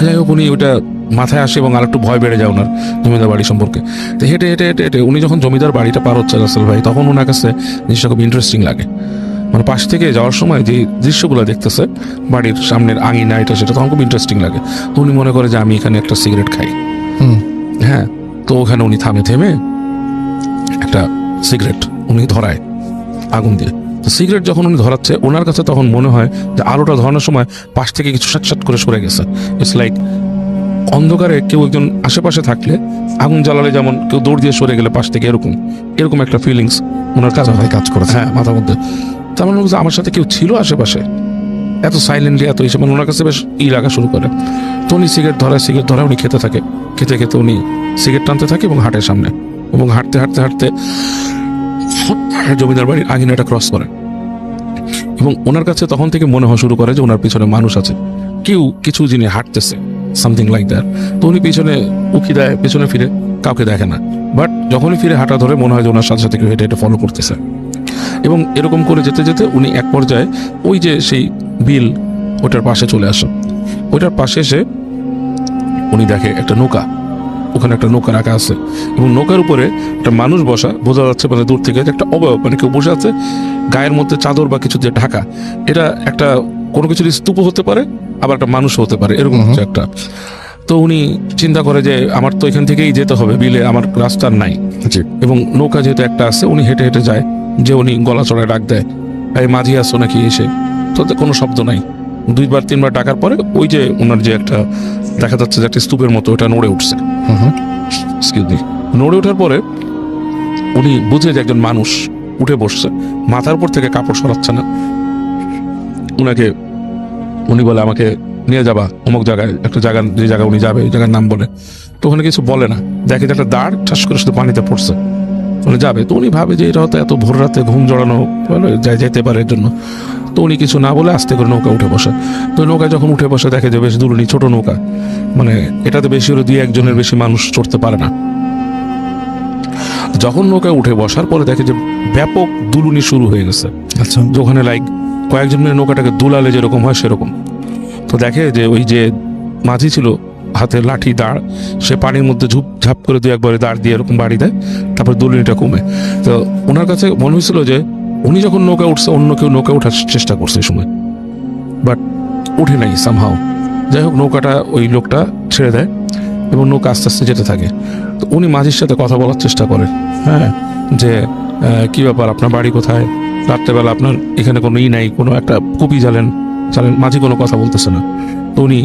যাই হোক, উনি ওইটা মাথায় আসে এবং আর একটু ভয় বেড়ে যায় ওনার জমিদার বাড়ি সম্পর্কে। তো হেঁটে হেঁটে হেঁটে হেঁটে উনি যখন জমিদার বাড়িটা পার হচ্ছে রাসেল ভাই, তখন ওনার কাছে জিনিসটা খুব ইন্টারেস্টিং লাগে। মানে পাশ থেকে যাওয়ার সময় যে দৃশ্যগুলো দেখতেছে বাড়ির সামনের আঙিনা এটা সেটা, তখন খুব ইন্টারেস্টিং লাগে। তো উনি মনে করে যে আমি এখানে একটা সিগারেট খাই। হ্যাঁ, তো ওখানে উনি থেমে একটা সিগারেট উনি ধরায় আগুন দিয়ে। তো সিগারেট যখন উনি ধরাচ্ছে, ওনার কাছে তখন মনে হয় যে আলোটা ধরানোর সময় পাশ থেকে কিছু সাট করে সরে গেছে। ইটস লাইক অন্ধকারে কেউ একজন আশেপাশে থাকলে আগুন জ্বালালে যেমন কেউ দৌড় দিয়ে সরে গেলে পাশ থেকে, এরকম একটা ফিলিংস ওনার কাছে কাজ করেছে, হ্যাঁ, মাথার মধ্যে। তার মানে আমার সাথে কেউ ছিল আশেপাশে, এত সাইলেন্টলি, এত হিসেবে ওনার কাছে বেশ লাগা শুরু করে। তো উনি সিগারেট ধরায় উনি খেতে থাকে, খেতে উনি সিগারেট টানতে থাকে এবং হাটের সামনে, এবং হাঁটতে জমিদার বাড়ির আঙিনাটা ক্রস করে। এবং ওনার কাছে তখন থেকে মনে হওয়া শুরু করে যে ওনার পিছনে মানুষ আছে, কেউ কিছু জিনিস হাঁটতেছে, সামথিং লাইক দ্যাট। তো উনি পিছনে উকি দেয়, পেছনে ফিরে কাউকে দেখে না। বাট যখনই ফিরে হাঁটা ধরে, মনে হয় যে ওনার সাথে কেউ হেঁটে ফলো করতেছে। এবং এরকম করে যেতে যেতে উনি এক পর্যায়ে ওই যে সেই বিল, ওটার পাশে চলে আসে। ওইটার পাশে এসে উনি দেখে একটা নৌকা, ওখানে একটা নৌকা রাখা আছে এবং নৌকার উপরে একটা মানুষ বসা, বোঝা যাচ্ছে মানে দূর থেকে একটা অবয়ব, মানে কেউ বসে আছে, গায়ের মধ্যে চাদর বা কিছু দিয়ে ঢাকা। এটা একটা কোনো কিছুর স্তূপ হতে পারে, আবার একটা মানুষও হতে পারে, এরকম হচ্ছে একটা। তো উনি চিন্তা করে যে আমার তো এখান থেকেই যেতে হবে বিলে, আমার রাস্তা নাই। এবং নৌকা যেহেতু একটা আছে, উনি হেঁটে হেঁটে যায়, যে উনি গলা চড়ায় ডাক দেয়, এই মাঝি আসো নাকি এসে। তো কোনো শব্দ নাই। 2-3বার ডাকার পরে ওই যে ওনার যে একটা দেখা যাচ্ছে যে একটা স্তূপের মতো, ওটা নড়ে উঠছে। নড়ে ওঠার পরে উনি বুঝে যে একজন মানুষ উঠে বসছে, মাথার উপর থেকে কাপড় সরাচ্ছে না। উনি বলে আমাকে নিয়ে যাবা অমুক জায়গায়, একটা জায়গা, যে জায়গা উনি যাবে ওই জায়গার নাম বলে। তো ওখানে কিছু বলে না, দেখে যে একটা দাঁড় ঠাস করে শুধু পানিতে পড়ছে, উনি যাবে। তো উনি ভাবে যে এটা হয়তো এত ভোর রাতে ঘুম জড়ানো যাইতে পারে এর জন্য। তো উনি কিছু না বলে আস্তে করে নৌকা উঠে বসে। তো নৌকায় যখন উঠে বসে দেখে যে বেশ দুলুনি, ছোট নৌকা, মানে এটাতে বেশি হলে 2-1 বেশি মানুষ চড়তে পারে না। যখন নৌকায় উঠে বসার পরে দেখে যে ব্যাপক দুলুনি শুরু হয়ে গেছে। আচ্ছা, ওখানে লাইক কয়েকজন মিলে নৌকাটাকে দুলালে যেরকম হয় সেরকম। তো দেখে যে ওই যে মাঝি ছিল, হাতে লাঠি দাঁড়, সে পানির মধ্যে ঝাপ করে 2-1 দাঁড় দিয়ে এরকম বাড়ি দেয়, তারপর দুলুনিটা কমে। তো ওনার কাছে মনে হয়েছিল যে উনি যখন নৌকা উঠছে, অন্য কেউ নৌকা ওঠার চেষ্টা করছে এই সময়, বাট উঠে নাই সামহাও। যাই হোক, নৌকাটা ওই লোকটা ছেড়ে দেয় এবং নৌকা আস্তে আস্তে যেতে থাকে। তো উনি মাঝির সাথে কথা বলার চেষ্টা করে, হ্যাঁ, যে কি ব্যাপার, আপনার বাড়ি কোথায়, রাত্রেবেলা আপনার এখানে কোনো নাই, কোনো একটা কুপি জ্বালেন। মাঝি কোনো কথা বলতেছে না। তো উনি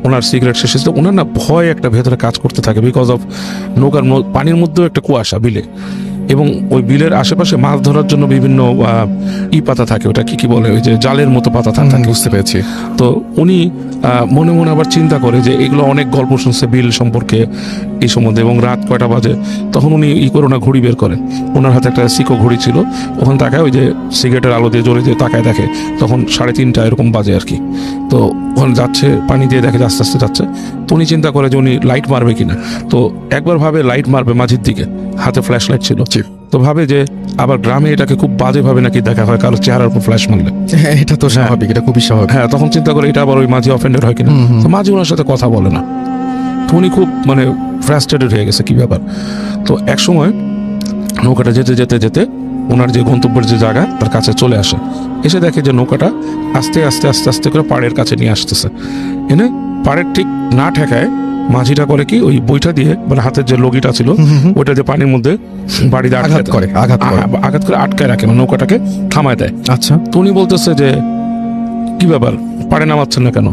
ওনার সিগারেট শেষে, ওনার না ভয় একটা ভেতরে কাজ করতে থাকে, বিকজ অফ নৌকার পানির মধ্যেও একটা কুয়াশা বিলে, এবং ওই বিলের আশেপাশে মাছ ধরার জন্য বিভিন্ন পাতা থাকে, ওটা কি বলে, ওই যে জালের মতো পাতা থাকে। বুঝতে পেরেছি। তো উনি মনে মনে আবার চিন্তা করে যে এগুলো অনেক গল্প শুনছে বিল সম্পর্কে এই সম্বন্ধে, এবং রাত কয়টা বাজে তখন উনি করে না ঘড়ি বের করে, ওনার হাতে একটা সিকো ঘড়ি ছিল, ওখানে তাকায় ওই যে সিগারেটের আলো দিয়ে জ্বলে দিয়ে তাকায় দেখে তখন 3:30 এরকম বাজে আর কি। তো ওখানে যাচ্ছে, পানি দিয়ে দেখে আস্তে আস্তে যাচ্ছে। তো উনি চিন্তা করে যে উনি লাইট মারবে কিনা, তো একবার ভাবে লাইট মারবে মাঝির দিকে, হাতে ফ্ল্যাশ লাইট ছিল। তো ভাবে যে আবার গ্রামে এটাকে খুব বাজেভাবে নাকি দেখা হয় কারো চেহারার উপর ফ্ল্যাশ মারলে। হ্যাঁ, এটা তো স্বাভাবিক, এটা খুবই স্বাভাবিক। হ্যাঁ, তখন চিন্তা করে এটা আবার ওই মাঝি অফেন্ডেড হয় কিনা। তো মাঝি ওনার সাথে কথা বলে না। তো উনি খুব মানে ফ্রাস্ট্রেটেড হয়ে গেছে কি ব্যাপার। তো এক সময় নৌকাটা যেতে যেতে যেতে ওনার যে গন্তব্যের যে জায়গা তার কাছে চলে আসে, এসে দেখে যে নৌকাটা আস্তে আস্তে আস্তে আস্তে করে পাড়ের কাছে নিয়ে আসতেছে। এনে পাড়ের ঠিক না ঠেকায় মাঝিটা করে কি, ওই বইটা দিয়ে মানে হাতের যে লগিটা ছিল ওইটা দিয়ে পানির মধ্যে বাড়িতে আঘাত করে আটকায় রাখে, মানে নৌকাটাকে থামায় দেয়। আচ্ছা, তো উনি বলতেছে যে কি ব্যাপার, পাড়ে নামাচ্ছেন না কেন?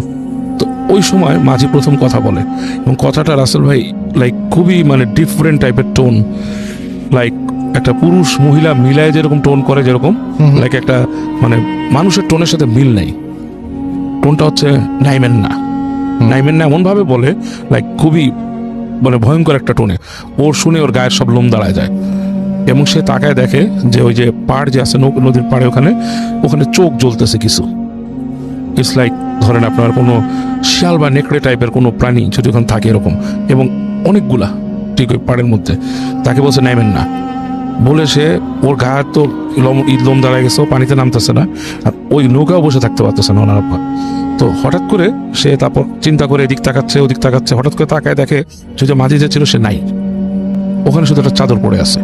তো ওই সময় মাঝি প্রথম কথা বলে, এবং কথাটা রাসেল ভাই লাইক খুবই মানে ডিফারেন্ট টাইপের টোন, লাইক একটা পুরুষ মহিলা মিলায় যেরকম টোন করে, যেরকম লাইক একটা মানে মানুষের টোনের সাথে মিল নাই। টোনটা হচ্ছে নাইমেন না, নাইমেন না এমন ভাবে বলে, লাইক খুবই মানে ভয়ঙ্কর একটা টোনে। ওর শুনে ওর গায়ের সব লোম দাঁড়ায় যায়, এবং সে তাকায় দেখে যে ওই যে পাড় যে আছে নদীর পাড়ে ওখানে চোখ জ্বলতেছে কিছু। ইটস লাইক ধরেন আপনার কোনো শিয়াল বা নেকড়ে টাইপের কোনো প্রাণী যদি ওখানে থাকে এরকম, এবং অনেকগুলা ঠিক ওই পাড়ের মধ্যে। তাকে বলছে নাইমেন না বলে সে ওর গায়ের তো লোম দাঁড়ায় গেছে, ও পানিতে নামতেছে না, আর ওই নৌকাও বসে থাকতে পারতেছে না ওনার আব্বা। তো হঠাৎ করে সে তারপর চিন্তা করে এদিক তাকাচ্ছে ওদিক তাকাচ্ছে, হঠাৎ করে তাকায় দেখে যে মাঝি যে ছিল সে নাই, ওখানে শুধু একটা চাদর পড়ে আছে।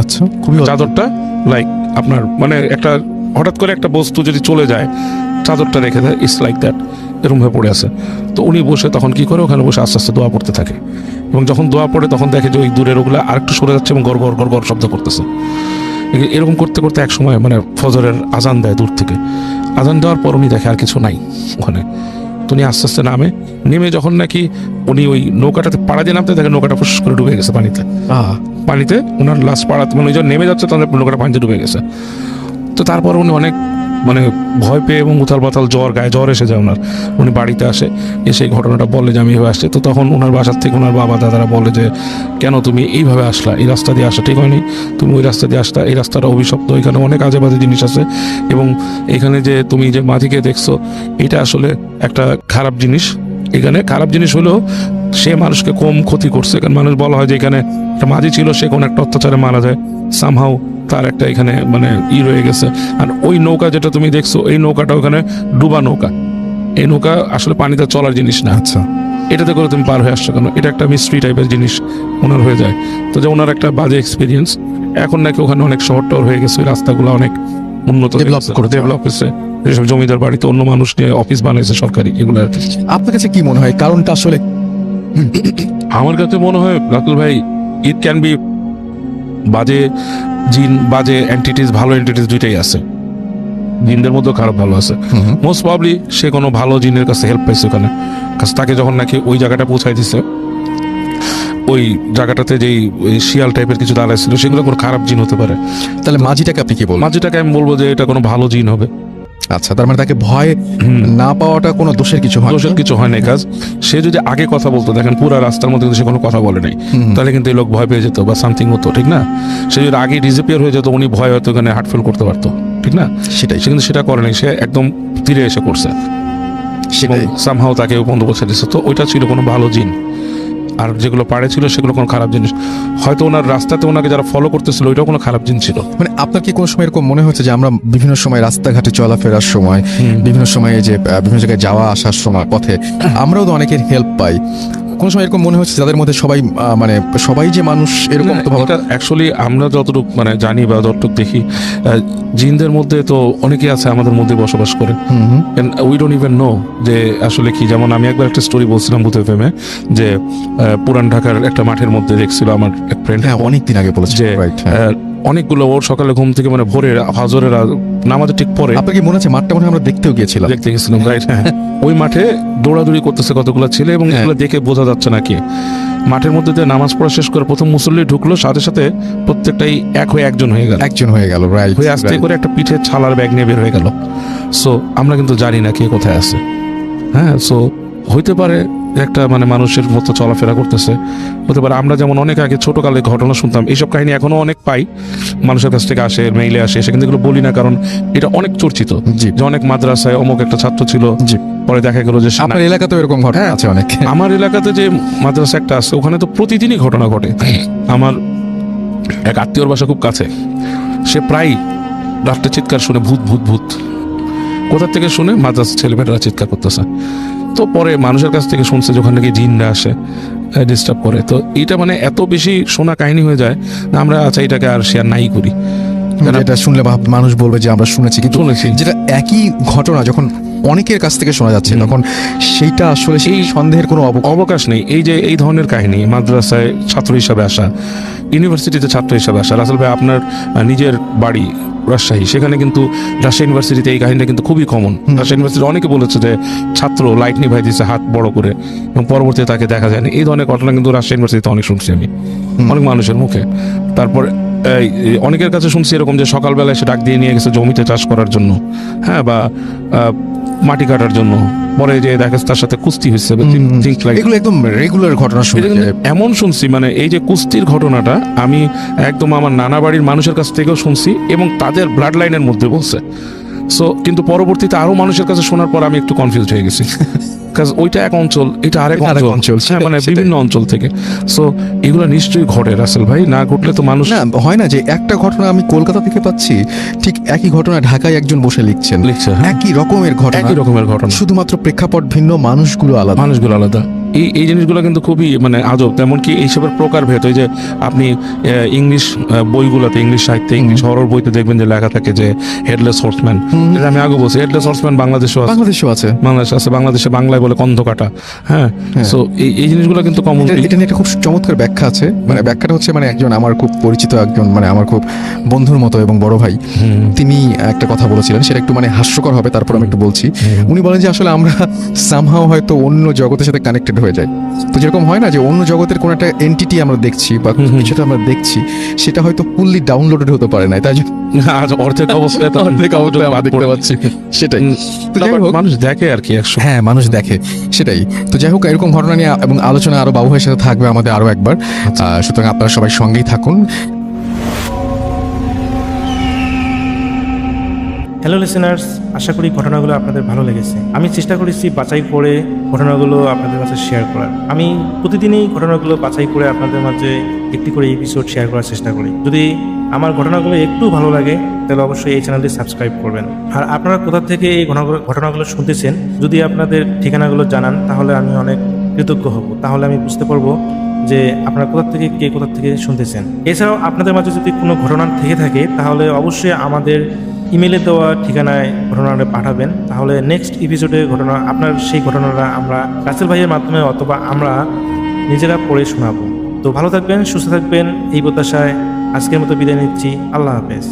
আচ্ছা, খুবই চাদরটা লাইক আপনার মানে একটা হঠাৎ করে একটা বস্তু যদি চলে যায় চাদরটা রেখে দেয়, ইটস লাইক দ্যাট, এরকম ভাবে পড়ে আছে। তো উনি বসে তখন কি করে, ওখানে বসে আস্তে আস্তে দোয়া পড়তে থাকে, এবং যখন দোয়া পড়ে তখন দেখে যে ওই দূরের ওগুলা আরেকটু সরে যাচ্ছে এবং গড় গড় গড় গড় শব্দ করতেছে। এরকম করতে করতে এক সময় মানে ফজরের আজান দেয় দূর থেকে, আজান দেওয়ার পর উনি দেখে আর কিছু নাই ওখানে। তো উনি আস্তে আস্তে নেমে যখন নাকি উনি ওই নৌকাটাতে পাড়া দিয়ে নামতে দেখে নৌকাটা ফুস করে ডুবে গেছে পানিতে ওনার লাস্ট পাড়াতে, মানে ওই যখন নেমে যাচ্ছে তখন নৌকাটা পানিতে ডুবে গেছে। তো তারপর উনি অনেক মানে ভয় পেয়ে এবং উথাল পাতাল গায়ে জ্বর এসে যায় ওনার। উনি বাড়িতে আসে, এসে এই ঘটনাটা বলে যে আমি এভাবে আসছি। তো তখন ওনার বাসার থেকে ওনার বাবা দাদারা বলে যে কেন তুমি এইভাবে আসলা, এই রাস্তা দিয়ে আসা ঠিক হয়নি, তুমি ওই রাস্তা দিয়ে আসলা, এই রাস্তাটা অভিশপ্ত, এখানে অনেক আজে বাজে জিনিস আছে, এবং এখানে যে তুমি যে মাঝিকে দেখছো এটা আসলে একটা খারাপ জিনিস। এখানে খারাপ জিনিস হলেও সে মানুষকে কম ক্ষতি করছে, কারণ মানুষ বলা হয় যে এখানে একটা মাঝি ছিল, সে কোনো একটা অত্যাচারে মারা যায়, সামহাও তার একটা এখানে মানে রয়ে গেছে। আর ওই নৌকা যেটা তুমি দেখছো, এই নৌকাটা ওখানে ডুবা নৌকা, এই নৌকা আসলে পানিতে চলার জিনিস না। আচ্ছা, এটাতে করে তুমি পার হয়ে আসছো কেন, এটা একটা মিস্ট্রি টাইপের জিনিস ওনার হয়ে যায়। তো যে ওনার একটা বাজে এক্সপিরিয়েন্স, এখন নাকি ওখানে অনেক শহর টহর হয়ে গেছে, ওই রাস্তাগুলো অনেক উন্নত ডেভেলপ হয়েছে, যেসব জমিদার বাড়িতে অন্য মানুষ নিয়ে অফিস বানাইছে সরকারি, এগুলো আর কি। আপনার কাছে কি মনে হয় কারণটা আসলে? আমার কাছে মনে হয় রাতুল ভাই, ইট ক্যান বি বাজে জিন, বাজে এন্টিটিস, ভালো এন্টিটিস দুইটাই আছে, জিনদের মধ্যেও খারাপ ভালো আছে। মোস্ট প্রবাবলি সে কোনো ভালো জিনের কাছে হেল্প পাইছে ওখানে, কারণ তাকে যখন নাকি ওই জায়গাটা পৌঁছাই দিছে, ওই জায়গাটাতে যেই শিয়াল টাইপের কিছু দাঁড়ায় ছিল, সেগুলো কোনো খারাপ জিন হতে পারে। তাহলে মাঝিটাকে আপনি কি বলবেন? মাঝিটাকে আমি বলবো যে এটা কোনো ভালো জিন হবে। আচ্ছা, তার মানে তাকে ভয় না পাওয়াটা কোনো দোষের কিছু হয়? দোষের কিছু হয় না। কাজ সে যদি আগে কথা বলতো, দেখেন পুরো রাস্তার মধ্যে কিন্তু সে কোনো কথা বলে নাই, তাহলে কিন্তু এই লোক ভয় পেয়ে যেত বা সামথিং হতো, ঠিক না? সে যদি আগে ডিসঅ্যাপিয়ার হয়ে যেত, উনি ভয় হয়তো এখানে হার্ট ফেল করতে পারতো, ঠিক না? সেটাই, সে কিন্তু সেটা করে নাই, সে একদম তীরে এসে করছে, সেটাই সামহাও তাকে বন্ধ করছে দিচ্ছে। তো ওইটা ছিল কোনো ভালো জিন, আর যেগুলো পাড়ে ছিল সেগুলো কোনো খারাপ জিনিস। হয়তো ওনার রাস্তাতে ওনাকে যারা ফলো করতেছিল ওইটাও কোনো খারাপ জিনিস ছিল। মানে আপনার কি কোনো সময় এরকম মনে হচ্ছে যে আমরা বিভিন্ন সময় রাস্তাঘাটে চলাফেরার সময়, বিভিন্ন সময় যে বিভিন্ন জায়গায় যাওয়া আসার সময় পথে আমরাও তো অনেকের হেল্প পাই, কোন সময় এরকম মনে হচ্ছে যাদের মধ্যে সবাই মানে সবাই যে মানুষ এরকম তো ভালো? অ্যাকচুয়ালি আমরা যতটুকু মানে জানি বা যতটুকু দেখি, জিনদের মধ্যে তো অনেকেই আছে আমাদের মধ্যে বসবাস করে, উই ডোন্ট ইভেন নো যে আসলে কি। যেমন আমি একবার একটা স্টোরি বলছিলাম ভূতে ফেমে, যে পুরান ঢাকার একটা মাঠের মধ্যে দেখছিল আমার এক ফ্রেন্ড, অনেকদিন আগে বলেছে যে অনেকগুলো ওর সকালে ঘুম থেকে মানে ভোরে হাজরের নামাজের ঠিক পরে, আপনার কি মনে আছে মাঠটা মনে আমরা দেখতে গিয়েছিলাম, রাইট? হ্যাঁ, ওই মাঠে দৌড়াদৌড়ি করতেছে কতগুলো ছেলে, এবং এগুলো দেখে বোঝা যাচ্ছে না কি। মাঠের মধ্যে দিয়ে নামাজ পড়া শেষ করে প্রথম মুসল্লি ঢুকলো, সাথে সাথে প্রত্যেকটাই এক হয়ে একজন হয়ে গেল, একজন হয়ে গেল, রাইট। হয়ে আস্তে করে একটা পিঠে ছালার ব্যাগ নিয়ে বের হয়ে গেল। সো আমরা কিন্তু জানি না কে কোথায় আছে। হ্যাঁ, সো হইতে পারে একটা মানে মানুষের মতো চলাফেরা করতেছে, হতে পারে আমরা যেমন অনেক আগে ছোটকালে ঘটনা শুনতাম, এইসব কাহিনী এখনো অনেক পাই, মানুষের কাছ থেকে আসে, মেইলে আসে, সে কিন্তু এগুলো বলি না কারণ এটা অনেক চর্চিত। জি। যে অনেক মাদ্রাসায় অমুক একটা ছাত্র ছিল, জি। পরে দেখা গেল যে আপনার এলাকাতেও এরকম ঘটনা হ্যাঁ, আছে অনেক। আমার এলাকাতে যে মাদ্রাসা একটা আছে ওখানে তো প্রতিদিনই ঘটনা ঘটে। আমার এক আত্মীয়র বাসা খুব কাছে, সে প্রায় রাত্রে চিৎকার শুনে ভূত ভূত ভূত, কোথা থেকে শুনে মাদ্রাসা ছেলেমেয়েরা চিৎকার করতেছে। তো পরে মানুষের কাছ থেকে শুনছে যে ওখানে নাকি জিনরা আসে, ডিস্টার্ব করে। তো এটা মানে এত বেশি শোনা কাহিনী হয়ে যায় না, আমরা আচ্ছা এটাকে আর শেয়ার নাই করি। এটা শুনলে মানুষ বলবে যে আমরা শুনেছি, কিন্তু শুনেছি। যেটা একই ঘটনা যখন অনেকের কাছ থেকে শোনা যাচ্ছে তখন সেইটা আসলে সেই সন্দেহের কোনো অবকাশ নেই। এই যে এই ধরনের কাহিনী মাদ্রাসায় ছাত্র হিসাবে আসা, ইউনিভার্সিটিতে ছাত্র হিসাবে আসা, রাসেল ভাই আপনার নিজের বাড়ি রাজশাহী, সেখানে কিন্তু রাজশাহী ইউনিভার্সিটিতে এই কাহিনীটা কিন্তু খুবই কমন। রাজশাহী ইউনিভার্সিটি অনেকে বলেছে যে ছাত্র লাইট নিভাই দিয়েছে হাত বড় করে এবং পরবর্তীতে তাকে দেখা যায়নি। এই ধরনের ঘটনা কিন্তু রাজশাহী ইউনিভার্সিটিতে অনেক শুনছি আমি, অনেক মানুষের মুখে। তারপর অনেকের কাছে শুনছি এরকম যে সকালবেলায় সে ডাক দিয়ে নিয়ে গেছে জমিতে চাষ করার জন্য, হ্যাঁ, বা মাটি কাটার জন্য, পরে যে দেখা তার সাথে কুস্তি হয়েছে। এগুলো একদম রেগুলার ঘটনা এটা শুনে কিন্তু এমন শুনছি, মানে এই যে কুস্তির ঘটনাটা আমি একদম আমার নানা বাড়ির মানুষের কাছ থেকেও শুনছি এবং তাদের ব্লাড লাইনের মধ্যে বলছে। সো কিন্তু পরবর্তীতে আরো মানুষের কাছে শোনার পর আমি একটু কনফিউজ হয়ে গেছি, কারণ ওইটা এক অঞ্চল, এটা আরেক অঞ্চল, হ্যাঁ, মানে বিভিন্ন অঞ্চল থেকে। সো এগুলো নিশ্চয়ই ঘটে রাসেল ভাই, না ঘটলে তো মানুষ না হয় না যে একটা ঘটনা আমি কলকাতা থেকে পাচ্ছি, ঠিক একই ঘটনা ঢাকায় একজন বসে লিখছে, হ্যাঁ। একই রকমের ঘটনা, একই রকমের ঘটনা, শুধুমাত্র প্রেক্ষাপট ভিন্ন, মানুষগুলো আলাদা। এই জিনিসগুলো কিন্তু খুবই মানে আজব। তেমন কি এইসবের প্রকারভেদ, ওই যে আপনি ইংলিশ বইগুলোতে, ইংলিশ সাহিত্যে, ইংলিশ হরর বইতে দেখবেন যে লেখা থাকে যে হেডলেস হর্সম্যান। এটা আমি আগে বলছি, হেডলেস হর্সম্যান বাংলাদেশেও আছে, বাংলাদেশে বাংলায় বলে কন্ধ কাটা। হ্যাঁ, সো এই জিনিসগুলো কিন্তু কমন। এটা নিয়ে একটা খুব চমৎকার ব্যাখ্যা আছে। মানে ব্যাখ্যাটা হচ্ছে, মানে একজন আমার খুব পরিচিত একজন, মানে আমার খুব বন্ধুর মতো এবং বড় ভাই, তিনি একটা কথা বলেছিলেন, সেটা একটু মানে হাস্যকর হবে, তারপর আমি একটু বলছি। উনি বলেন যে আসলে আমরা সামহাও হয়তো অন্য জগতের সাথে কানেক্টেড হয়ে যাই। তো যেরকম হয় না যে অন্য জগতের কোনো একটা এন্টিটি আমরা দেখছি বা কিছুটা আমরা দেখছি, সেটা হয়তো ফুললি ডাউনলোডেড হতে পারে না, তাই জন্য আজ অর্ধেক অবস্থায় আমরা দেখতে পাচ্ছি। সেটাই তো যাই হোক, মানুষ দেখে আর কি, হ্যাঁ মানুষ দেখে, সেটাই। তো যাই হোক, এরকম ঘটনা নিয়ে এবং আলোচনা আরো বাবু ভাইয়ের সাথে থাকবে আমাদের আরো একবার। সুতরাং আপনারা সবাই সঙ্গেই থাকুন। হ্যালো লিসেনার্স, আশা করি ঘটনাগুলো আপনাদের ভালো লেগেছে। আমি চেষ্টা করেছি বাছাই করে ঘটনাগুলো আপনাদের মাঝে শেয়ার করার। আমি প্রতিদিনই ঘটনাগুলো বাছাই করে আপনাদের মাঝে একটি করে এপিসোড শেয়ার করার চেষ্টা করি। যদি আমার ঘটনাগুলো একটু ভালো লাগে তাহলে অবশ্যই এই চ্যানেলটি সাবস্ক্রাইব করবেন। আর আপনারা কোথা থেকে এই ঘটনাগুলো শুনতেছেন, যদি আপনাদের ঠিকানাগুলো জানান তাহলে আমি অনেক কৃতজ্ঞ হব। তাহলে আমি বুঝতে পারবো যে আপনারা কোথা থেকে শুনতেছেন। এছাড়াও আপনাদের মাঝে যদি কোনো ঘটনা থেকে থাকে তাহলে অবশ্যই আমাদের ইমেলে দেওয়া ঠিকানায় ঘটনাটা পাঠাবেন। তাহলে নেক্সট এপিসোডে আপনার সেই ঘটনাটা আমরা রাসেল ভাইয়ের মাধ্যমে অথবা আমরা নিজেরা পড়ে শোনাবো। তো ভালো থাকবেন, সুস্থ থাকবেন, এই প্রত্যাশায় আজকের মতো বিদায় নিচ্ছি। আল্লাহ হাফেজ।